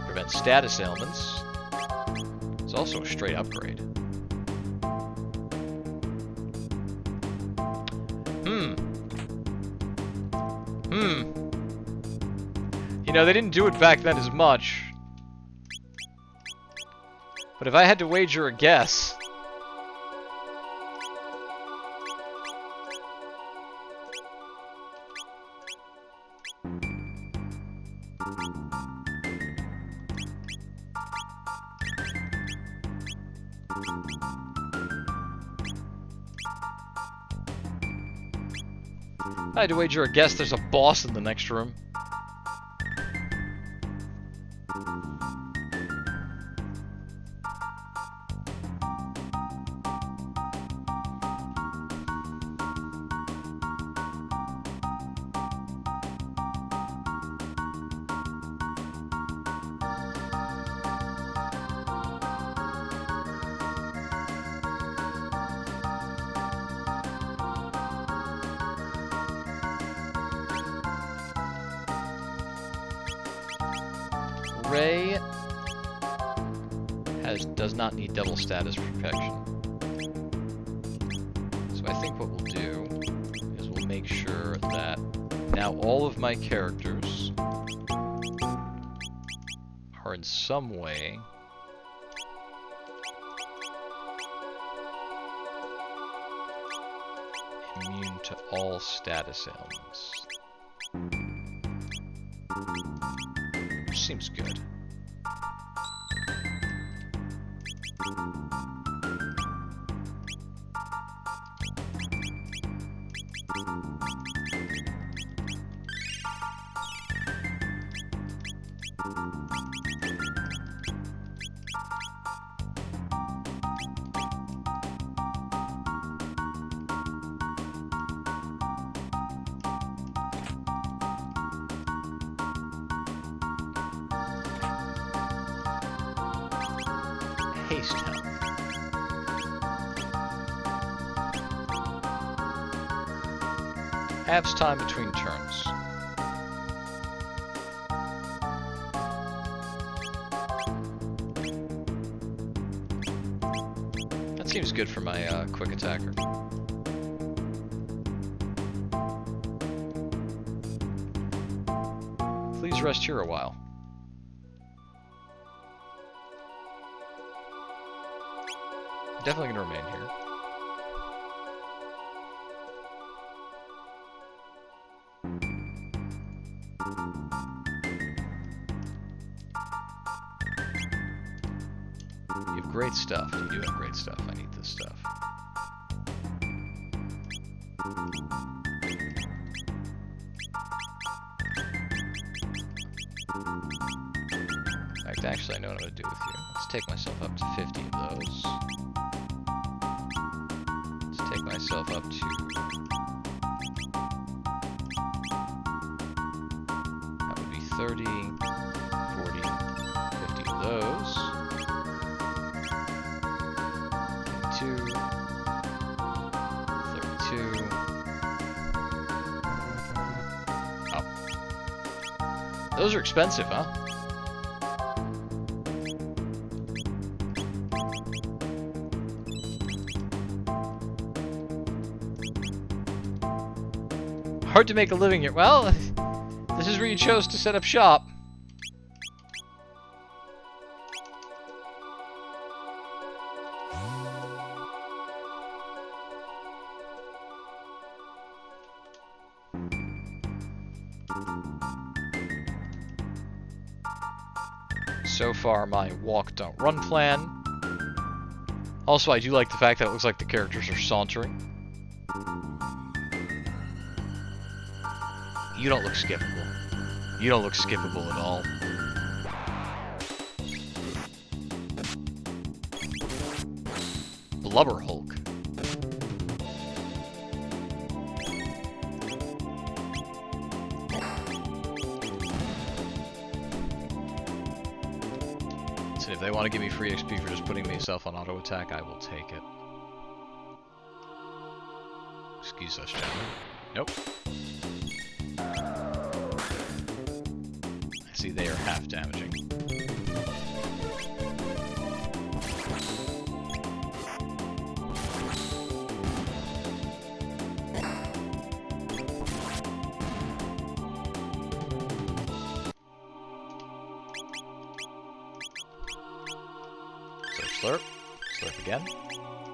prevents status ailments. It's also a straight upgrade. You know, they didn't do it back then as much. But if I had to wager a guess... If I had to wager a guess, there's a boss in the next room. Ray does not need double status protection. So I think what we'll do is we'll make sure that now all of my characters are in some way immune to all status ailments. Which seems good. Haste help. Halves time between turns. That seems good for my quick attacker. Please rest here a while. Definitely gonna remain here. You have great stuff. You do have great stuff. I need this stuff. In fact, actually, I know what I'm gonna do with you. Let's take myself up to 50 of those. Take myself up to... That would be 30, 40, 50 of those. 32, 32. Oh. Those are expensive, huh? Hard to make a living here. Well, this is where you chose to set up shop. So far, my walk, don't run plan. Also, I do like the fact that it looks like the characters are sauntering. You don't look skippable. You don't look skippable at all. Blubber Hulk. So if they want to give me free XP for just putting myself on auto attack, I will take it. Excuse us, gentlemen. Nope. See, they are half damaging. So slurp, slurp again,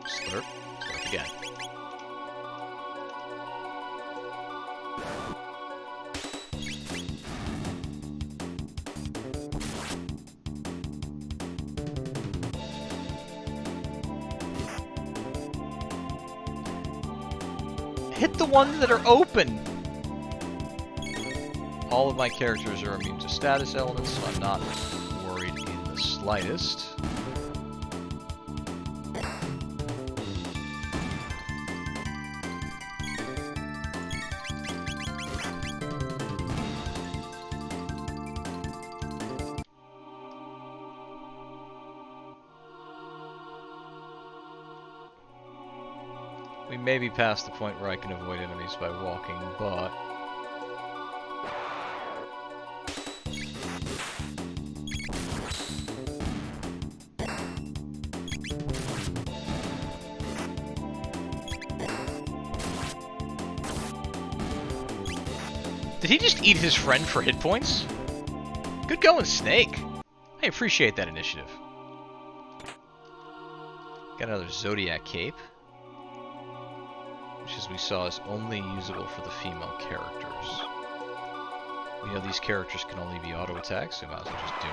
slurp, slurp again. Hit the ones that are open! All of my characters are immune to status elements, so I'm not worried in the slightest. We may be past the point where I can avoid enemies by walking, but... Did he just eat his friend for hit points? Good going, Snake! I appreciate that initiative. Got another Zodiac Cape. Which, as we saw, is only usable for the female characters. We know these characters can only be auto attacks, so we might as well just do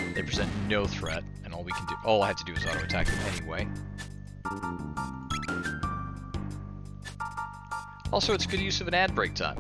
it. They present no threat, and all I had to do was auto attack them anyway. Also, it's good use of an ad break time.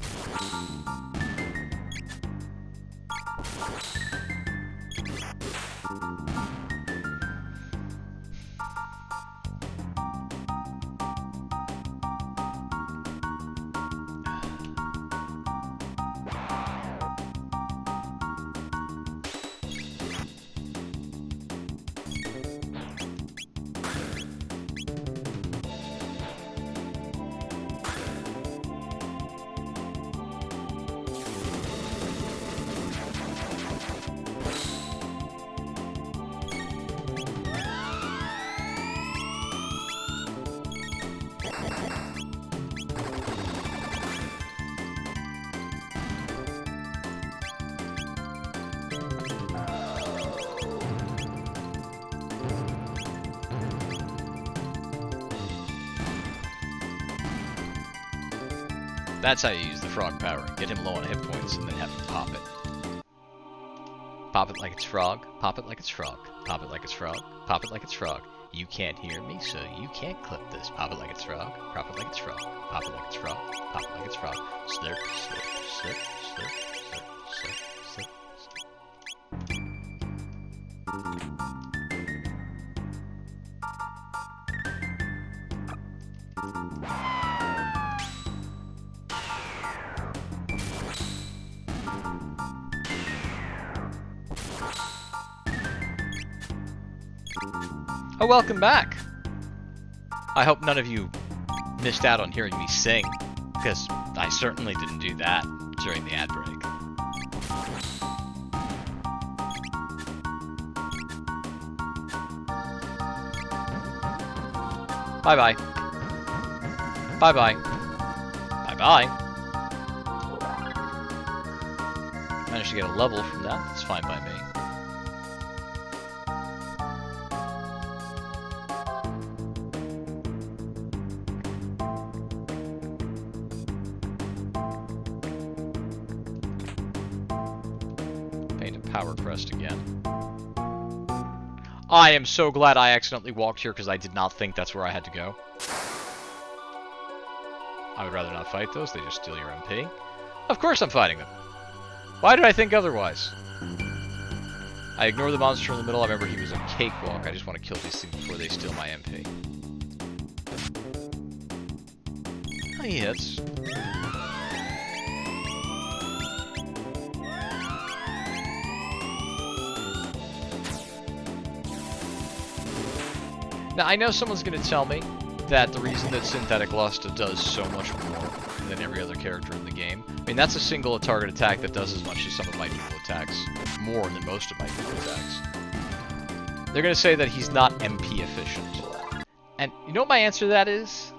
That's how you use the frog power. Get him low on hit points and then have him pop it. Pop it like it's frog. Pop it like it's frog. Pop it like it's frog. Pop it like it's frog. You can't hear me, so you can't clip this. Pop it like it's frog. Pop it like it's frog. Pop it like it's frog. Pop it like it's frog. Slurp, slurp, slurp, slurp, slurp, slurp, slurp, slurp. Oh, welcome back! I hope none of you missed out on hearing me sing, because I certainly didn't do that during the ad break. Bye-bye. Bye-bye. Bye-bye. Managed to get a level from that. That's fine by me. Power crest again. I am so glad I accidentally walked here because I did not think that's where I had to go. I would rather not fight those, they just steal your MP. Of course I'm fighting them. Why did I think otherwise? I ignore the monster in the middle, I remember he was a cakewalk. I just want to kill these things before they steal my MP. Oh, he hits. Now, I know someone's going to tell me that the reason that Synthetic Lust does so much more than every other character in the game, I mean, that's a single target attack that does as much as some of my dual attacks, more than most of my dual attacks. They're going to say that he's not MP efficient. And you know what my answer to that is?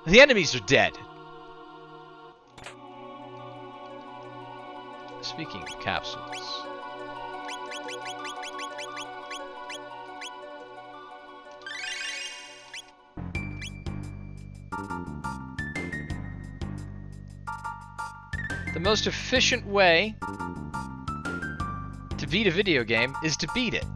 The enemies are dead. Speaking of capsules... The most efficient way to beat a video game is to beat it.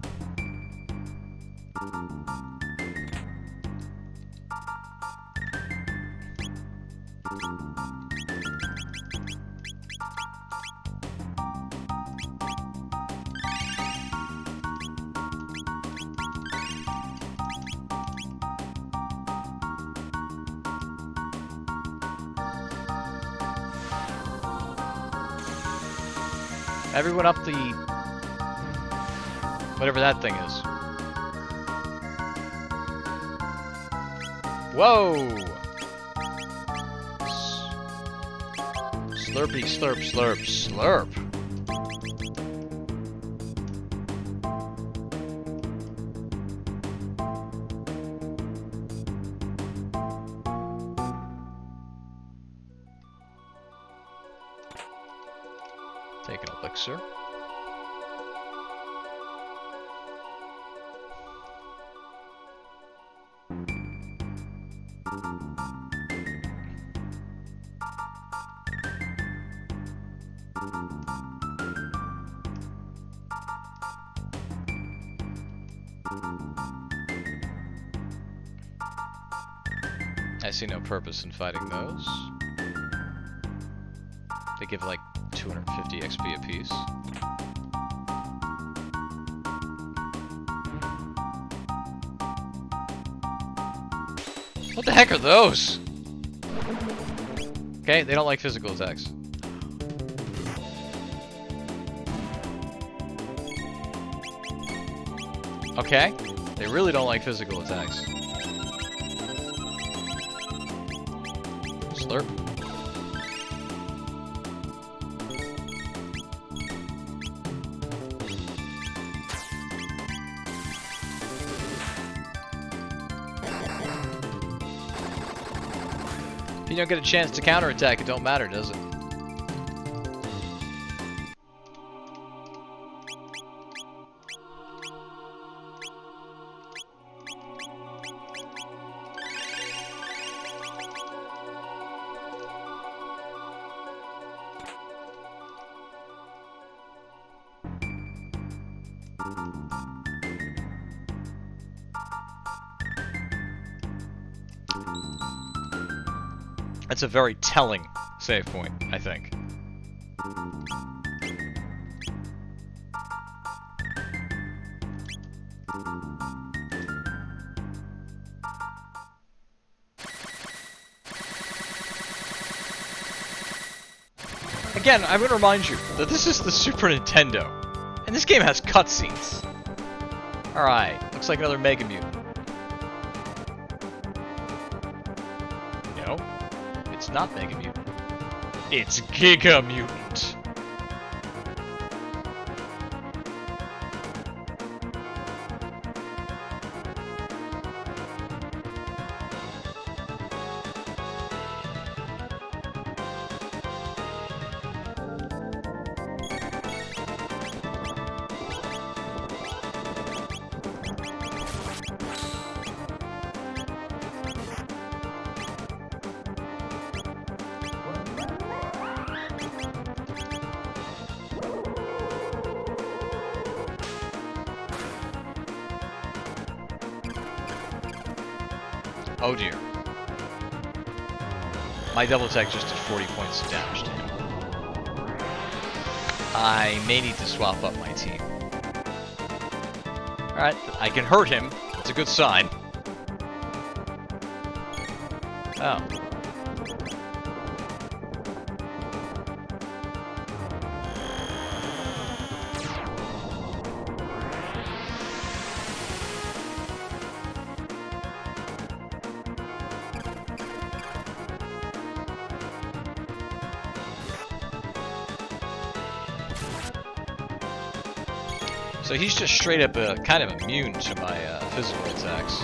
Everyone up the... whatever that thing is. Whoa! Slurpy, slurp, slurp, slurp. Take an elixir. I see no purpose in fighting those. They give like 250 XP apiece. What the heck are those? Okay, they don't like physical attacks. Okay, they really don't like physical attacks. Slurp. If you don't get a chance to counterattack, it don't matter, does it? That's a very telling save point, I think. Again, I'm going to remind you that this is the Super Nintendo, and this game has cutscenes. Alright, looks like another Mega Mutant. No, it's not Mega Mutant. It's Giga Mutant. Oh dear. My double attack just did 40 points of damage to him. I may need to swap up my team. Alright, I can hurt him. That's a good sign. Oh. So he's just straight up kind of immune to my physical attacks.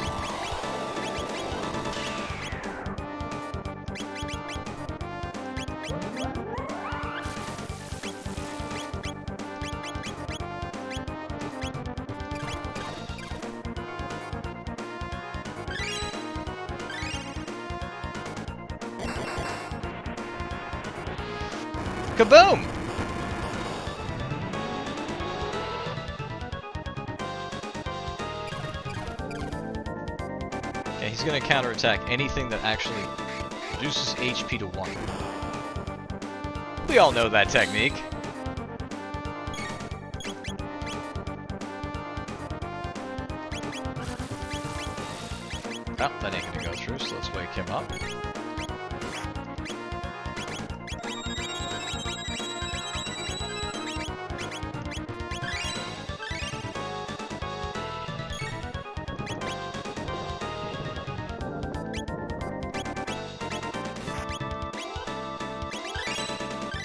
Kaboom! He's going to counterattack anything that actually reduces HP to 1. We all know that technique. Oh, that ain't going to go through, so let's wake him up.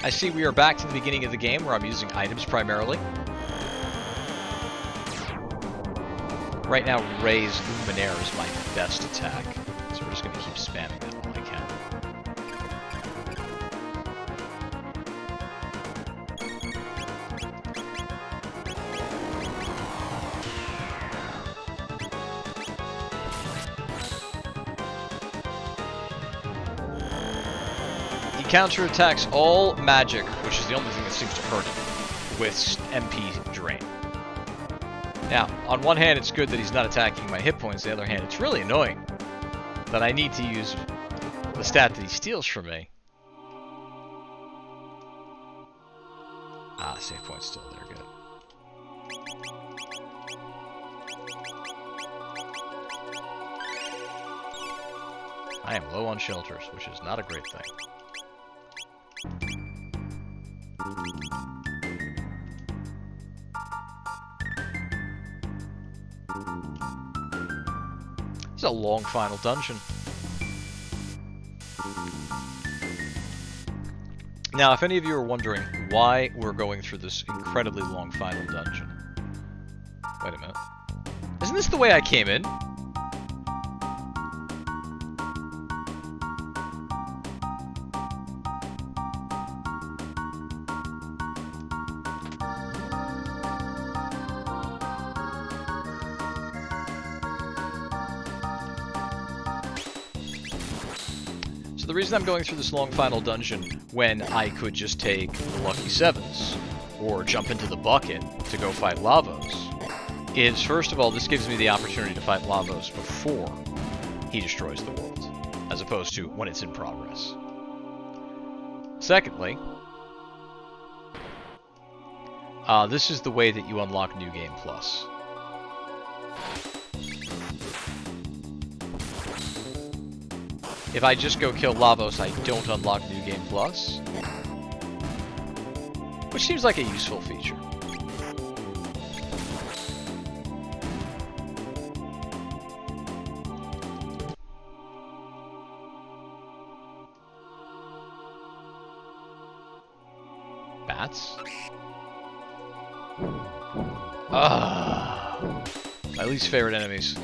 I see we are back to the beginning of the game where I'm using items primarily. Right now, Ray's Luminaire is my best attack, so we're just going to keep spamming that all I can. Counterattacks all magic, which is the only thing that seems to hurt him, with MP drain. Now, on one hand, it's good that he's not attacking my hit points. The other hand, it's really annoying that I need to use the stat that he steals from me. Ah, save point's still there, good. I am low on shelters, which is not a great thing. It's a long final dungeon. Now, if any of you are wondering why we're going through this incredibly long final dungeon... Wait a minute. Isn't this the way I came in? The reason I'm going through this long final dungeon when I could just take the Lucky Sevens or jump into the bucket to go fight Lavos is, first of all, this gives me the opportunity to fight Lavos before he destroys the world, as opposed to when it's in progress. Secondly, this is the way that you unlock New Game Plus. If I just go kill Lavos, I don't unlock New Game Plus. Which seems like a useful feature. Bats? Ah, my least favorite enemies.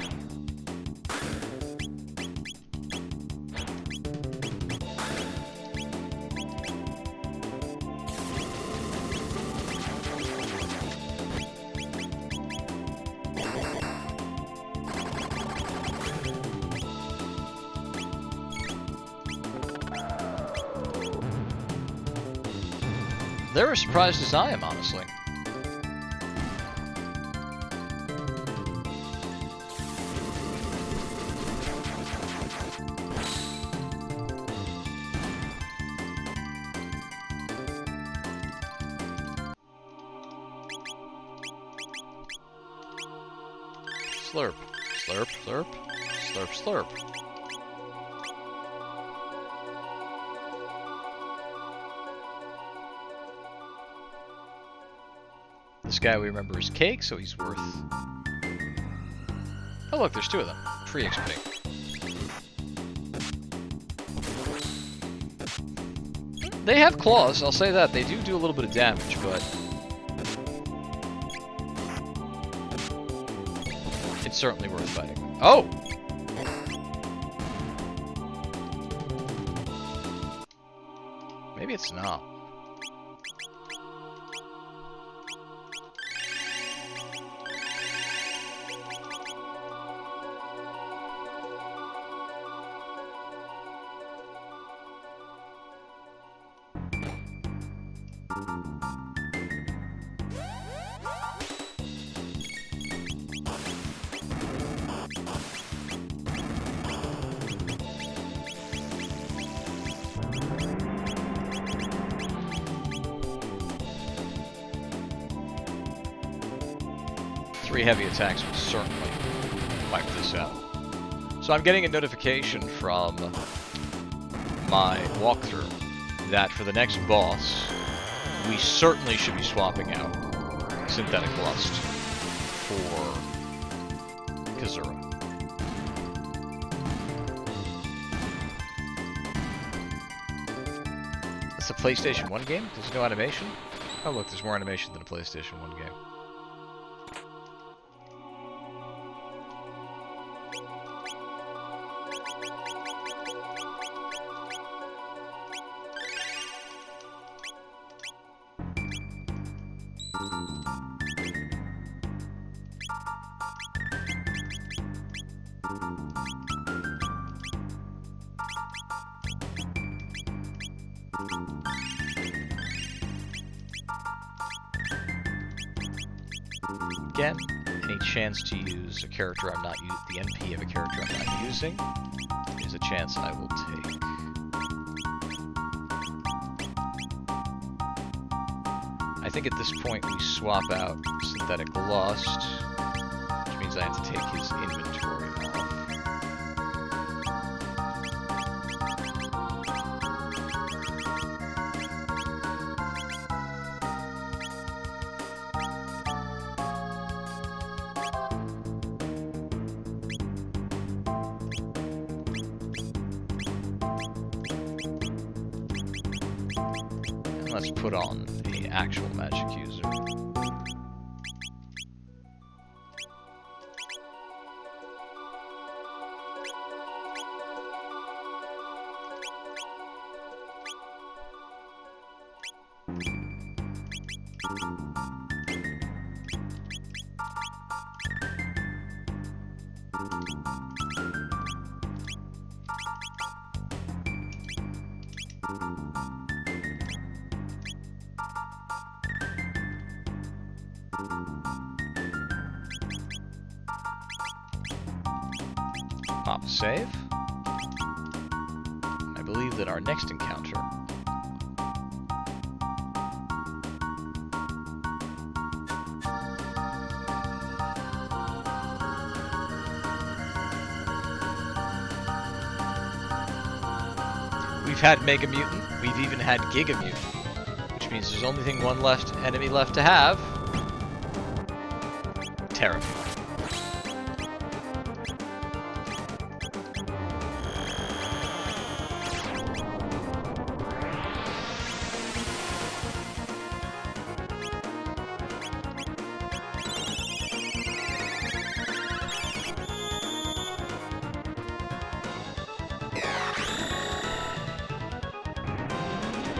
They're as surprised as I am, honestly. Slurp, slurp, slurp, slurp, slurp. This guy we remember is Cake, so he's worth... Oh look, there's two of them. Free XP. They have claws, I'll say that. They do a little bit of damage, but... it's certainly worth fighting. Oh! Maybe it's not. Three heavy attacks will certainly wipe this out. So I'm getting a notification from my walkthrough that for the next boss, we certainly should be swapping out Synthetic Lust for Kazura. That's a PlayStation 1 game? There's no animation? Oh look, there's more animation than a PlayStation 1 game. Again, any chance to use a character I'm not using, the NP of a character I'm not using, is a chance I will take. think at this point we swap out Synthetic Lust, which means I have to take his inventory off. And let's put on the actual magic user. Pop a save. I believe that our next encounter we've had Mega Mutant, we've even had Giga Mutant, which means there's only one enemy left to have. Terrifying.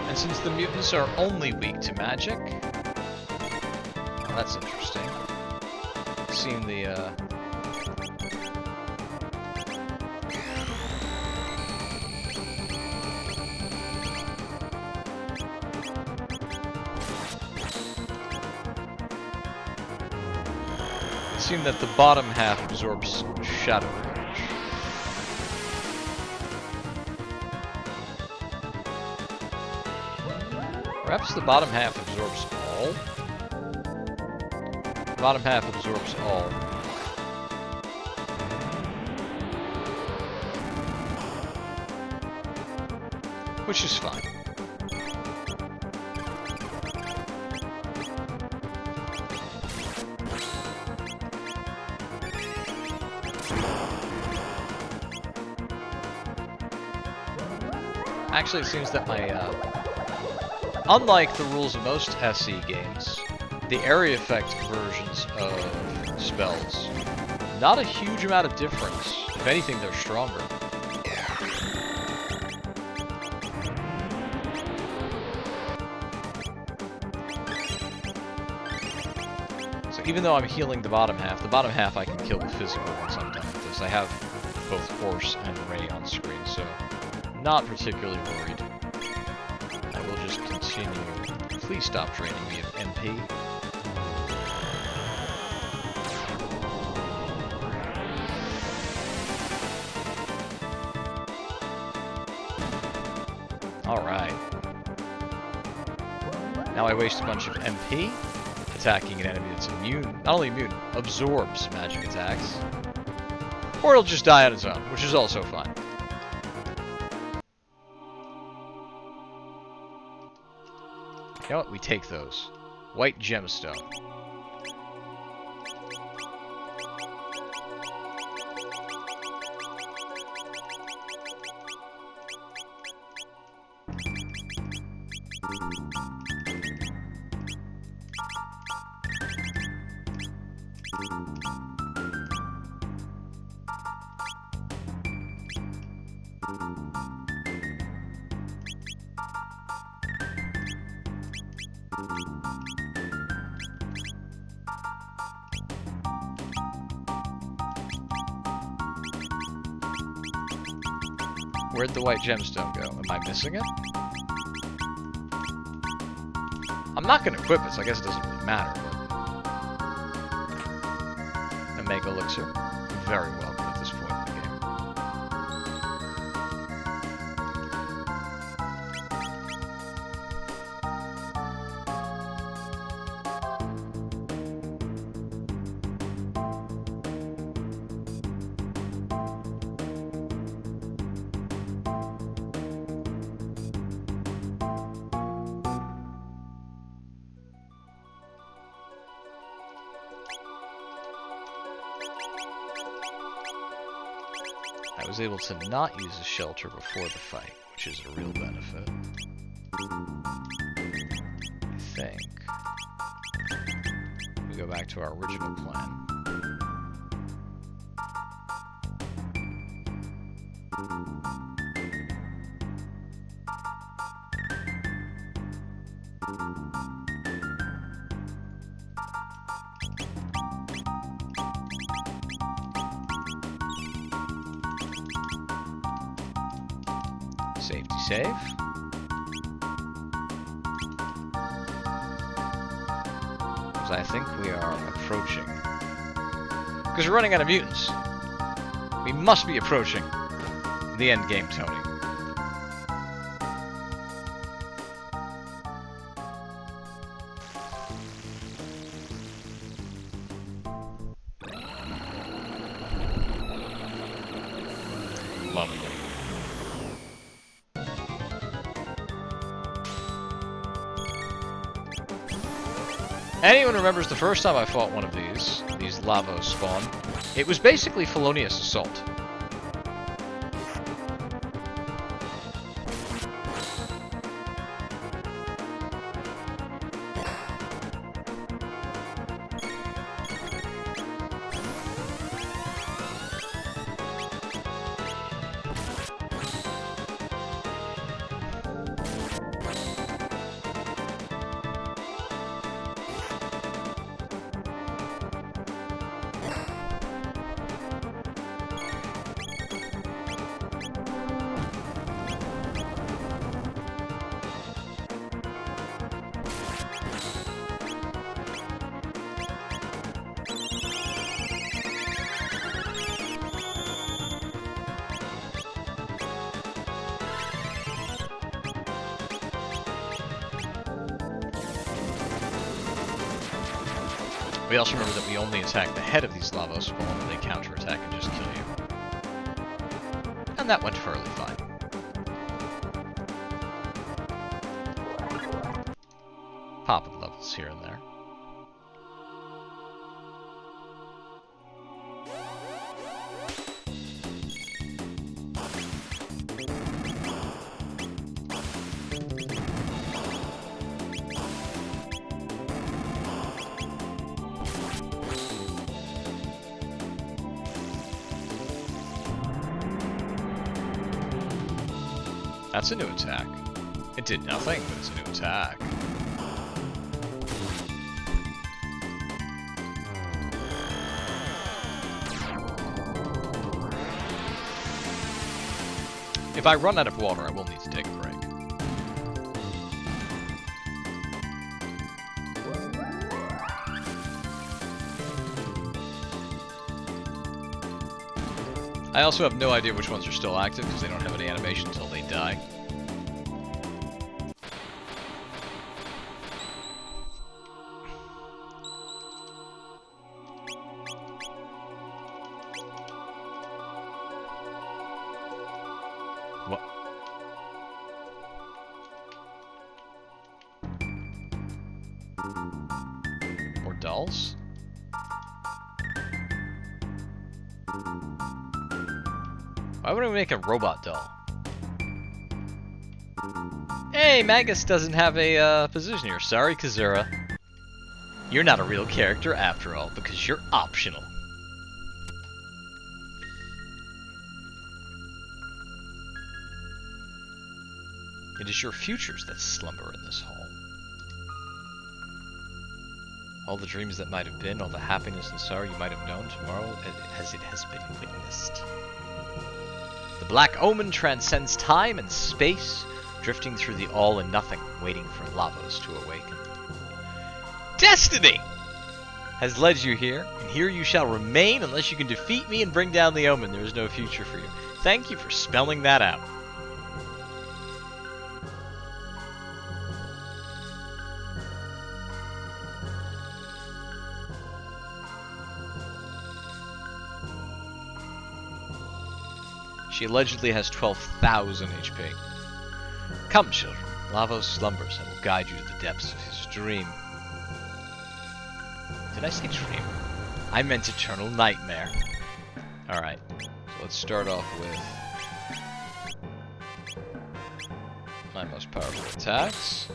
And since the mutants are only weak to magic, well, that's interesting. Seen the it seemed that the bottom half absorbs shadow damage. Perhaps the bottom half absorbs all? The bottom half absorbs all. Which is fine. Actually, it seems that my, unlike the rules of most SE games, the area effect versions of spells, not a huge amount of difference. If anything, they're stronger. So even though I'm healing the bottom half I can kill with physical once I'm done with this. I have both Horse and Ray on screen, so not particularly worried. I will just continue. Please stop draining me of MP. Alright. Now I waste a bunch of MP attacking an enemy that's immune. Not only immune, absorbs magic attacks. Or it'll just die on its own, which is also fine. You know what? We take those. White gemstone. Where'd the white gemstone go? Am I missing it? I'm not going to equip it, so I guess it doesn't really matter. But... Mega Elixir. Very welcome at this point in the game. I was able to not use a shelter before the fight, which is a real benefit. I think. We go back to our original plan. Safety save. Because I think we are approaching. Because we're running out of mutants. We must be approaching the end game, Tony. Lovely. Anyone remembers the first time I fought one of these Lavos spawn? It was basically Felonious Assault. We also remember that we only attack the head of these Lavos spawn when they counterattack and just kill you. And that went fairly fine. Popping levels here and there. That's a new attack. It did nothing, but it's a new attack. If I run out of water, I will need to take a break. I also have no idea which ones are still active because they don't have any animation until they die. What? More dolls? Why wouldn't we make a robot doll? Hey, Magus doesn't have a position here. Sorry, Kazura. You're not a real character after all, because you're optional. It is your futures that slumber in this hall. All the dreams that might have been, all the happiness and sorrow you might have known tomorrow as it has been witnessed. The Black Omen transcends time and space, drifting through the all and nothing, waiting for Lavos to awaken. Destiny has led you here, and here you shall remain unless you can defeat me and bring down the Omen. There is no future for you. Thank you for spelling that out. She allegedly has 12,000 HP. Come, children. Lavos slumbers and will guide you to the depths of his dream. Did I say dream? I meant eternal nightmare. Alright. let's start off with my most powerful attacks.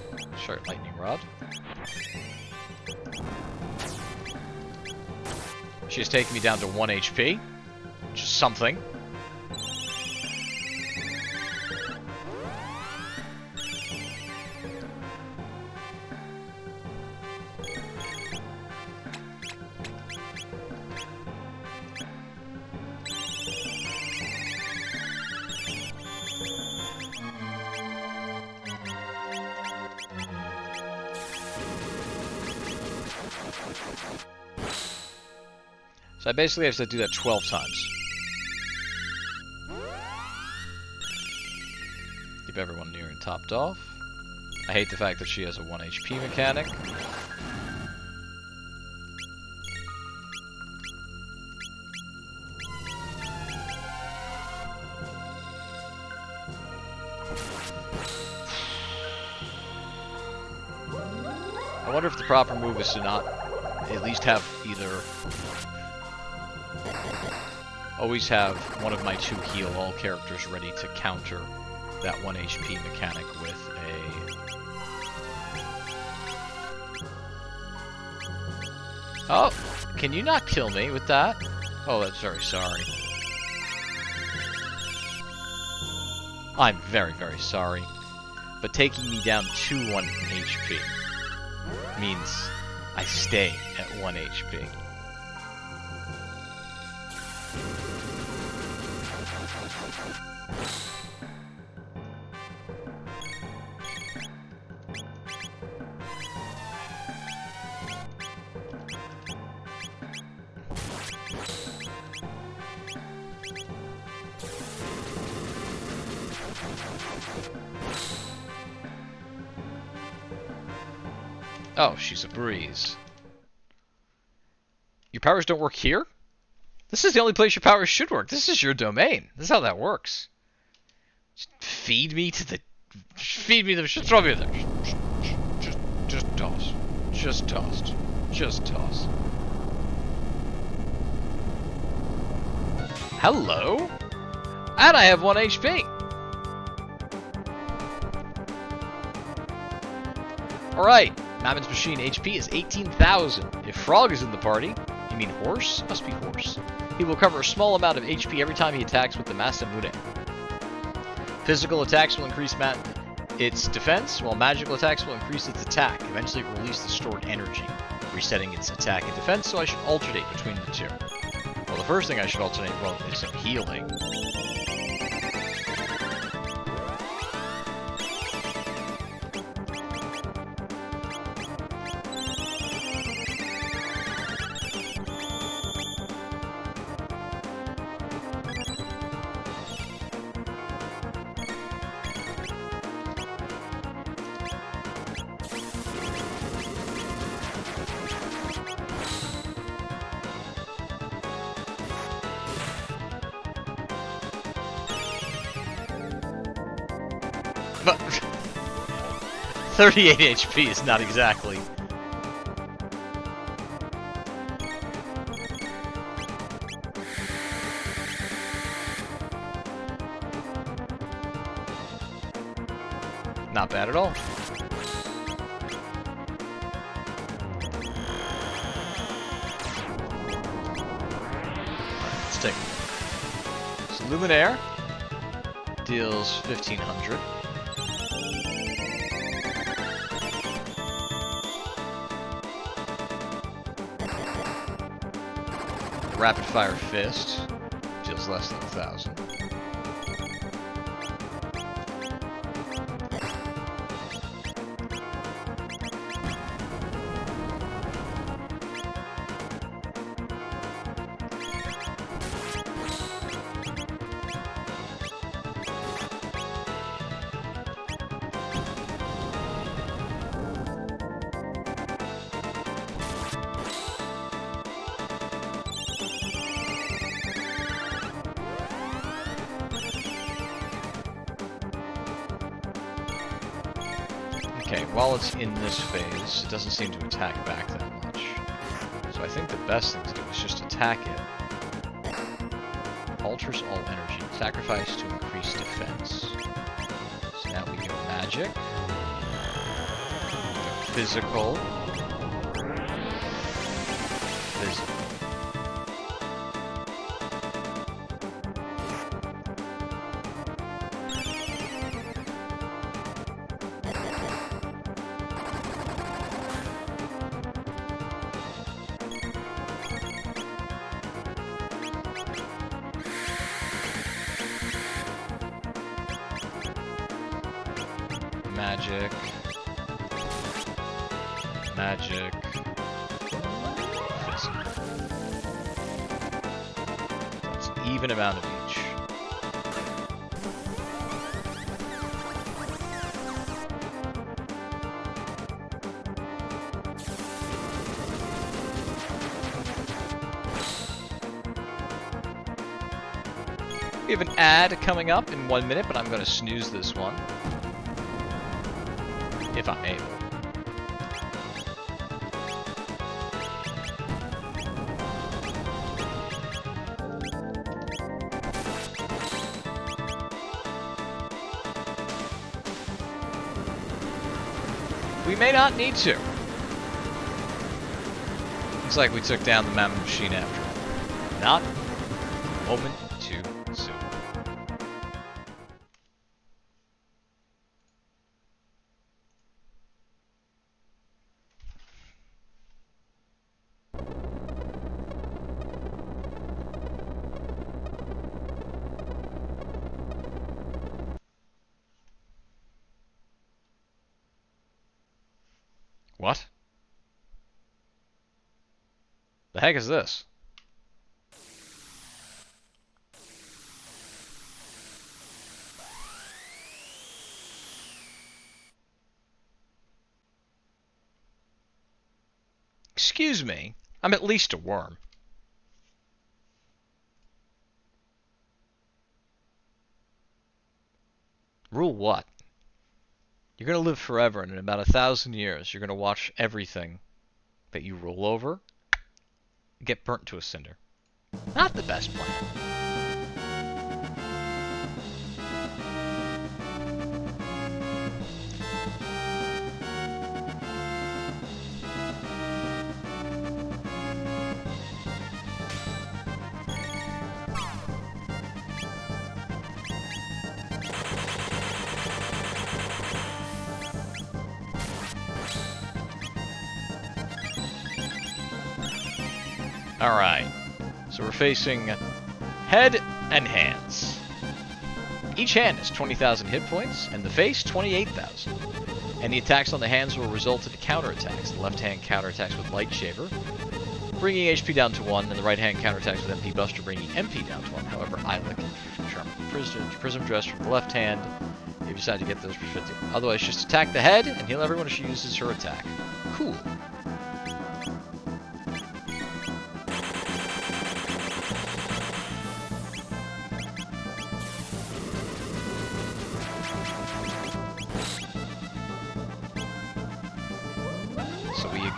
Sharp Lightning Rod. She has taken me down to 1 HP, which is something. So I basically have to do that 12 times. Keep everyone near and topped off. I hate the fact that she has a 1 HP mechanic. I wonder if the proper move is to not at least have either... always have one of my 2 heal all characters ready to counter that 1 HP mechanic with a... Oh! Can you not kill me with that? Oh, that's very sorry. I'm very, very sorry. But taking me down to 1 HP means I stay at 1 HP. Oh, she's a breeze. Your powers don't work here? This is the only place your powers should work. This is your domain. This is how that works. Just feed me to the... Feed me the... Just throw me there. Just toss. Just tossed. Just toss. Hello? And I have 1 HP. Alright. Mammon's machine HP is 18,000. If Frog is in the party, you mean horse? Must be horse. He will cover a small amount of HP every time he attacks with the Masamune. Physical attacks will increase its defense, while magical attacks will increase its attack. Eventually it will release the stored energy, resetting its attack and defense, so I should alternate between the two. Well, the first thing I should alternate, well, is some healing. But 38 HP is not exactly. Not bad at all. Let's take a look. So Luminaire deals 1,500. Rapid Fire Fist deals less than 1,000. Okay, while it's in this phase, it doesn't seem to attack back that much. So I think the best thing to do is just attack it. Alters all energy. Sacrifice to increase defense. So now we go magic. Physical. Physical. Magic. Magic. Physical. That's an even amount of each. We have an ad coming up in 1 minute, but I'm going to snooze this one. If I'm able. We may not need to. Looks like we took down the Mammoth Machine after all. Not a moment too soon. What? The heck is this? Excuse me, I'm at least a worm. Rule what? You're going to live forever, and in about 1,000 years, you're going to watch everything that you roll over get burnt to a cinder. Not the best plan. Alright, so we're facing head and hands. Each hand has 20,000 hit points, and the face 28,000. Any attacks on the hands will result in counterattacks. The left hand counterattacks with Light Shaver, bringing HP down to 1, and the right hand counterattacks with MP Buster, bringing MP down to 1. However, I like Charming Prism Dress from the left hand if you decide to get those for 50. Otherwise, just attack the head and heal everyone if she uses her attack. Cool.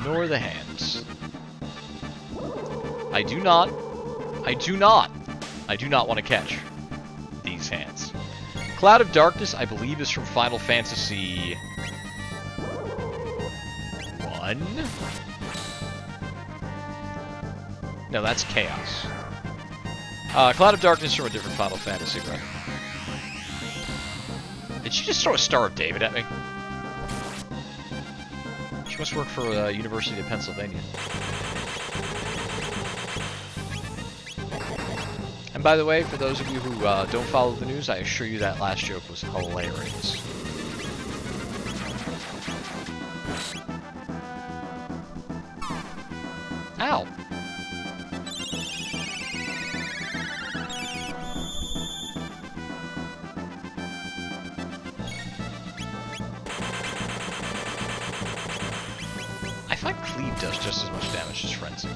Ignore the hands. I do not want to catch these hands. Cloud of Darkness, I believe, is from Final Fantasy 1? No, that's Chaos. Cloud of Darkness from a different Final Fantasy, right? Did she just throw a Star of David at me? She must work for University of Pennsylvania. And by the way, for those of you who don't follow the news, I assure you that last joke was hilarious. Ow! I find Cleave does just as much damage as Frenzy.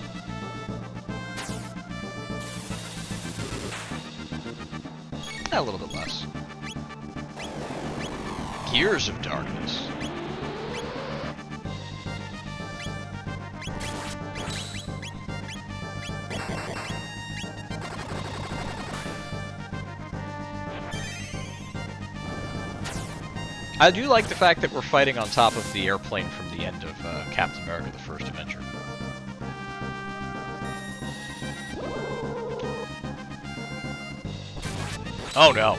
A little bit less. Gears of Darkness. I do like the fact that we're fighting on top of the airplane from the end of Captain America: The First Avenger. Oh no.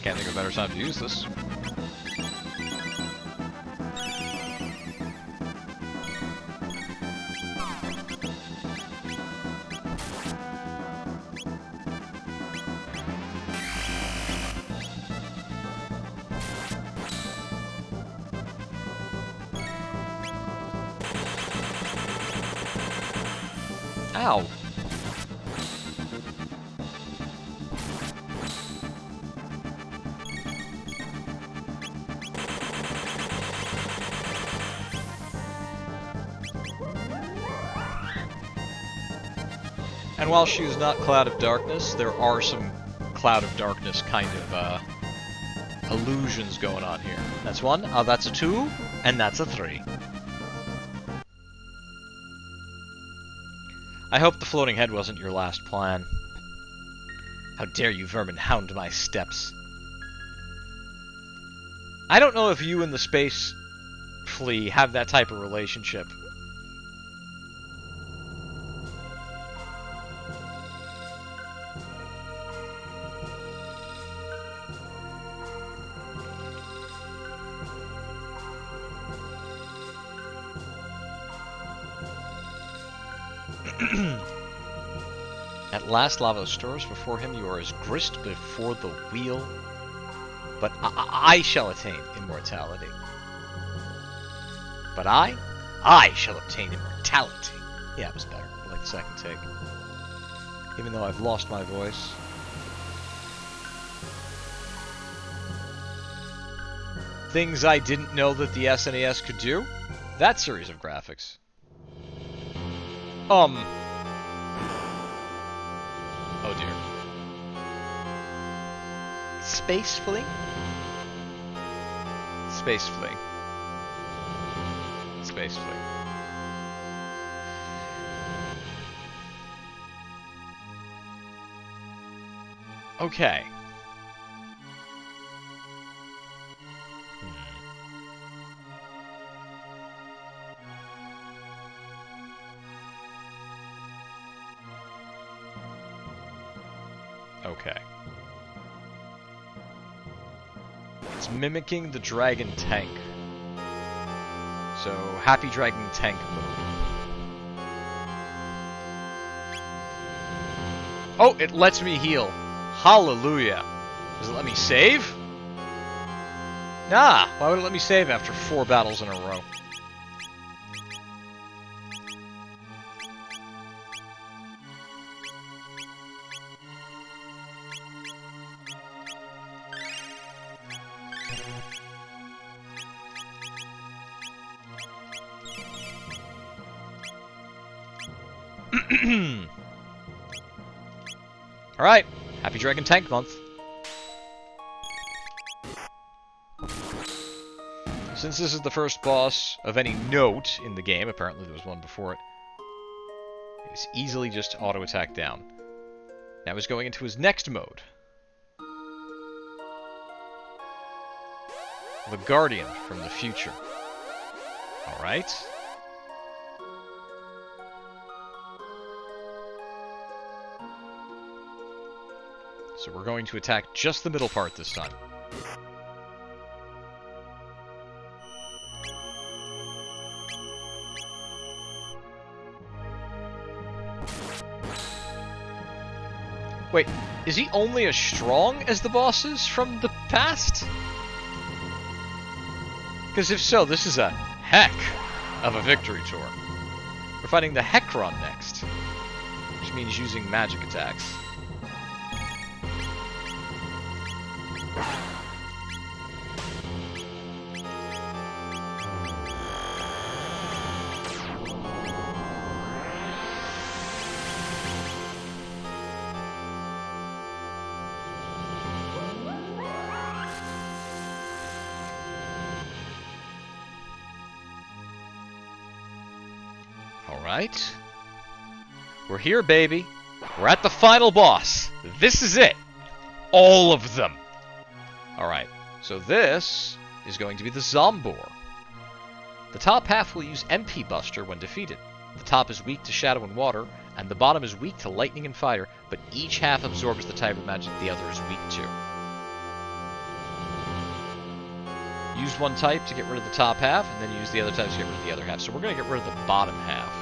Can't think of a better time to use this. Ow. And while she is not Cloud of Darkness, there are some Cloud of Darkness kind of illusions going on here. That's one, that's a two, and that's a three. I hope the floating head wasn't your last plan. How dare you vermin hound my steps. I don't know if you and the space flea have that type of relationship. At last lava stirs before him, you are as grist before the wheel. But I shall attain immortality. But I shall obtain immortality. Yeah, it was better. I like the second take. Even though I've lost my voice. Things I didn't know that the SNES could do? That series of graphics. Oh dear. Space Fling? Space Fling. Space Fling. Okay. Okay. It's mimicking the Dragon Tank. So, Happy Dragon Tank mode. Oh, it lets me heal. Hallelujah. Does it let me save? Nah, why would it let me save after 4 battles in a row? Alright, Happy Dragon Tank Month. Since this is the first boss of any note in the game, apparently there was one before it, it's easily just auto-attack down. Now he's going into his next mode. The Guardian from the future. Alright. So we're going to attack just the middle part this time. Wait, is he only as strong as the bosses from the past? Because if so, this is a heck of a victory tour. We're fighting the Hecron next, which means using magic attacks. Alright. We're here, baby. We're at the final boss. This is it. All of them. Alright, so this is going to be the Zombor. The top half will use MP Buster when defeated. The top is weak to Shadow and Water, and the bottom is weak to Lightning and Fire, but each half absorbs the type of magic the other is weak to. Use one type to get rid of the top half, and then use the other type to get rid of the other half. So we're going to get rid of the bottom half,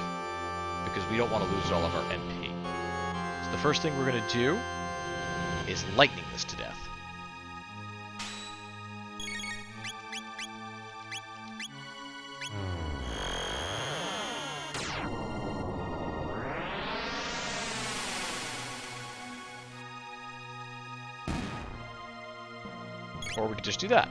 because we don't want to lose all of our MP. So the first thing we're going to do is lightning this to death. Or we could just do that.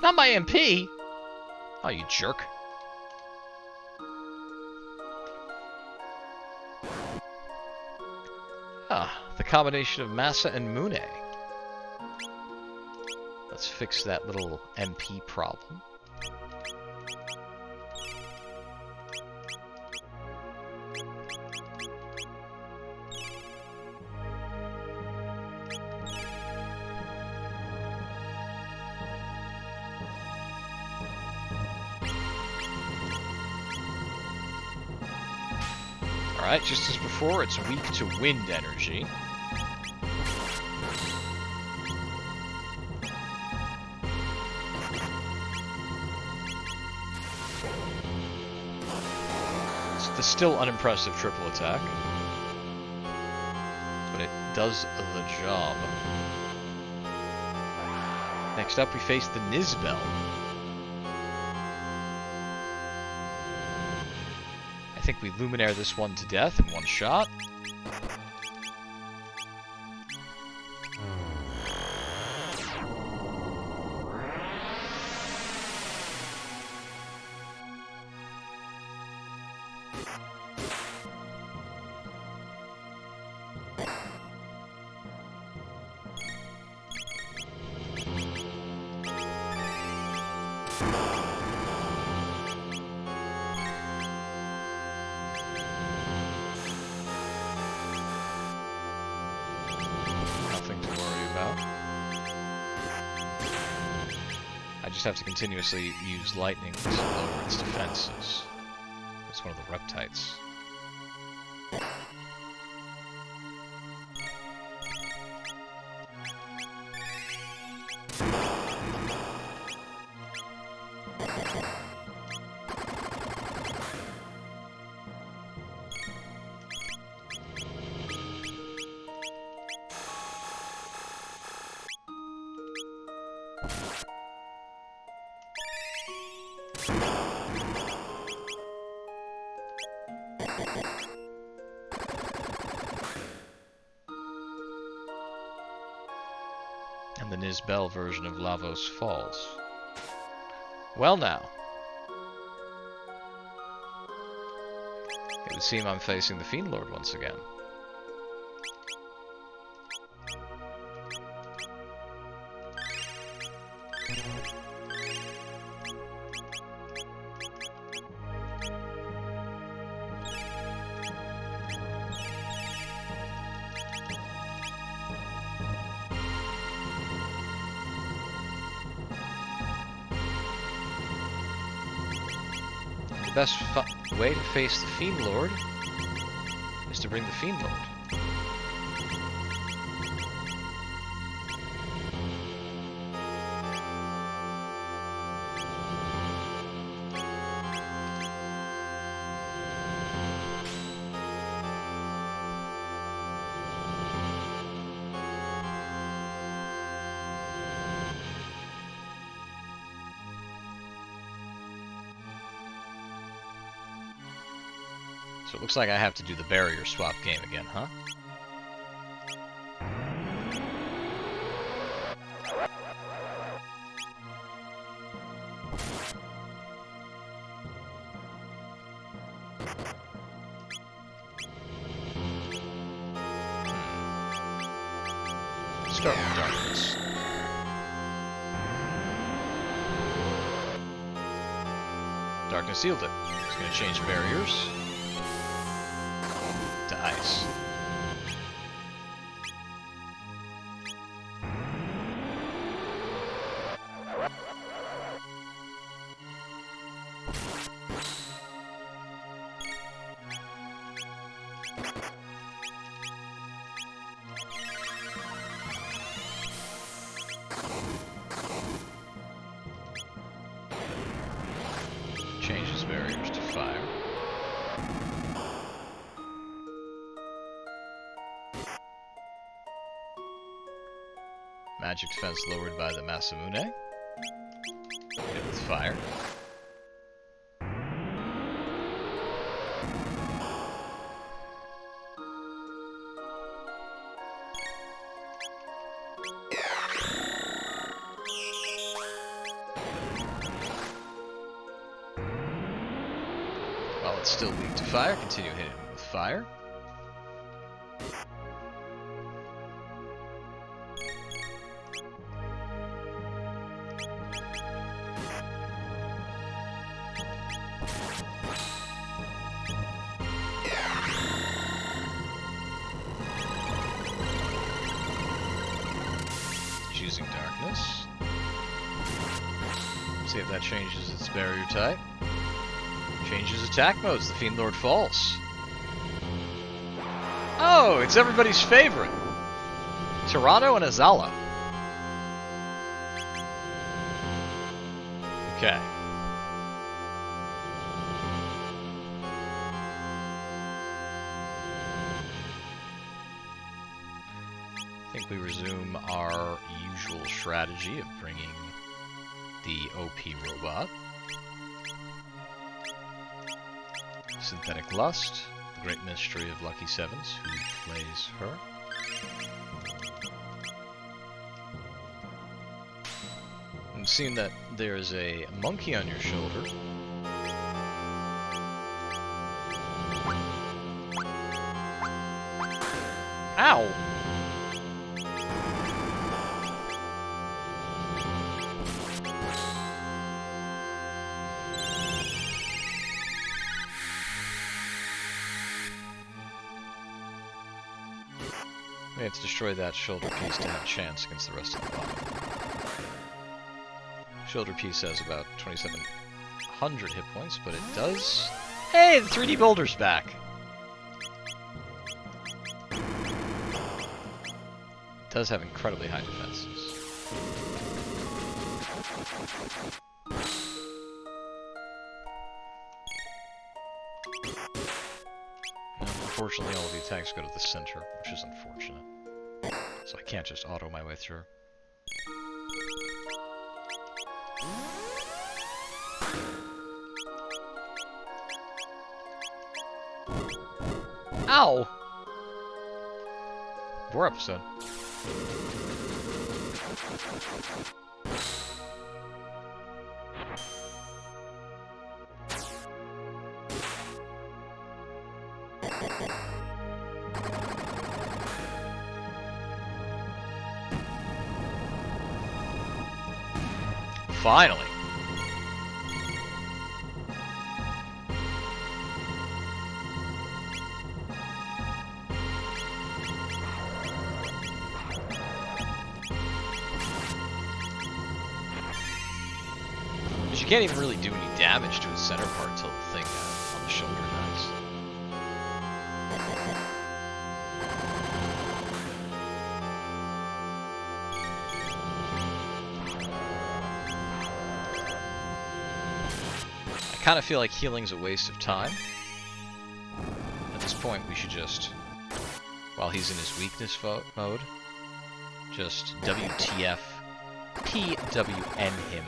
Not my MP! Oh, you jerk. Ah, the combination of Massa and Mune. Let's fix that little MP problem. Alright, just as before, it's weak to wind energy. It's the still unimpressive triple attack, but it does the job. Next up, we face the Nizbel. I think we Luminaire this one to death in one shot. I just have to continuously use lightning to lower its defenses. It's one of the reptites. And the Nizbel version of Lavos Falls. Well now. It would seem I'm facing the Fiend Lord once again. The best way to face the Fiend Lord is to bring the Fiend Lord. So it looks like I have to do the barrier swap game again, huh? Start with darkness. Darkness sealed it. It's going to change barriers to ice. Changes barriers to fire. Magic defense lowered by the Masamune. Hit with fire. While it's still weak to fire, continue hitting it with fire. Choosing darkness. See if that changes its barrier type. Changes attack modes. The Fiend Lord falls. Oh, it's everybody's favorite. Chrono and Azala. Okay. I think we resume our usual strategy of bringing the OP robot. Synthetic Lust, the great mystery of Lucky Sevens, who plays her. And seeing that there is a monkey on your shoulder. Ow! We have to destroy that shoulder piece to have a chance against the rest of the body. Shoulder piece has about 2,700 hit points, but it does... Hey, the 3D boulder's back! It does have incredibly high defenses. Unfortunately, all of the attacks go to the center, which is unfortunate. So I can't just auto my way through. Ow! War episode. Finally. Because you can't even really do any damage to its center part until the thing on the shoulder dies. I kind of feel like healing's a waste of time. At this point, we should just, while he's in his weakness mode, just WTF PWN him.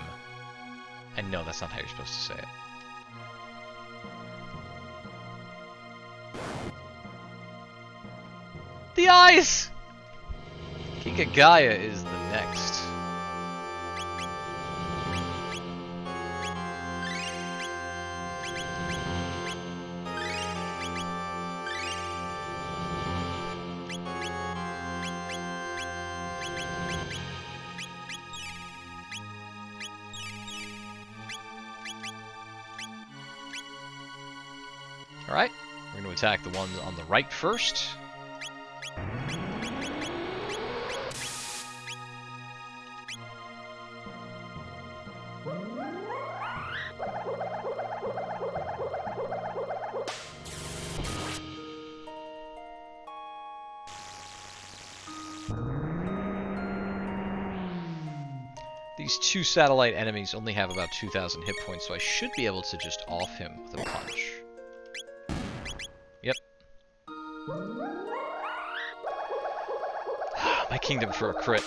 And no, that's not how you're supposed to say it. The eyes! Kikagaya is the next. Alright, we're going to attack the ones on the right first. These two satellite enemies only have about 2,000 hit points, so I should be able to just off him with a punch. Yep. My kingdom for a crit.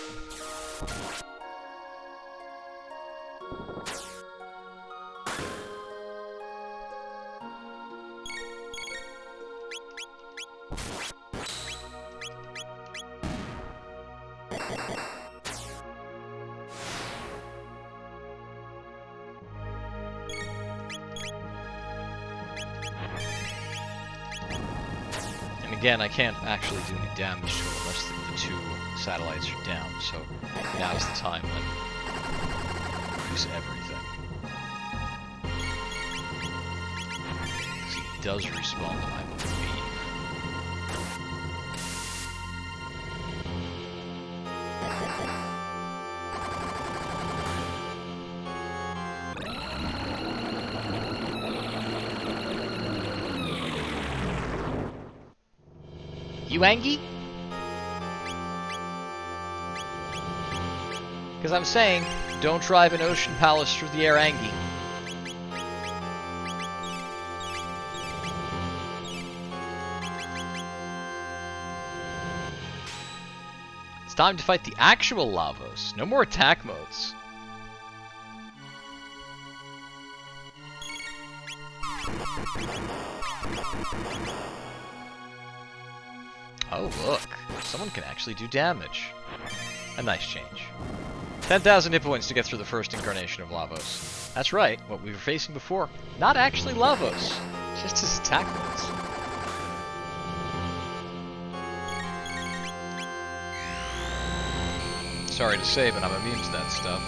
Again, I can't actually do any damage to it unless the two satellites are down, so now's the time when I use everything. Because he does respawn them, I believe. You Angie? Because I'm saying, don't drive an ocean palace through the air, Angie. It's time to fight the actual Lavos. No more attack modes. Oh, look. Someone can actually do damage. A nice change. 10,000 hit points to get through the first incarnation of Lavos. That's right, what we were facing before. Not actually Lavos, just his attack modes. Sorry to say, but I'm immune to that stuff.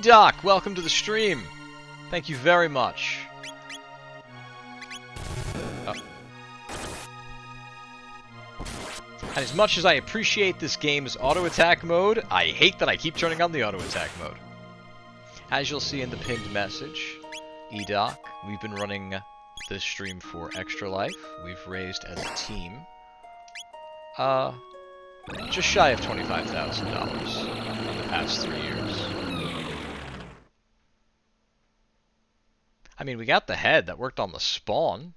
Doc, welcome to the stream. Thank you very much. Oh. And as much as I appreciate this game's auto-attack mode, I hate that I keep turning on the auto-attack mode. As you'll see in the pinned message, Doc, we've been running this stream for Extra Life. We've raised as a team, just shy of $25,000 in the past 3 years. I mean, we got the head that worked on the spawn.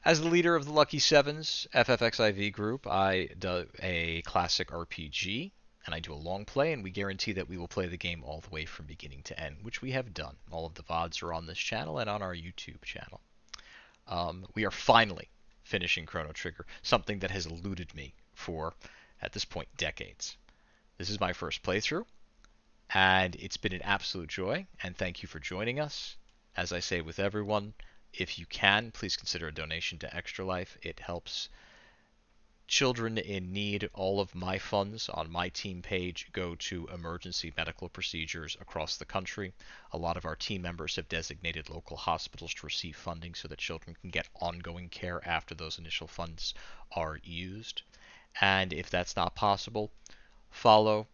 As the leader of the Lucky Sevens FFXIV group, I do a classic RPG, and I do a long play, and we guarantee that we will play the game all the way from beginning to end, which we have done. All of the VODs are on this channel and on our YouTube channel. We are finally finishing Chrono Trigger, something that has eluded me for, at this point, decades. This is my first playthrough. And it's been an absolute joy, and thank you for joining us. As I say with everyone, if you can, please consider a donation to Extra Life. It helps children in need. All of my funds on my team page go to emergency medical procedures across the country. A lot of our team members have designated local hospitals to receive funding so that children can get ongoing care after those initial funds are used. And if that's not possible, follow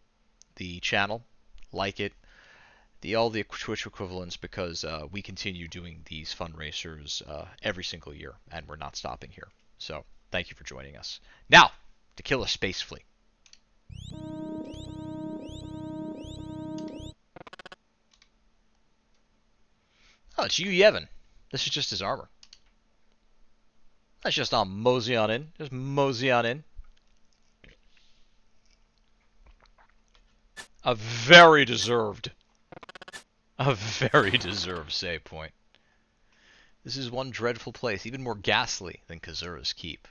the channel. Like it, all the Twitch equivalents, because we continue doing these fundraisers every single year, and we're not stopping here. So, thank you for joining us. Now, to kill a space flea. Oh, it's Yu Yevon. This is just his armor. That's just on mosey on in. Just mosey on in. A very deserved save point. This is one dreadful place, even more ghastly than Kazura's Keep.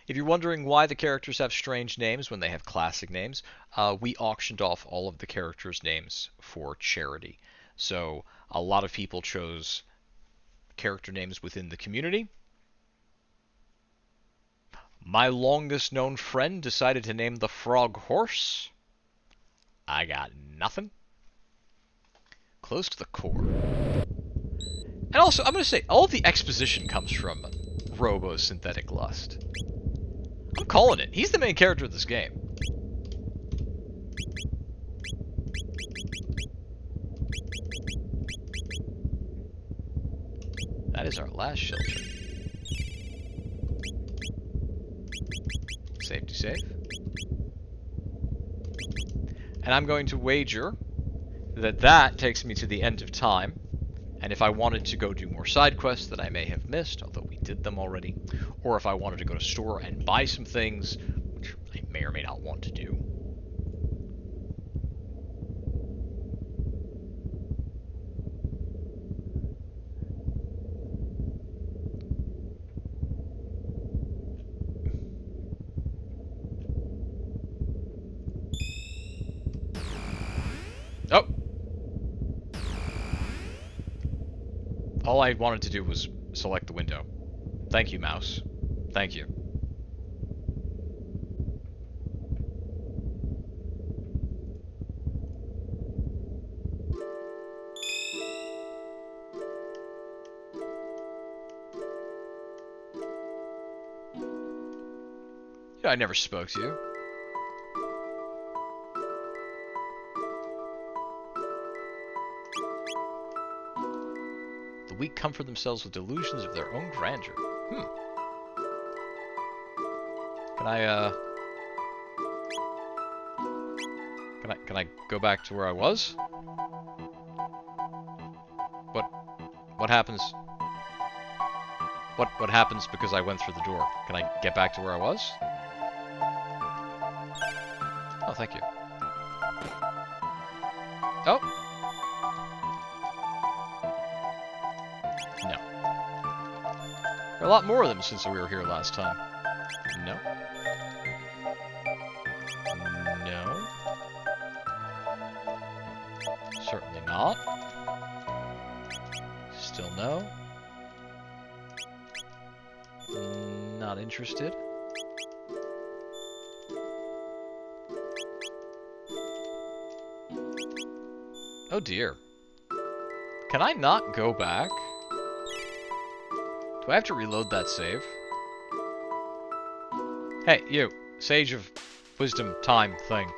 If you're wondering why the characters have strange names when they have classic names, we auctioned off all of the characters' names for charity. So a lot of people chose character names within the community, My longest known friend decided to name the frog horse. I got nothing. Close to the core. And also, I'm going to say, all of the exposition comes from Robo-Synthetic Lust. I'm calling it. He's the main character of this game. That is our last shelter. Safety safe. And I'm going to wager that that takes me to the end of time. And if I wanted to go do more side quests that I may have missed, although we did them already, or if I wanted to go to store and buy some things, which I may or may not want to do. Oh! All I wanted to do was select the window. Thank you, mouse. Thank you. You know, I never spoke to you. The weak comfort themselves with delusions of their own grandeur. Can I go back to where I was? What happens? What happens because I went through the door? Can I get back to where I was? Oh, thank you. Oh! No. There are a lot more of them since we were here last time. No. No. Certainly not. Still no. Not interested. Oh dear. Can I not go back? Do I have to reload that save? Hey, you. Sage of Wisdom time thing.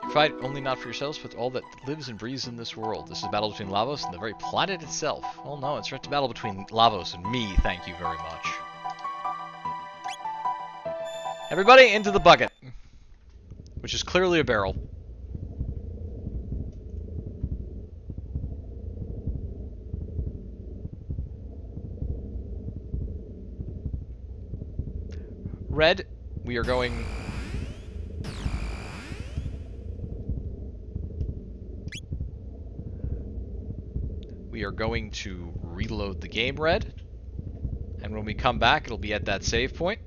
You fight only not for yourselves, but all that lives and breathes in this world. This is a battle between Lavos and the very planet itself. Oh no, it's a battle between Lavos and me, thank you very much. Everybody into the bucket. Which is clearly a barrel. Red, we are going... We are going to reload the game, Red. And when we come back, it'll be at that save point.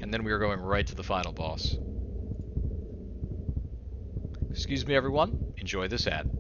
And then we are going right to the final boss. Excuse me, everyone. Enjoy this ad.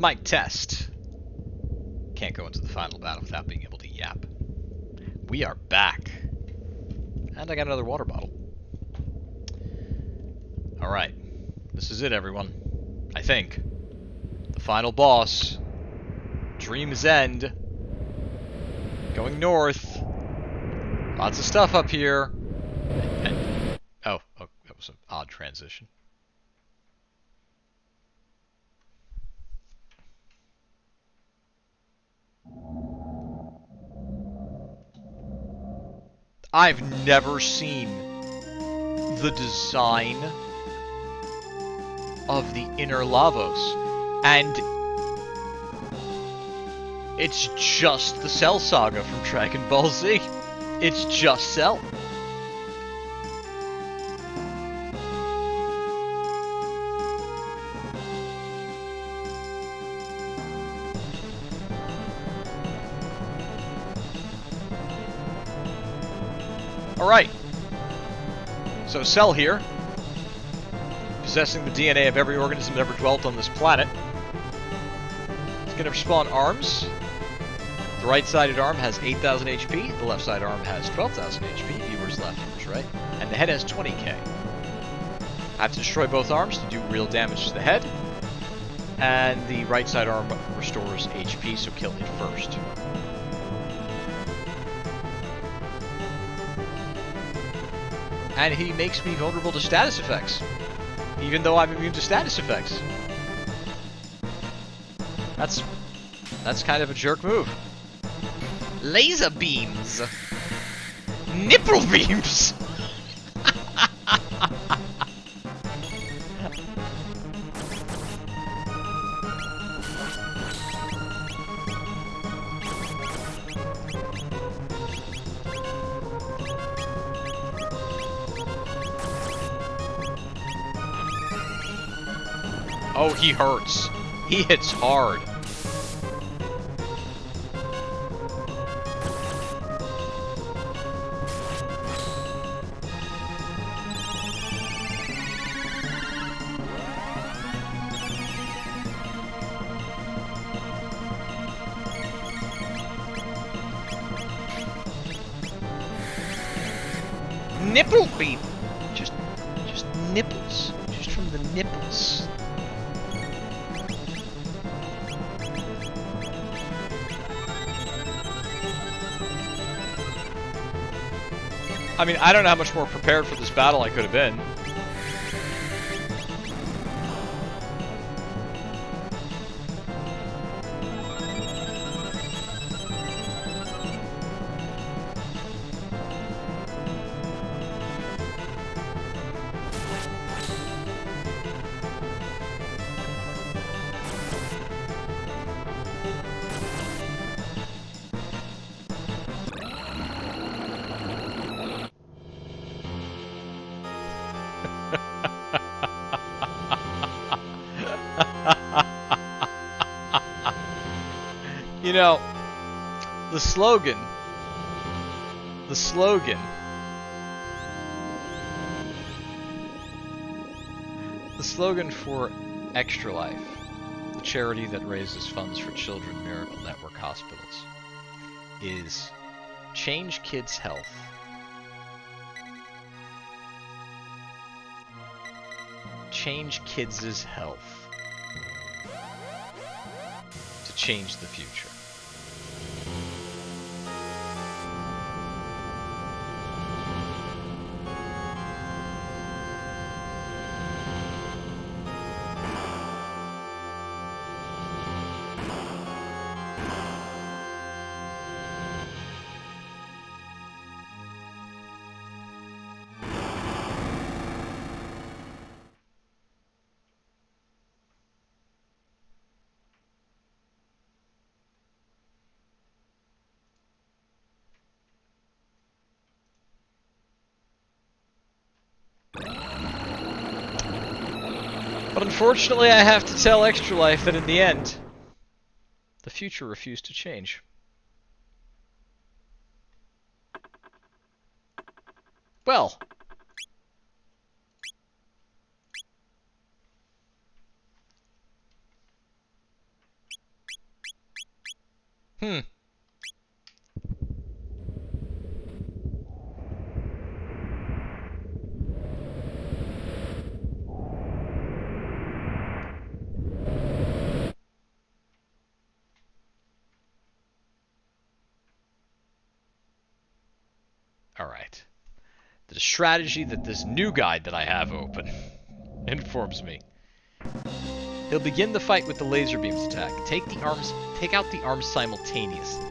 Mic test. Can't go into the final battle without being able to yap. We are back. And I got another water bottle. Alright. This is it, everyone. I think. The final boss. Dream's End. Going north. Lots of stuff up here. Oh, that was an odd transition. I've never seen the design of the inner Lavos, and it's just the Cell Saga from Dragon Ball Z. It's just Cell. Alright. So Cell here, possessing the DNA of every organism that ever dwelt on this planet. It's going to spawn arms. The right-sided arm has 8,000 HP, the left-sided arm has 12,000 HP, viewers left, viewers right, and the head has 20k. I have to destroy both arms to do real damage to the head, and the right-side arm restores HP, so kill it first. And he makes me vulnerable to status effects, even though I'm immune to status effects. That's kind of a jerk move. Laser beams! Nipple beams! Oh, he hurts. He hits hard. Nipple beam. Just nipples. Just from the nipples. I mean, I don't know how much more prepared for this battle I could have been. You know, the slogan for Extra Life, the charity that raises funds for Children Miracle Network hospitals, is change kids' health. Change kids' health to change the future. But unfortunately, I have to tell Extra Life that in the end, the future refused to change. Well. Hmm. Alright. The strategy that this new guide that I have open informs me. He'll begin the fight with the laser beam's attack. Take out the arms simultaneously,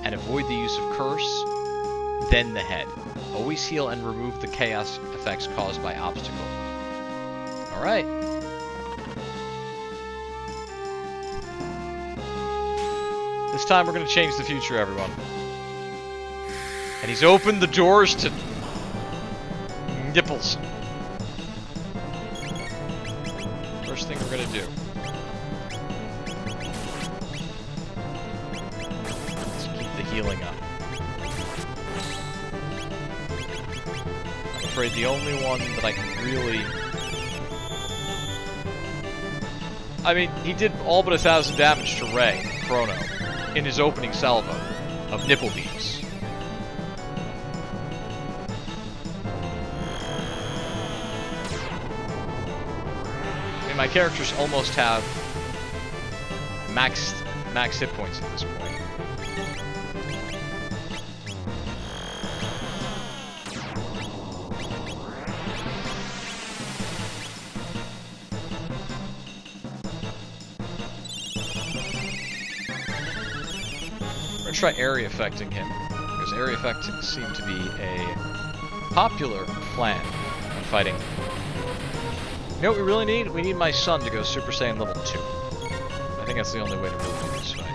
and avoid the use of curse, then the head. Always heal and remove the chaos effects caused by obstacle. Alright. This time we're gonna change the future, everyone. And he's opened the doors to nipples. First thing we're gonna do. Let's keep the healing up. I'm afraid the only one that I can really... I mean, he did all but 1,000 damage to Ray, Chrono, in his opening salvo of nipple beams. My characters almost have max hit points at this point. We're gonna try area affecting him, because area affecting seemed to be a popular plan when fighting. You know what we really need? We need my son to go Super Saiyan level 2. I think that's the only way to really do this fight.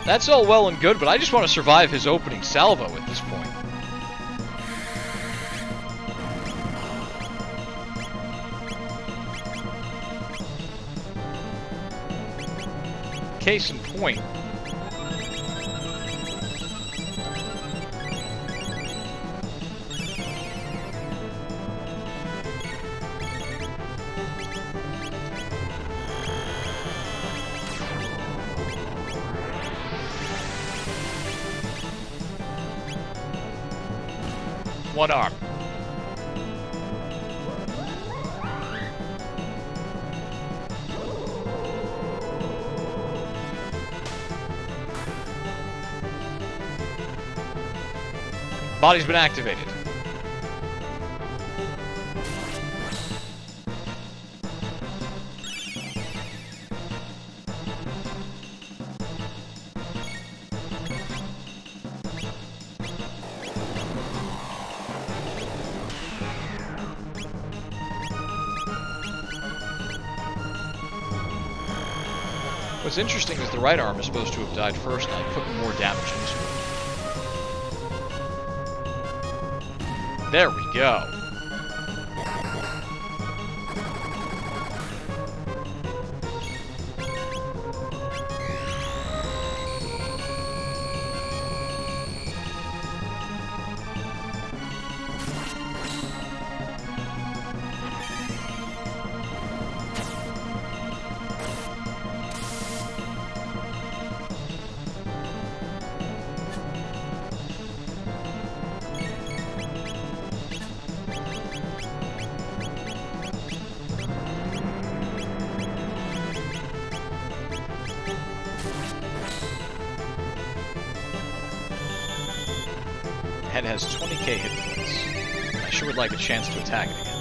That's all well and good, but I just want to survive his opening salvo at this point. Case in point. One arm. Body's been activated. What's interesting is the right arm is supposed to have died first, and I put more damage into it. There we go. Head has 20k hit points. I sure would like a chance to attack it again.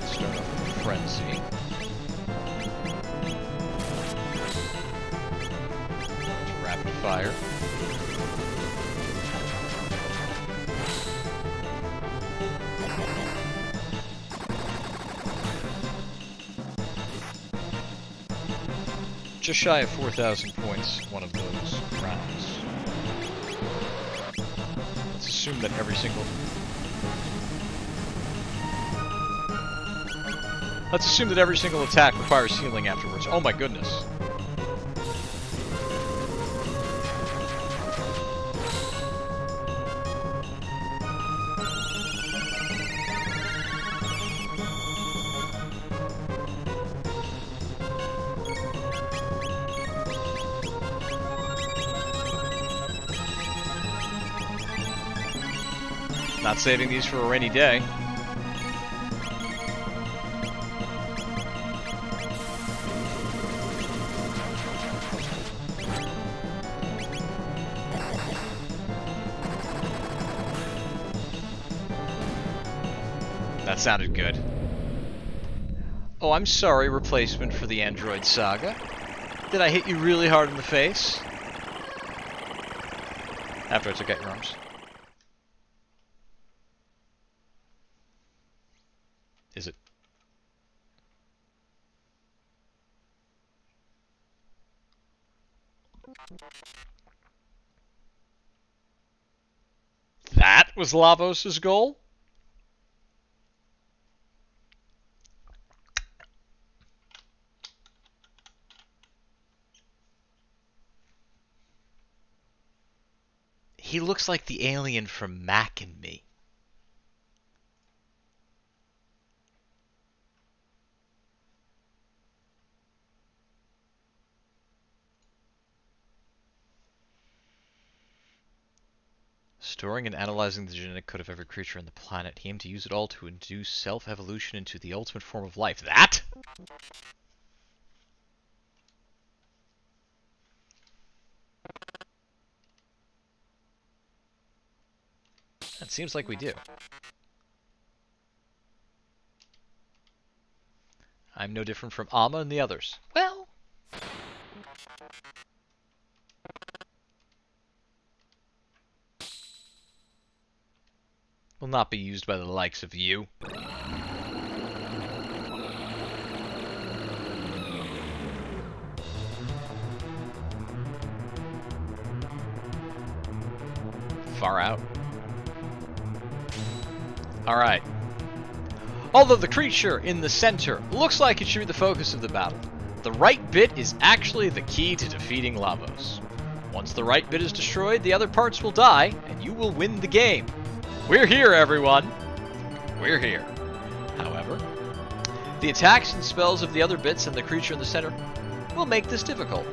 Start off with Frenzy. Rapid Fire. Just shy of 4,000 points, one of those rounds. Let's assume that every single... Let's assume that every single attack requires healing afterwards. Oh my goodness. Not saving these for a rainy day. That sounded good. Oh, I'm sorry, replacement for the Android Saga. Did I hit you really hard in the face? After I took out your arms. Is it? That was Lavos' goal? He looks like the alien from Mac and Me. Storing and analyzing the genetic code of every creature on the planet, he aimed to use it all to induce self-evolution into the ultimate form of life. That? It seems like we do. I'm no different from Amma and the others. Well... will not be used by the likes of you. Far out. Alright. Although the creature in the center looks like it should be the focus of the battle, the right bit is actually the key to defeating Lavos. Once the right bit is destroyed, the other parts will die, and you will win the game. We're here, everyone! We're here. However, the attacks and spells of the other bits and the creature in the center will make this difficult.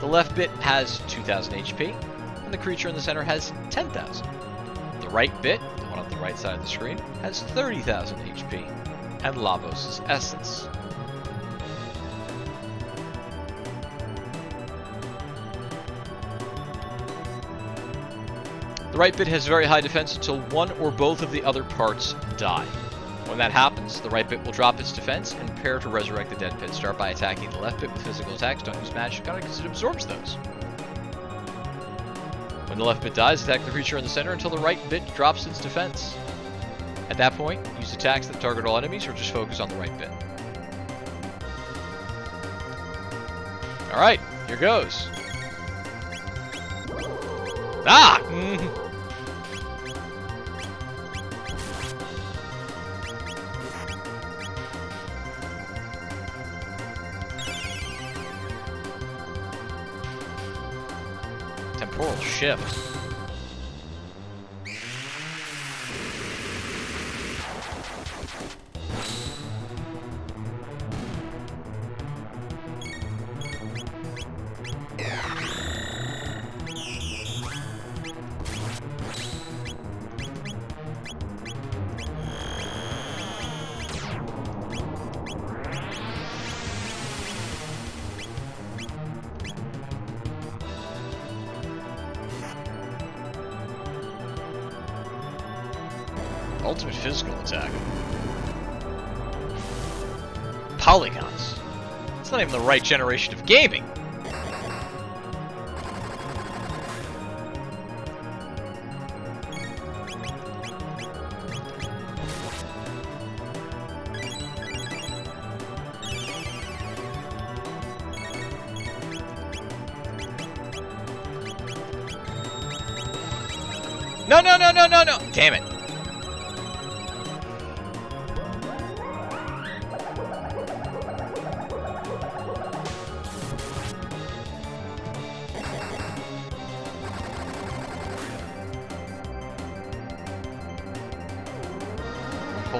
The left bit has 2,000 HP, and the creature in the center has 10,000. The right bit, the one on the right side of the screen, has 30,000 HP, and Lavos' essence. The right bit has very high defense until one or both of the other parts die. When that happens, the right bit will drop its defense and prepare to resurrect the dead bit. Start by attacking the left bit with physical attacks. Don't use magic on it because it absorbs those. When the left bit dies, attack the creature in the center until the right bit drops its defense. At that point, use attacks that target all enemies or just focus on the right bit. Alright, here goes. Ah! Temporal shift. Ultimate physical attack. Polygons. It's not even the right generation of gaming. No, no, no, no, no, no! Damn it.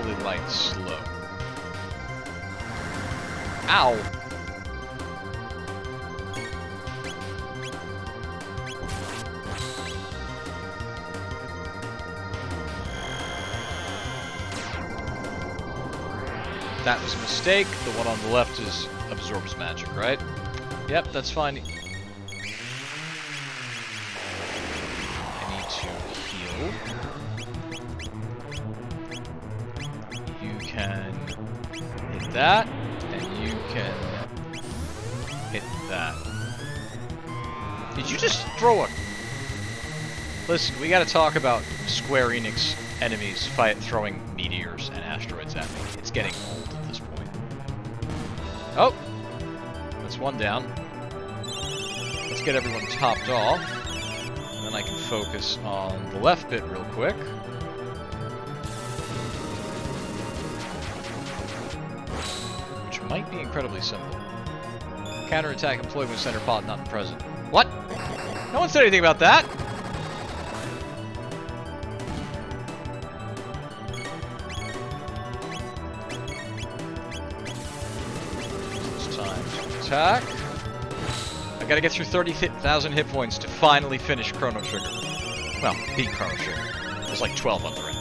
exceptionally light and slow. Ow! That was a mistake. The one on the left is absorbs magic, right? Yep, that's fine. I need to heal. You can hit that, and you can hit that. Did you just throw a... Listen, we gotta talk about Square Enix enemies throwing meteors and asteroids at me. It's getting old at this point. Oh! That's one down. Let's get everyone topped off. And then I can focus on the left bit real quick. Which might be incredibly simple. Counterattack employment center pod not present. What? No one said anything about that! Attack. I gotta get through 30,000 hit points to finally finish Chrono Trigger. Well, beat Chrono Trigger. There's like 12 other endings.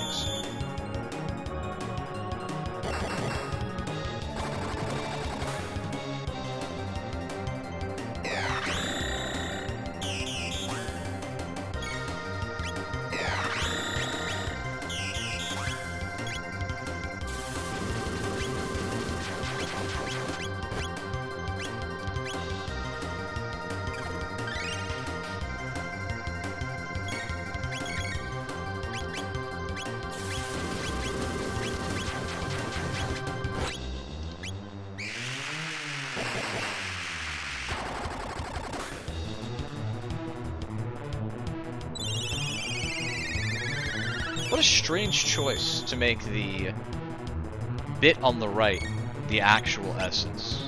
What a strange choice to make the bit on the right the actual essence.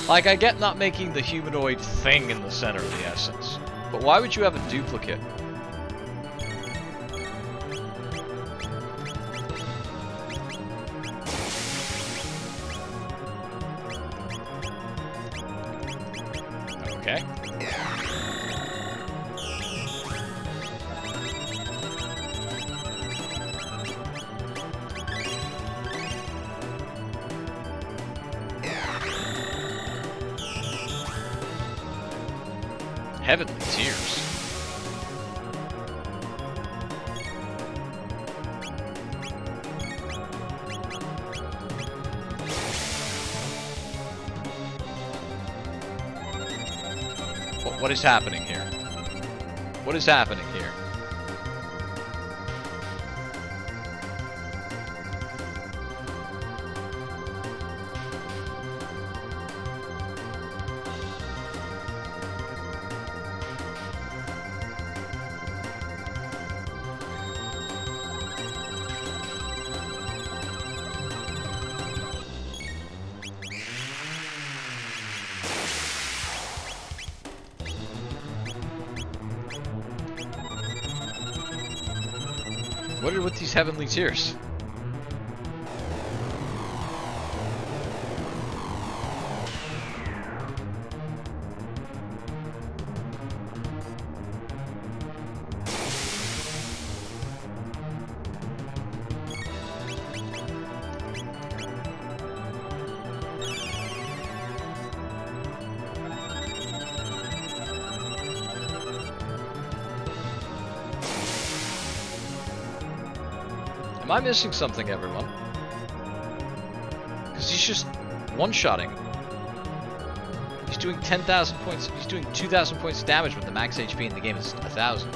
Like, I get not making the humanoid thing in the center of the essence, but why would you have a duplicate? Okay. Heavenly Tears. What is happening here? What is happening here? What are with these heavenly tears? Am I missing something, everyone? Because he's just one-shotting. He's doing 10,000 points. He's doing 2,000 points of damage when the max HP in the game is 1,000.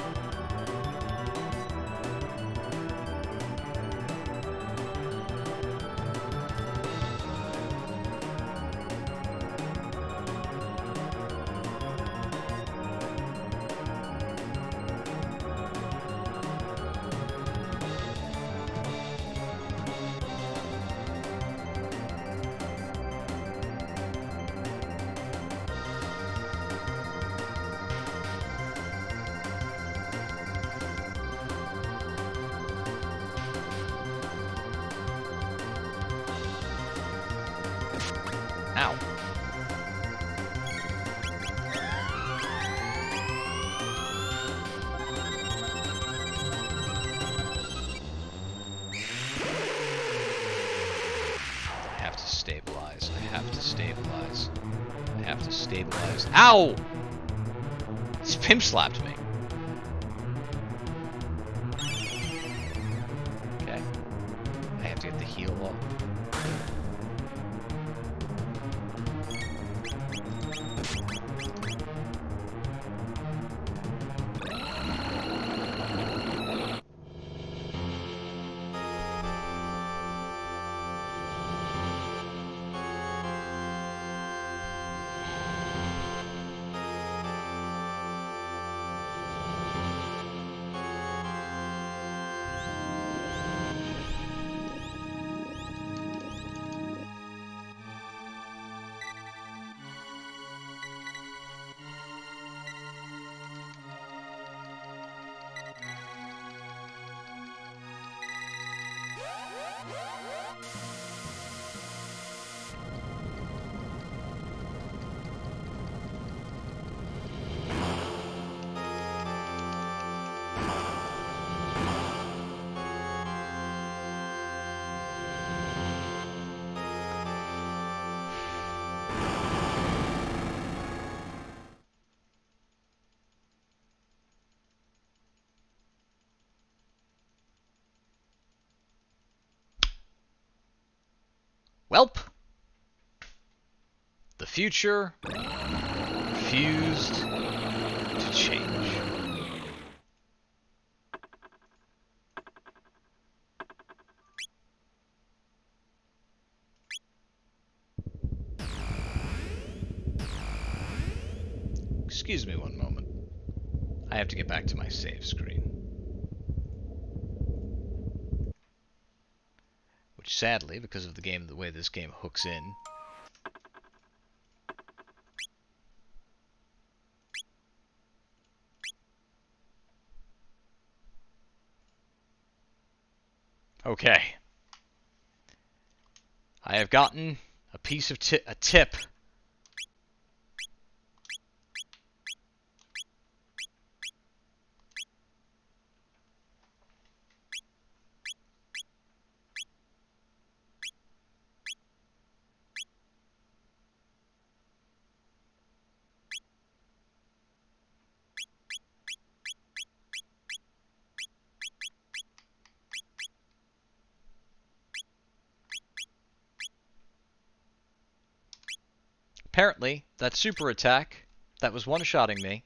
Ow. I have to stabilize. I have to stabilize. I have to stabilize. Ow! This pimp slapped me. Okay. I have to get the heal up. Welp. The future refused to change. Excuse me one moment. I have to get back to my save screen. Which sadly, because of the way this game hooks in, okay. I have gotten a piece of a tip. Apparently, that super attack that was one-shotting me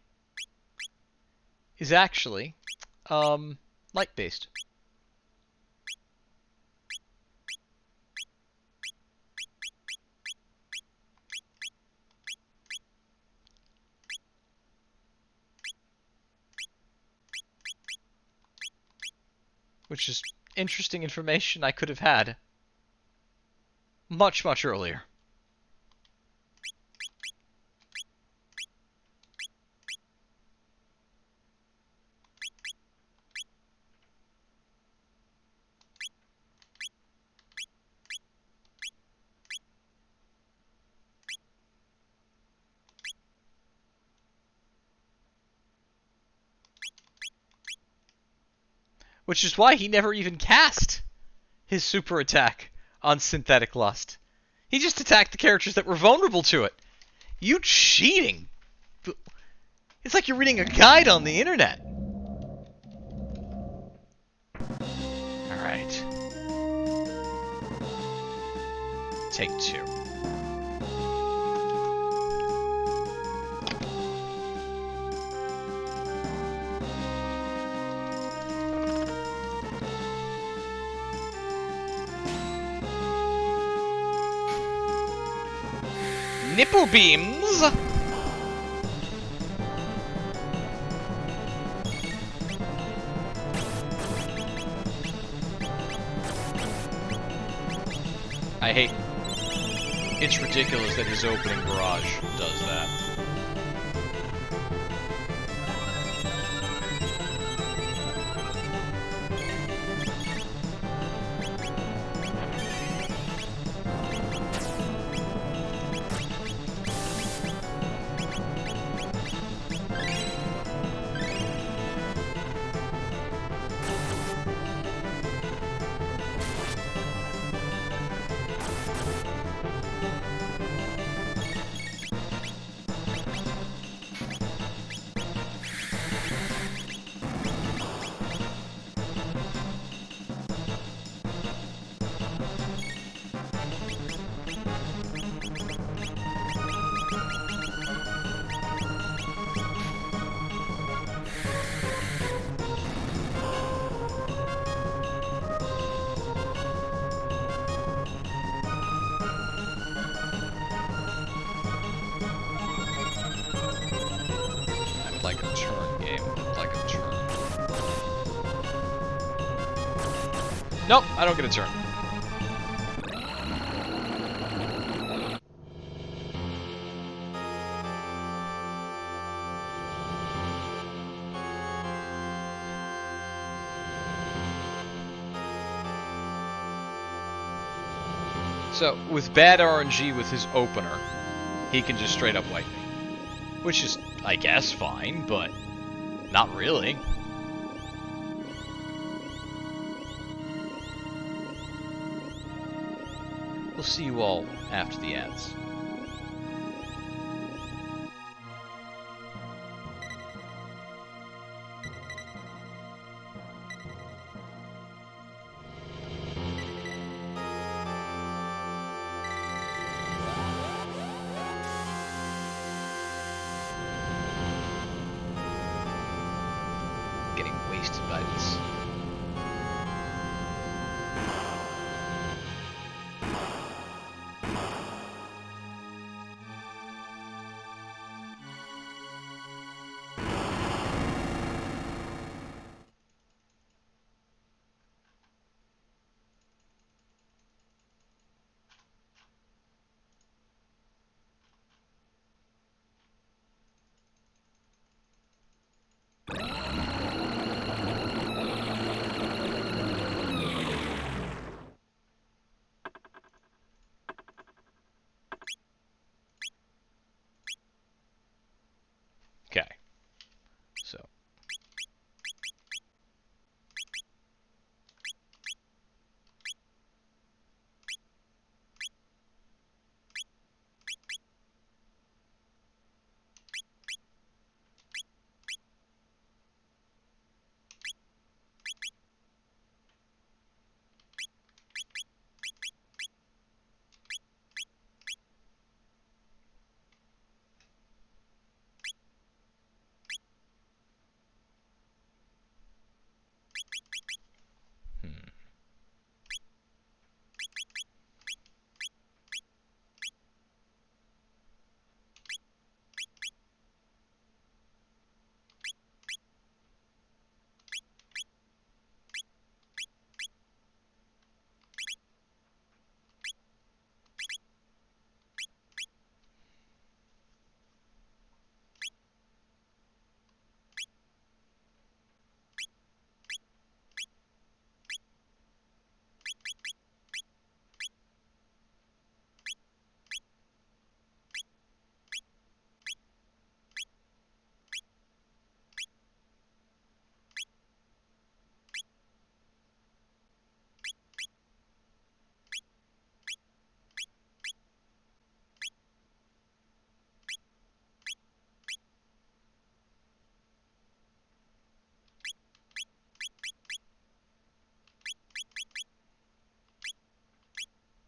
is actually, light-based. Which is interesting information I could have had much, much earlier. Which is why he never even cast his super attack on Synthetic Lust. He just attacked the characters that were vulnerable to it. You cheating! It's like you're reading a guide on the internet. Alright. Take 2. Nipple beams! I hate... It's ridiculous that his opening barrage does that. Nope, I don't get a turn. So, with bad RNG with his opener, he can just straight up wipe me. Which is, I guess, fine, but not really. We'll see you all after the ads. Getting wasted by this. Okay. So.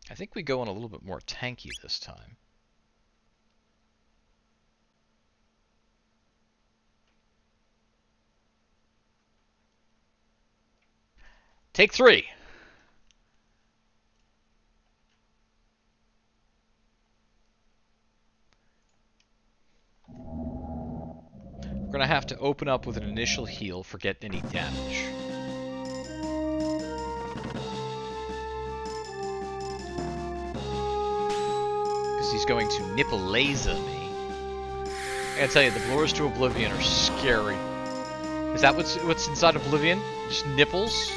I think we go in a little bit more tanky this time. Take 3. We're gonna have to open up with an initial heal, forget any damage. Because he's going to nipple laser me. I gotta tell you, the blowers to Oblivion are scary. Is that what's inside Oblivion? Just nipples?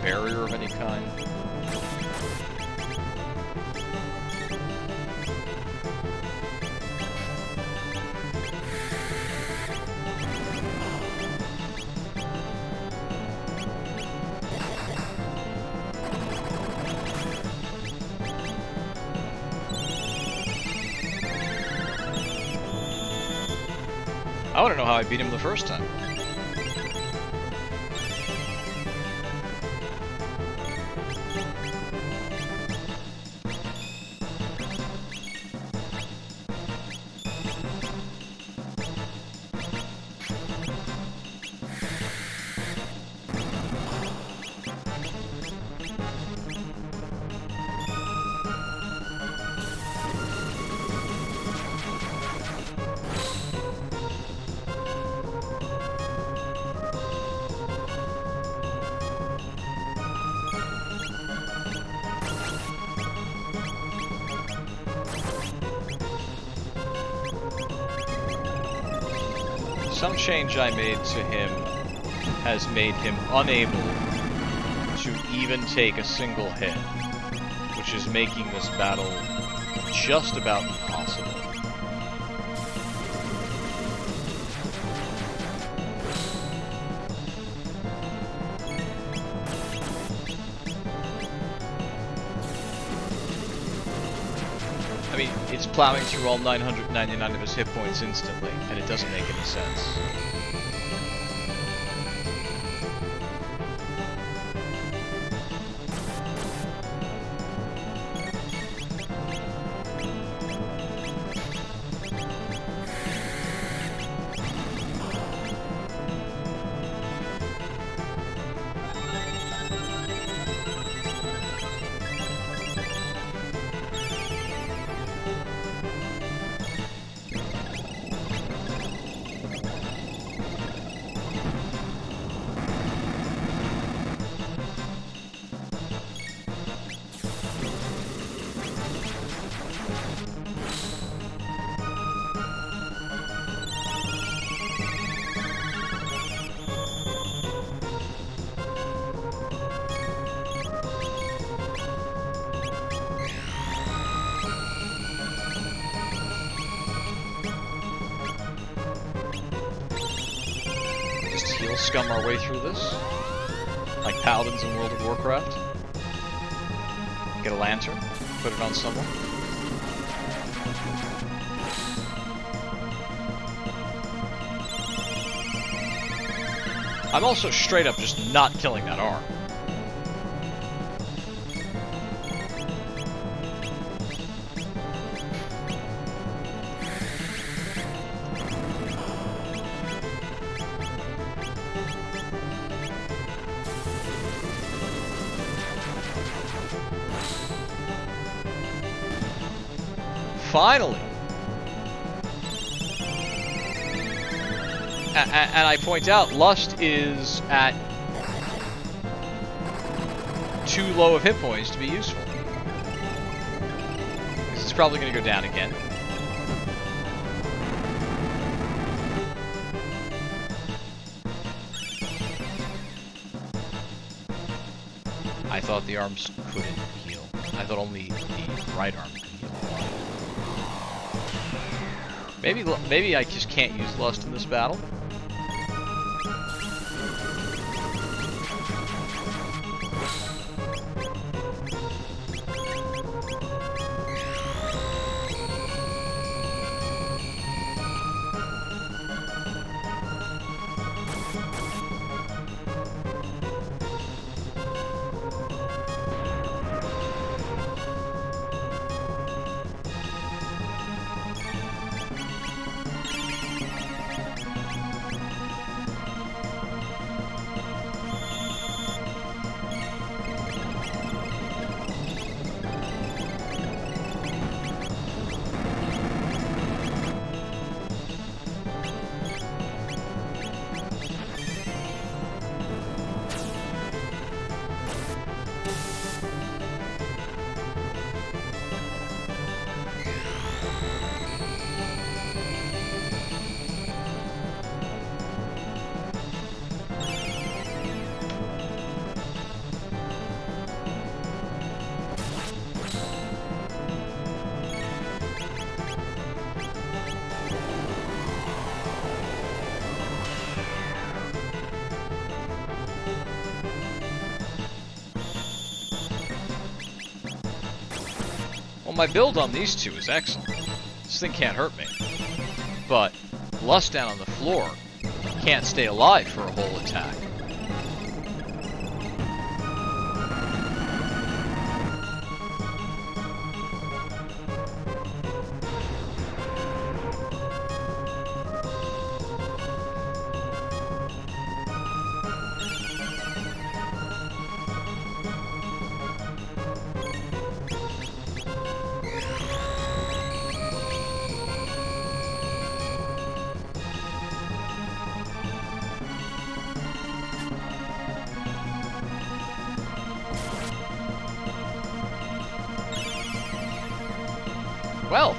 Barrier of any kind. I want to know how I beat him the first time. Some change I made to him has made him unable to even take a single hit, which is making this battle just about impossible. I mean, it's plowing through all 999 of his hit points instantly, and it doesn't make any sense. He'll scum our way through this, like paladins in World of Warcraft. Get a lantern, put it on someone. I'm also straight up just not killing that arm. Finally! And I point out, Lust is at too low of hit points to be useful. Because it's probably going to go down again. I thought the arms couldn't heal. I thought only the right arm could heal. Maybe I just can't use Lust in this battle. Well, my build on these two is excellent. This thing can't hurt me. But Lust down on the floor can't stay alive for a whole attack. Well,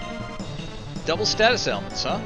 double status elements, huh?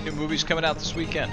new movies coming out this weekend?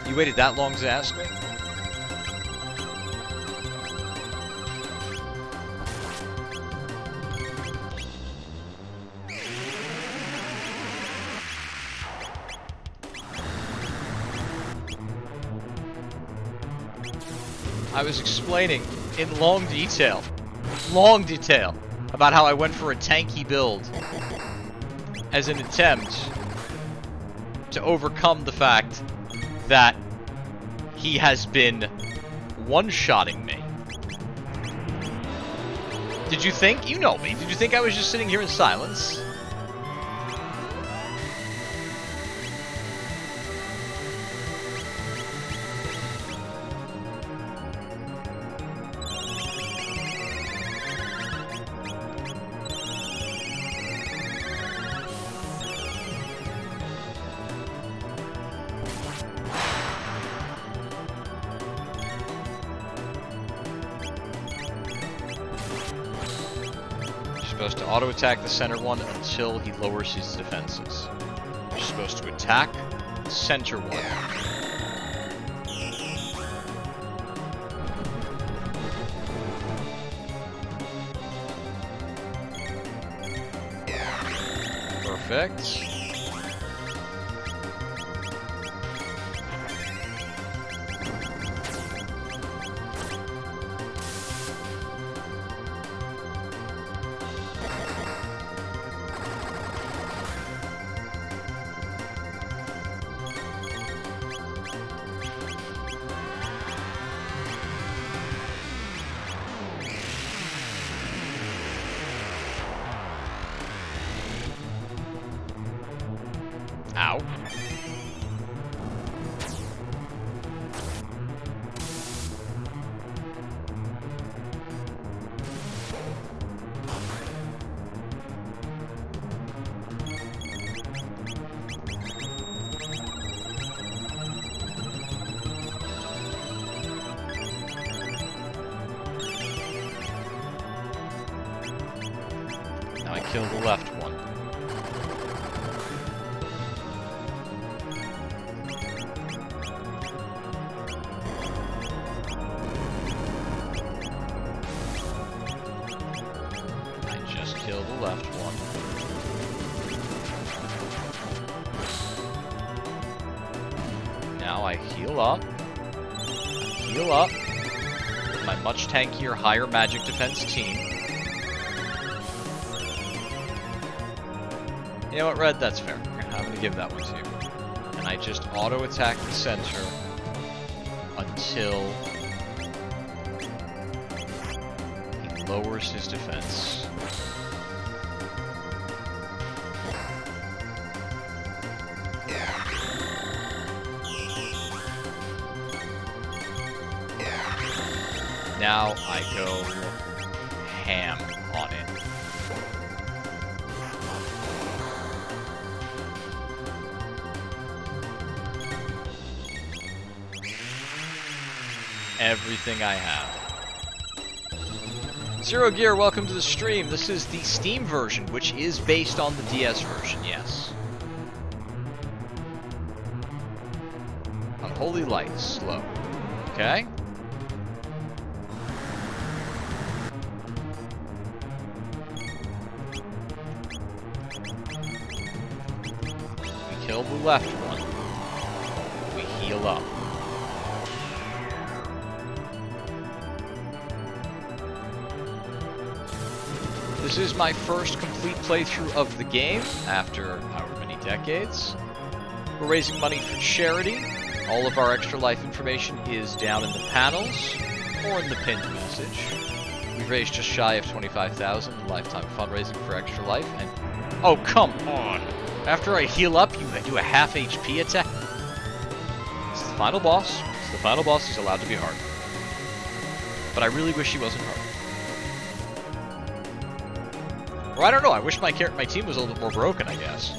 You waited that long to ask me? I was explaining in long detail, about how I went for a tanky build as an attempt to overcome the fact that he has been one-shotting me. Did you think? You know me. Did you think I was just sitting here in silence? Supposed to auto-attack the center one until he lowers his defenses. You're supposed to attack the center one. Perfect. Ow. Now I kill the left one. Kill the left one. Now I heal up. Heal up with my much tankier, higher magic defense team. You know what, Red? That's fair. I'm gonna give that one to you. And I just auto-attack the center until he lowers his defense. Now I go ham on it. Everything I have. Zero Gear, welcome to the stream. This is the Steam version, which is based on the DS version, yes. Unholy Light, slow. Okay. We kill the left one. We heal up. This is my first complete playthrough of the game after however many decades. We're raising money for charity. All of our Extra Life information is down in the panels or in the pinned message. We've raised just shy of 25,000 in lifetime fundraising for Extra Life, and oh come on! After I heal up, you do a half HP attack. It's the final boss. It's the final boss. He's allowed to be hard, but I really wish he wasn't hard. Or I don't know, I wish my team was a little bit more broken, I guess.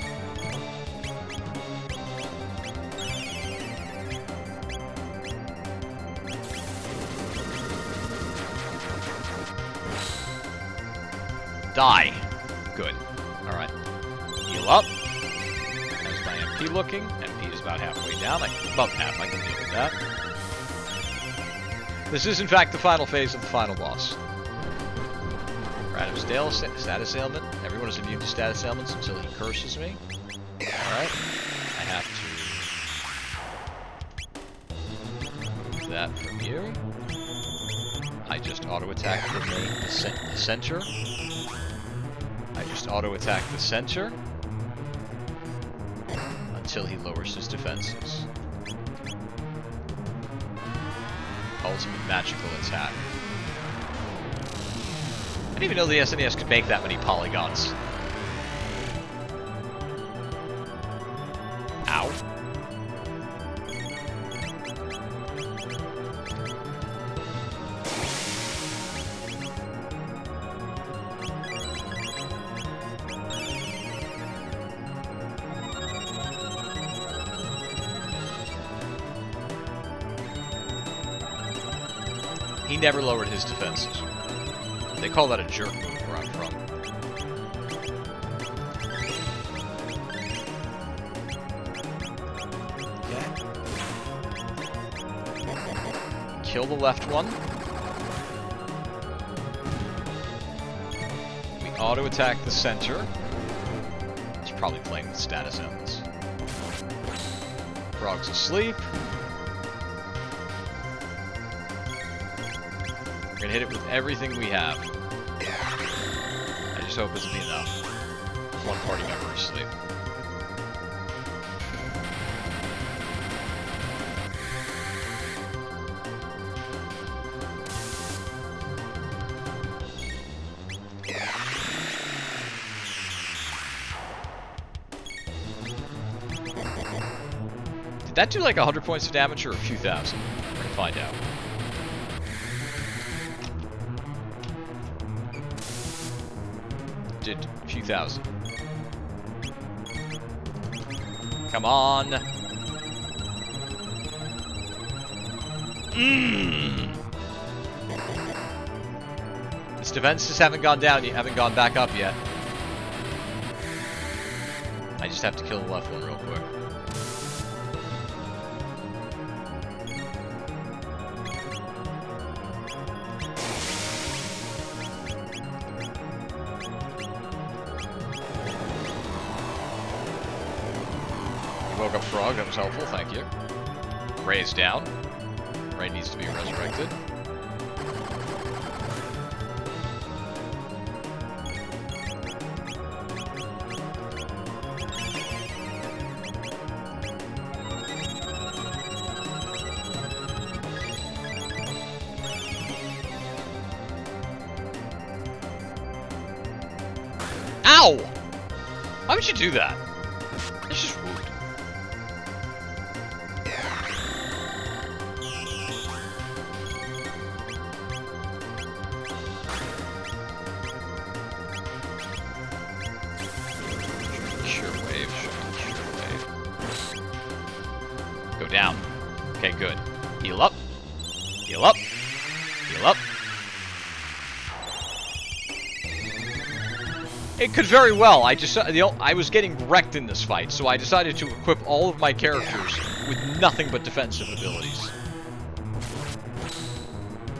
Die. Good. Alright. Heal up. How's my MP looking? MP is about halfway down. About half, I can deal with that. This is in fact the final phase of the final boss. Random status ailment. Everyone is immune to status ailments until he curses me. Alright. I have to remove that from you. I just auto-attack the center. I just auto-attack the center until he lowers his defenses. Ultimate magical attack. I didn't even know the SNES could make that many polygons. Ow. He never lowered his defenses. They call that a jerk move where I'm from. Okay. Kill the left one. We auto-attack the center. It's probably playing with status ailments. Frog's asleep. We're gonna hit it with everything we have. I just hope it'll be enough. One party member asleep. Did that do like 100 points of damage or a few thousand? We're gonna find out. Did a few thousand. Come on. His defenses haven't gone down yet, haven't gone back up yet. I just have to kill the left one real quick. Woke up Frog, that was helpful, thank you. Ray is down. Ray needs to be resurrected. Ow! Why would you do that? It's just rude. Sure wave. Go down. Okay, good. Heal up. Heal up. Heal up. It could very well. I was getting wrecked in this fight, so I decided to equip all of my characters with nothing but defensive abilities.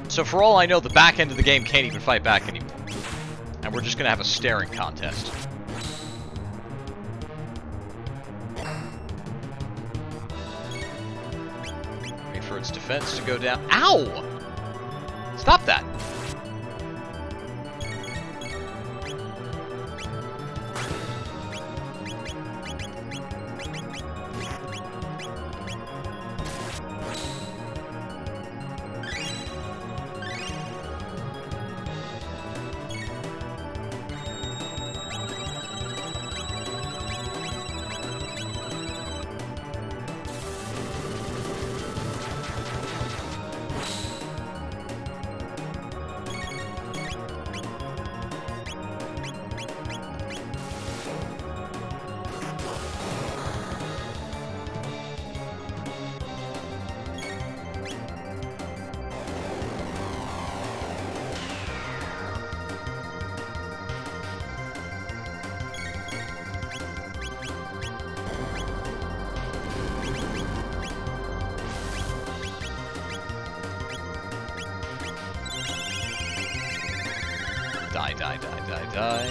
So for all I know, the back end of the game can't even fight back anymore. And we're just going to have a staring contest. Wait for its defense to go down. Ow! Stop that! Die.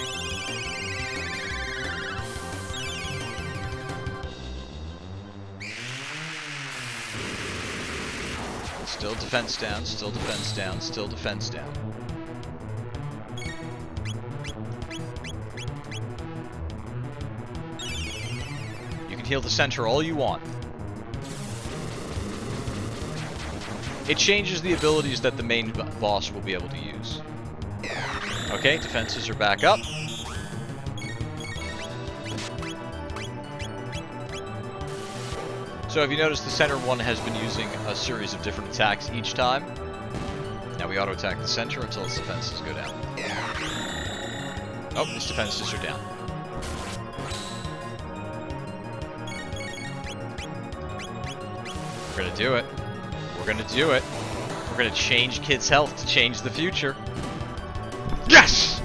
Still defense down, still defense down, still defense down. You can heal the center all you want. It changes the abilities that the main boss will be able to use. Okay, defenses are back up. So if you notice, the center one has been using a series of different attacks each time. Now we auto-attack the center until its defenses go down. Oh, its defenses are down. We're gonna do it. We're gonna do it. We're gonna change kids' health to change the future. Yes!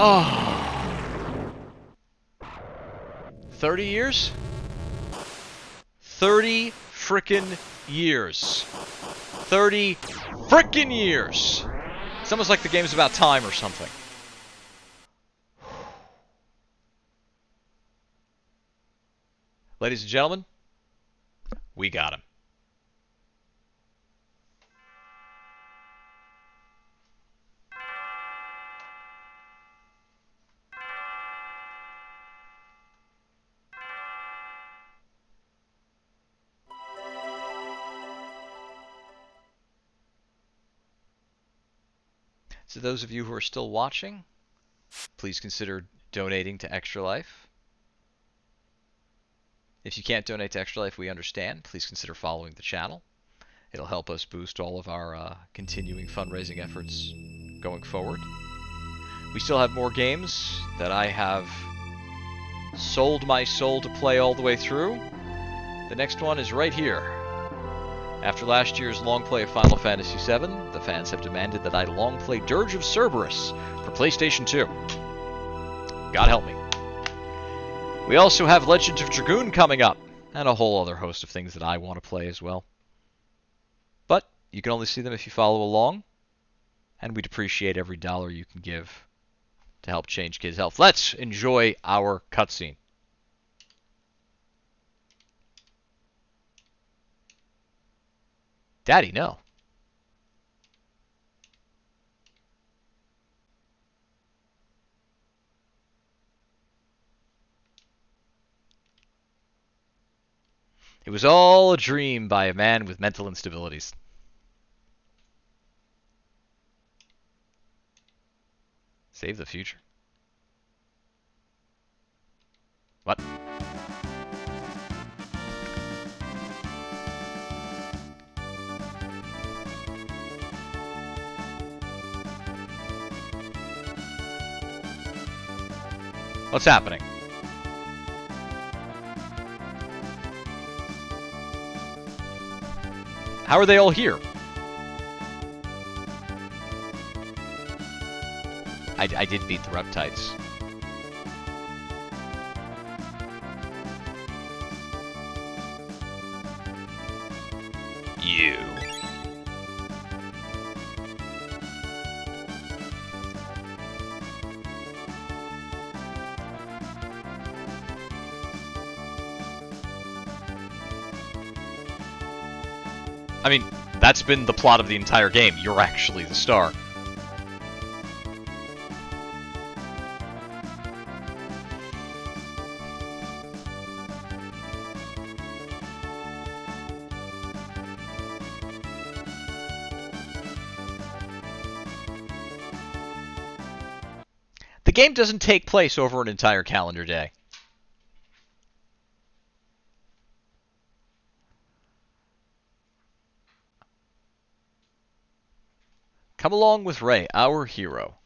Oh. 30 years? 30 frickin' years. 30 frickin' years! It's almost like the game's about time or something. Ladies and gentlemen, we got him. So those of you who are still watching, please consider donating to Extra Life. If you can't donate to Extra Life, we understand. Please consider following the channel. It'll help us boost all of our continuing fundraising efforts going forward. We still have more games that I have sold my soul to play all the way through. The next one is right here. After last year's long play of Final Fantasy VII, the fans have demanded that I long play Dirge of Cerberus for PlayStation 2. God help me. We also have Legends of Dragoon coming up, and a whole other host of things that I want to play as well. But you can only see them if you follow along, and we'd appreciate every dollar you can give to help change kids' health. Let's enjoy our cutscene. Daddy, no. It was all a dream by a man with mental instabilities. Save the future. What? What's happening? How are they all here? I did beat the Reptites. You. I mean, that's been the plot of the entire game. You're actually the star. The game doesn't take place over an entire calendar day. Come along with Ray, our hero.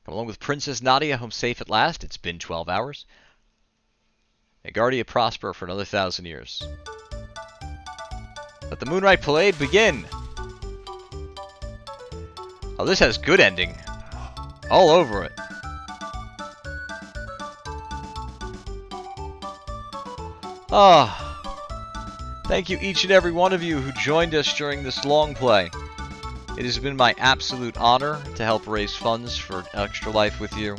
Come along with Princess Nadia, home safe at last. It's been 12 hours. May Guardia prosper for another 1,000 years. Let the Moonlight Parade begin! Oh, this has good ending. All over it. Ah, thank you each and every one of you who joined us during this long play. It has been my absolute honor to help raise funds for Extra Life with you.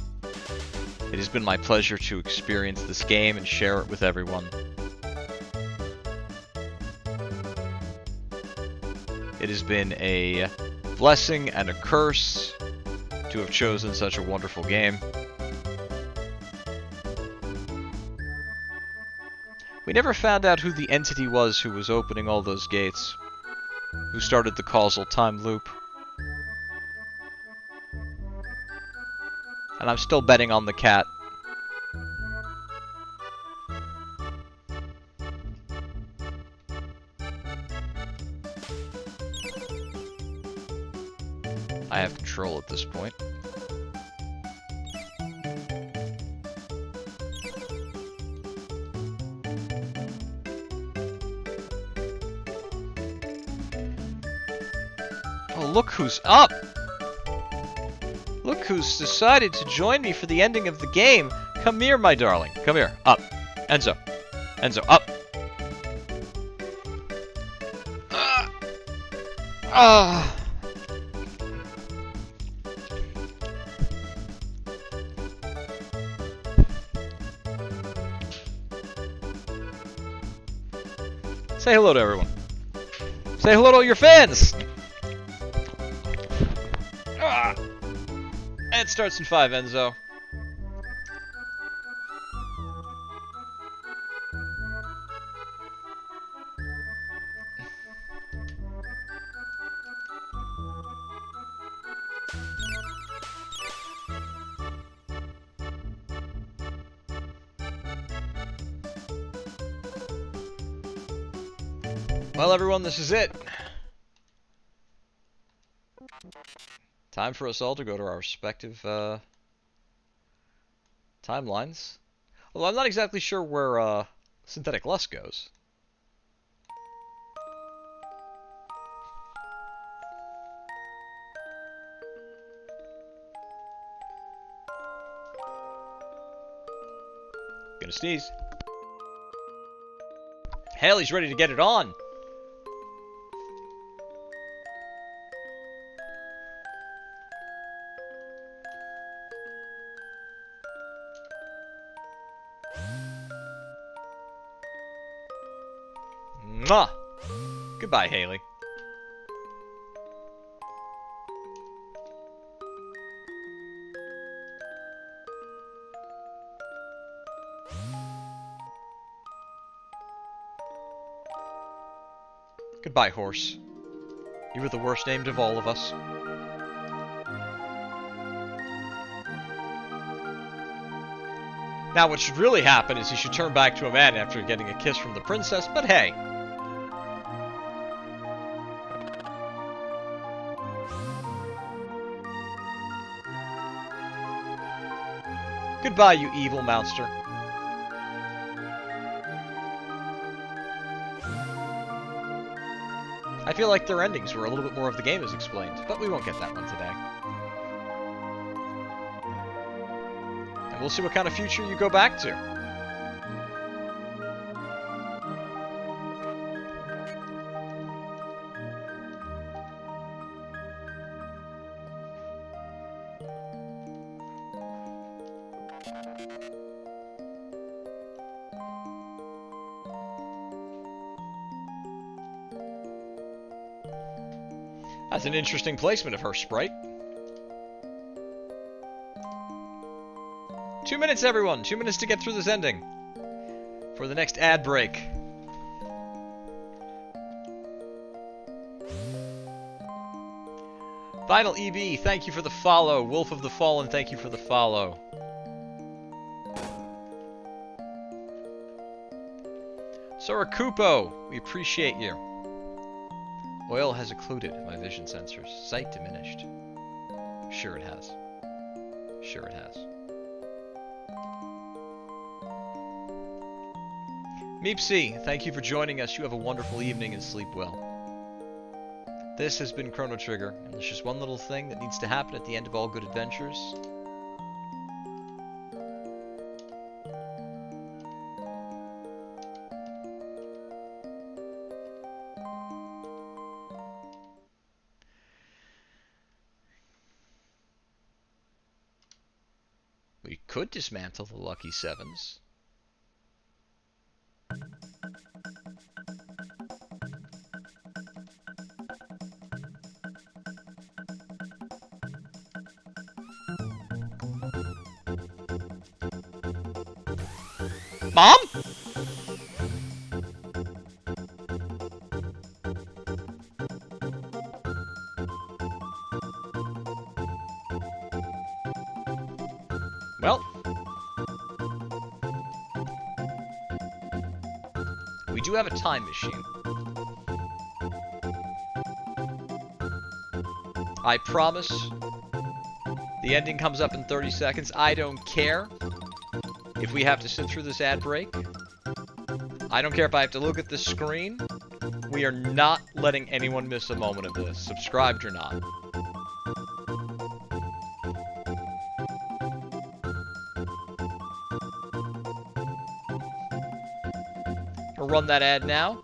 It has been my pleasure to experience this game and share it with everyone. It has been a blessing and a curse to have chosen such a wonderful game. We never found out who the entity was who was opening all those gates, who started the causal time loop. And I'm still betting on the cat. I have control at this point. Oh, look who's up! Look who's decided to join me for the ending of the game. Come here, my darling. Come here. Up. Enzo. Enzo, up. Say hello to everyone. Say hello to your fans! It starts in 5, Enzo. Well, everyone, this is it. Time for us all to go to our respective timelines. Although I'm not exactly sure where Synthetic Lust goes. Gonna sneeze. Haley's ready to get it on. Mwah! Goodbye, Haley. Goodbye, horse. You were the worst named of all of us. Now, what should really happen is he should turn back to a man after getting a kiss from the princess, but hey. Goodbye, you evil monster. I feel like their endings were a little bit more of the game as explained, but we won't get that one today. And we'll see what kind of future you go back to. That's an interesting placement of her sprite. 2 minutes, everyone. 2 minutes to get through this ending. For the next ad break. Vinyl EB, thank you for the follow. Wolf of the Fallen, thank you for the follow. Sorakupo, we appreciate you. Oil has occluded my vision sensors. Sight diminished. Sure it has. Sure it has. Meepsy, thank you for joining us. You have a wonderful evening and sleep well. This has been Chrono Trigger, and there's just one little thing that needs to happen at the end of all good adventures. We could dismantle the Lucky Sevens. Mom? Well, we do have a time machine. I promise the ending comes up in 30 seconds. I don't care if we have to sit through this ad break. I don't care if I have to look at the screen. We are not letting anyone miss a moment of this, subscribed or not. We'll run that ad now.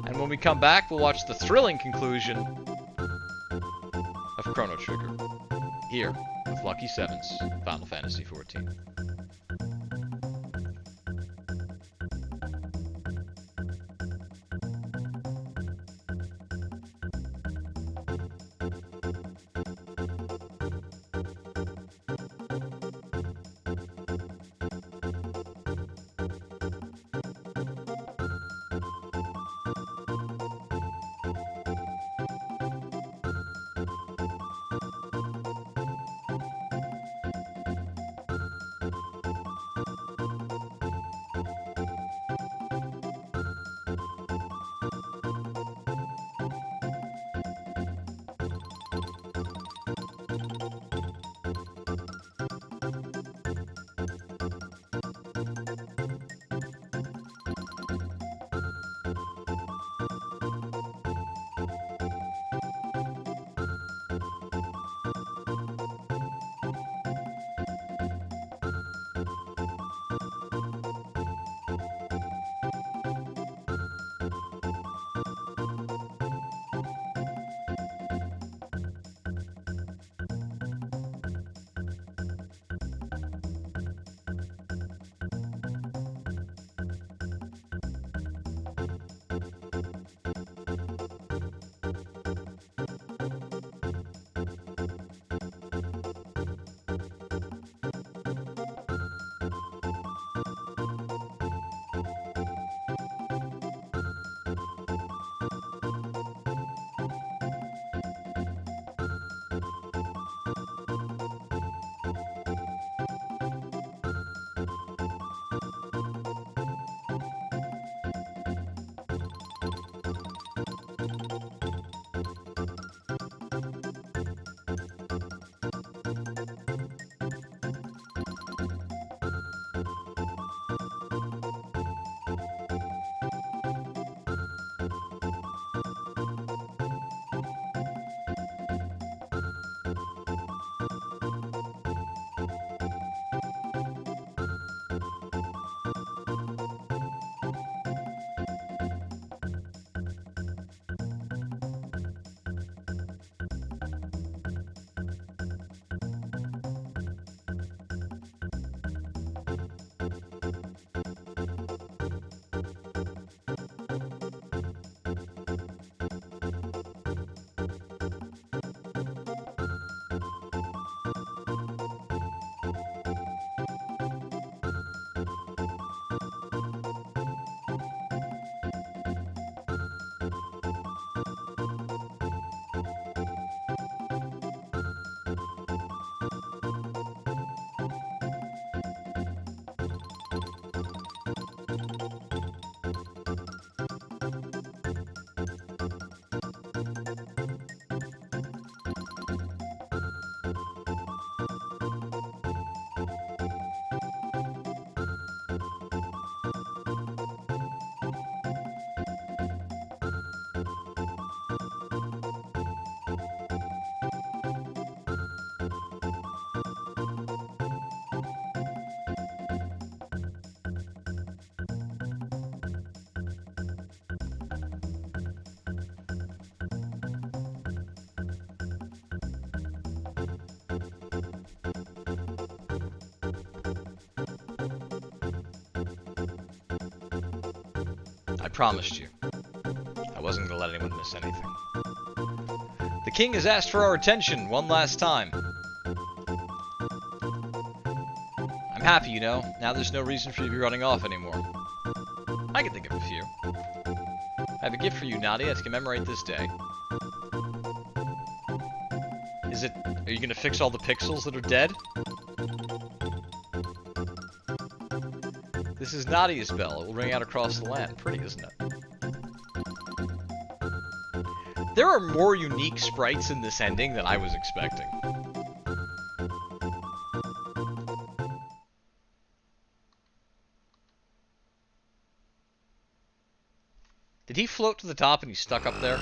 And when we come back, we'll watch the thrilling conclusion of Chrono Trigger. Here, with Lucky Sevens, Final Fantasy XIV. I promised you. I wasn't going to let anyone miss anything. The king has asked for our attention one last time. I'm happy, you know. Now there's no reason for you to be running off anymore. I can think of a few. I have a gift for you, Nadia, to commemorate this day. Are you going to fix all the pixels that are dead? This is Nadia's bell. It will ring out across the land. Pretty, isn't it? There are more unique sprites in this ending than I was expecting. Did he float to the top and he's stuck up there?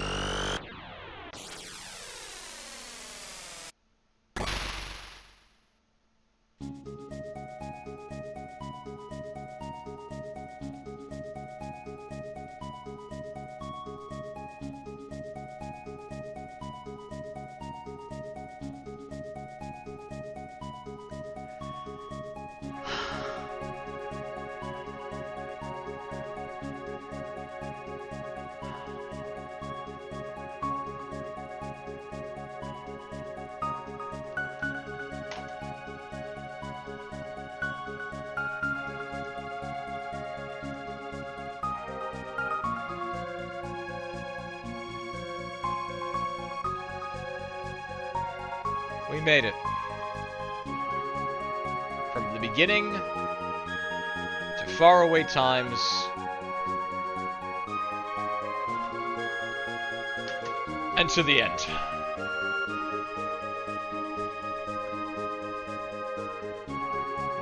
We made it. From the beginning to faraway times and to the end.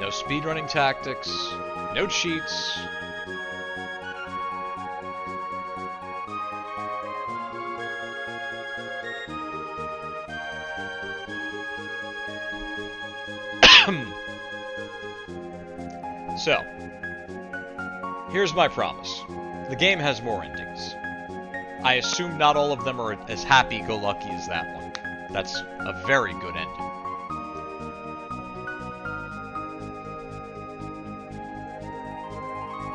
No speedrunning tactics, no cheats. So, here's my promise. The game has more endings. I assume not all of them are as happy-go-lucky as that one. That's a very good ending.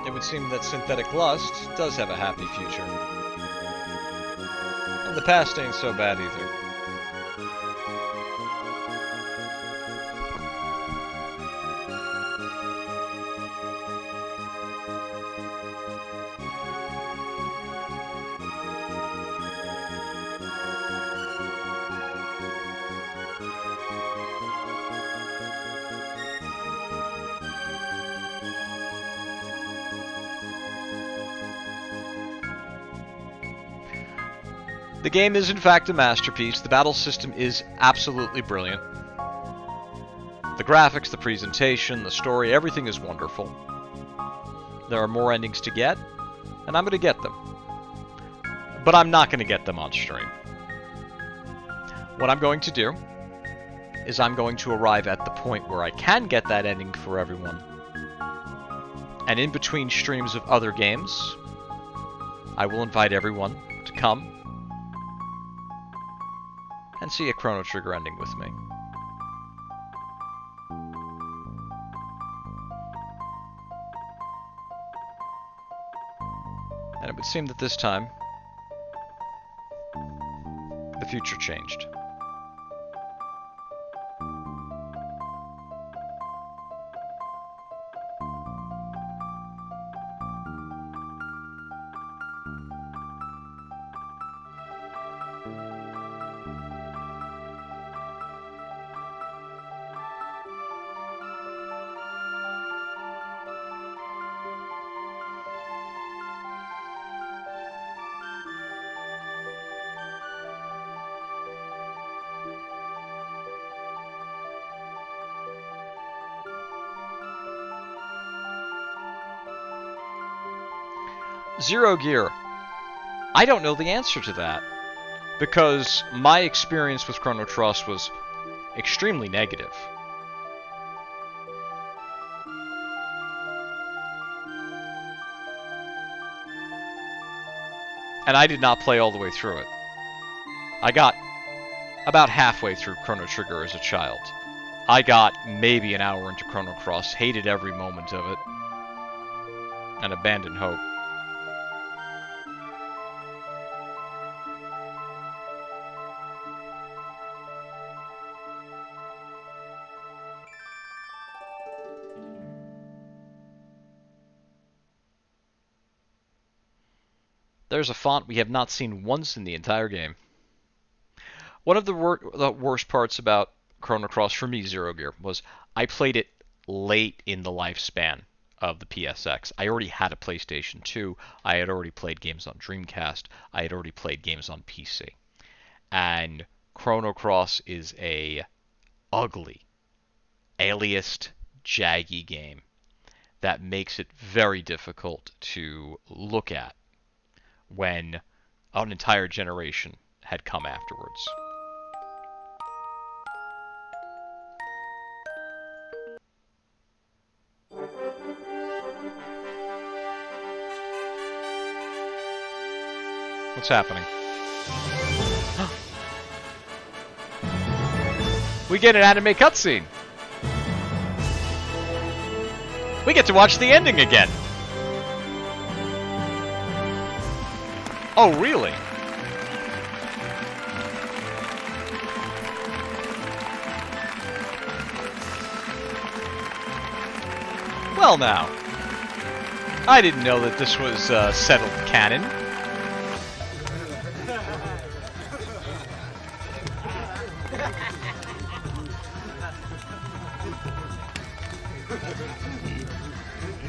It would seem that Synthetic Lust does have a happy future. And the past ain't so bad either. The game is in fact a masterpiece. The battle system is absolutely brilliant. The graphics, the presentation, the story, everything is wonderful. There are more endings to get, and I'm going to get them. But I'm not going to get them on stream. What I'm going to do is I'm going to arrive at the point where I can get that ending for everyone. And in between streams of other games, I will invite everyone to come and see a Chrono Trigger ending with me. And it would seem that this time, the future changed. Zero Gear. I don't know the answer to that, because my experience with Chrono Trust was extremely negative. And I did not play all the way through it. I got about halfway through Chrono Trigger as a child. I got maybe an hour into Chrono Cross, hated every moment of it, and abandoned hope. There's a font we have not seen once in the entire game. One of the worst parts about Chrono Cross for me, Zero Gear, was I played it late in the lifespan of the PSX. I already had a PlayStation 2. I had already played games on Dreamcast. I had already played games on PC. And Chrono Cross is a ugly, aliased, jaggy game that makes it very difficult to look at when an entire generation had come afterwards. What's happening? We get an anime cutscene! We get to watch the ending again! Oh, really? Well now. I didn't know that this was settled canon.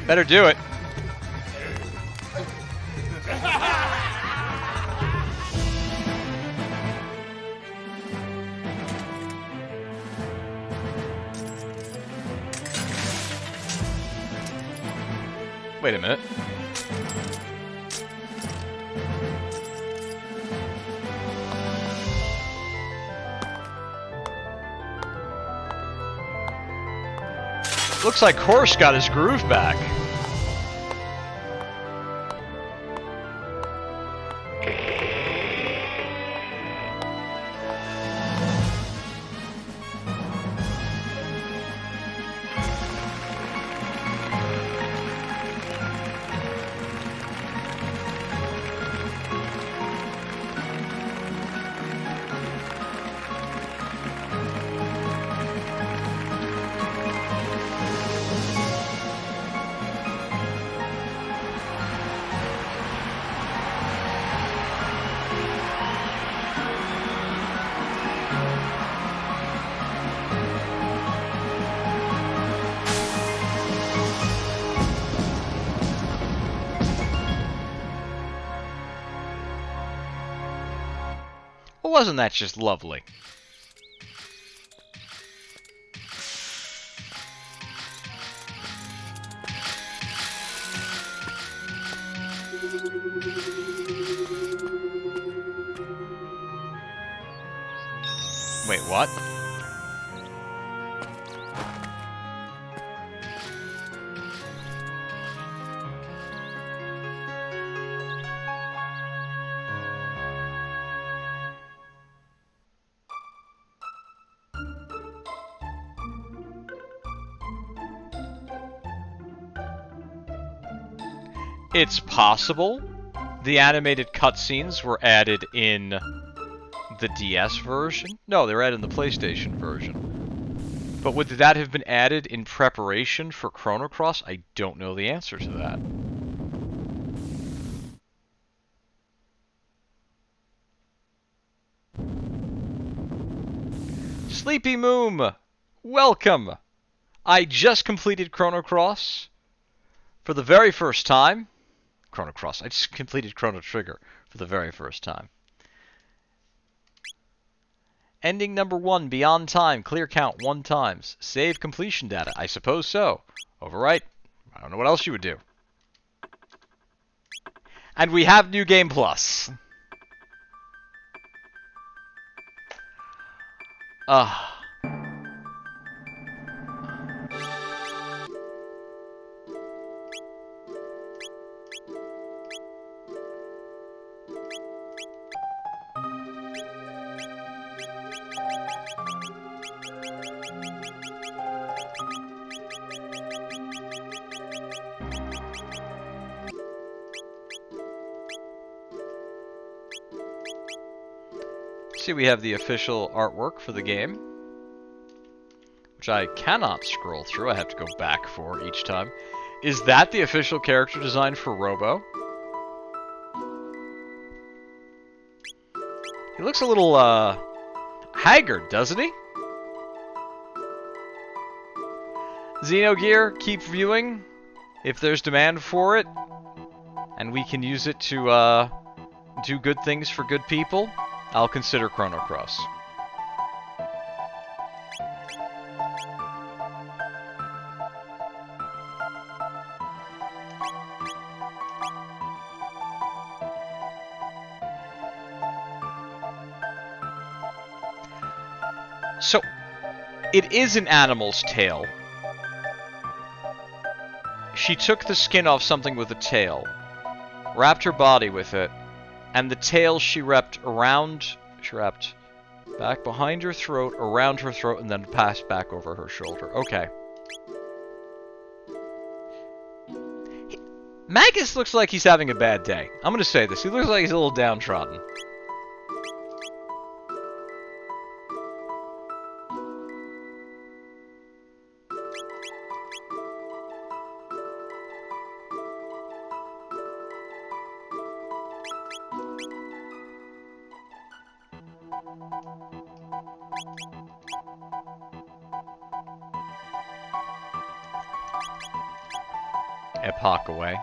Better do it. Wait a minute. Looks like Horse got his groove back. Well, wasn't that just lovely? Wait, what? It's possible the animated cutscenes were added in the DS version? No, they were added in the PlayStation version. But would that have been added in preparation for Chrono Cross? I don't know the answer to that. Sleepy Moom! Welcome! I just completed Chrono Cross for the very first time. Chrono Cross. I just completed Chrono Trigger for the very first time. Ending number 1, Beyond Time, clear count 1 times. Save completion data. I suppose so. Overwrite. I don't know what else you would do. And we have New Game Plus. See, we have the official artwork for the game, which I cannot scroll through. I have to go back for each time. Is that the official character design for Robo? He looks a little, haggard, doesn't he? Xenogear, keep viewing if there's demand for it, and we can use it to, do good things for good people. I'll consider Chrono Cross. So, it is an animal's tail. She took the skin off something with a tail, wrapped her body with it, and the tail she wrapped back behind her throat, around her throat, and then passed back over her shoulder. Okay. Magus looks like he's having a bad day. I'm gonna say this. He looks like he's a little downtrodden. Epoch away.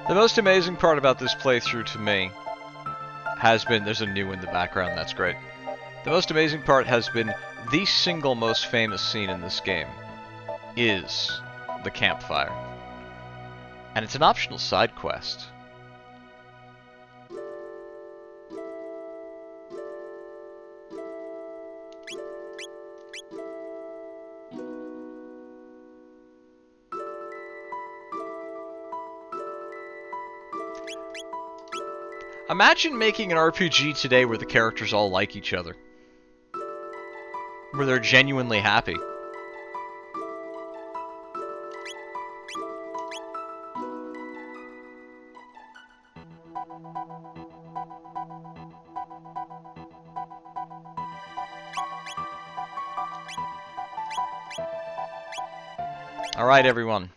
The most amazing part about this playthrough to me has been, there's a new in the background, that's great. The most amazing part has been the single most famous scene in this game is the campfire. And it's an optional side quest. Imagine making an RPG today where the characters all like each other. Where they're genuinely happy. Alright, everyone.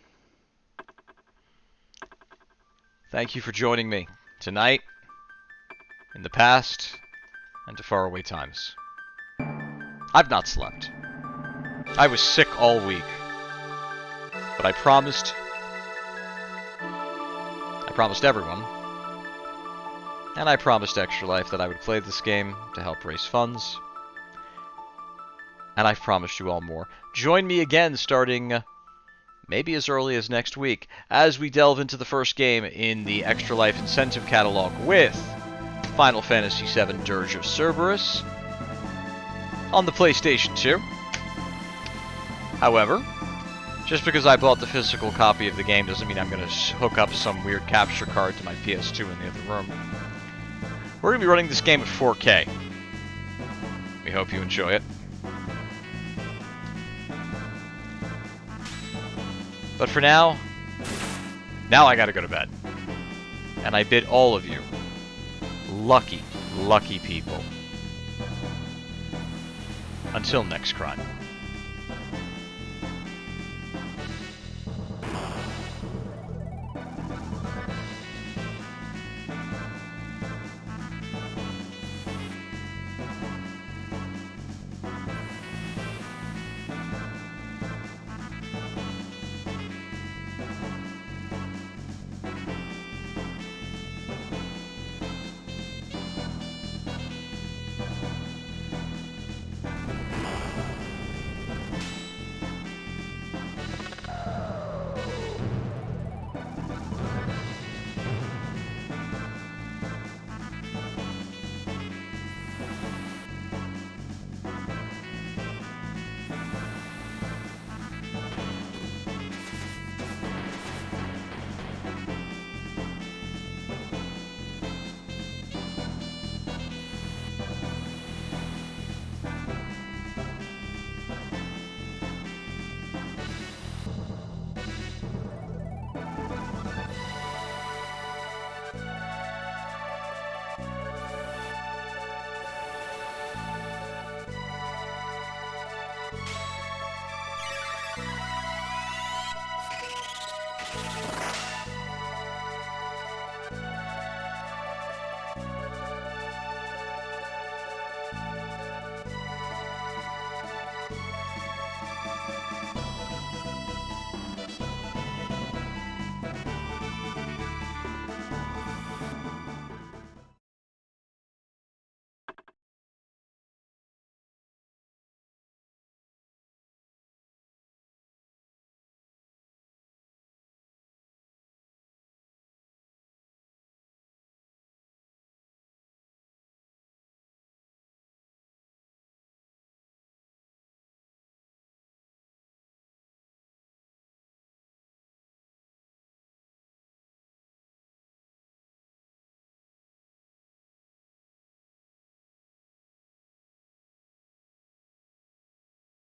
Thank you for joining me tonight, in the past, and to faraway times. I've not slept. I was sick all week. But I promised everyone, and I promised Extra Life that I would play this game to help raise funds. And I've promised you all more. Join me again starting maybe as early as next week as we delve into the first game in the Extra Life incentive catalog with Final Fantasy VII Dirge of Cerberus on the PlayStation 2. However, just because I bought the physical copy of the game doesn't mean I'm going to hook up some weird capture card to my PS2 in the other room. We're going to be running this game at 4K. We hope you enjoy it. But for now I gotta go to bed. And I bid all of you, lucky, lucky people, until next crime.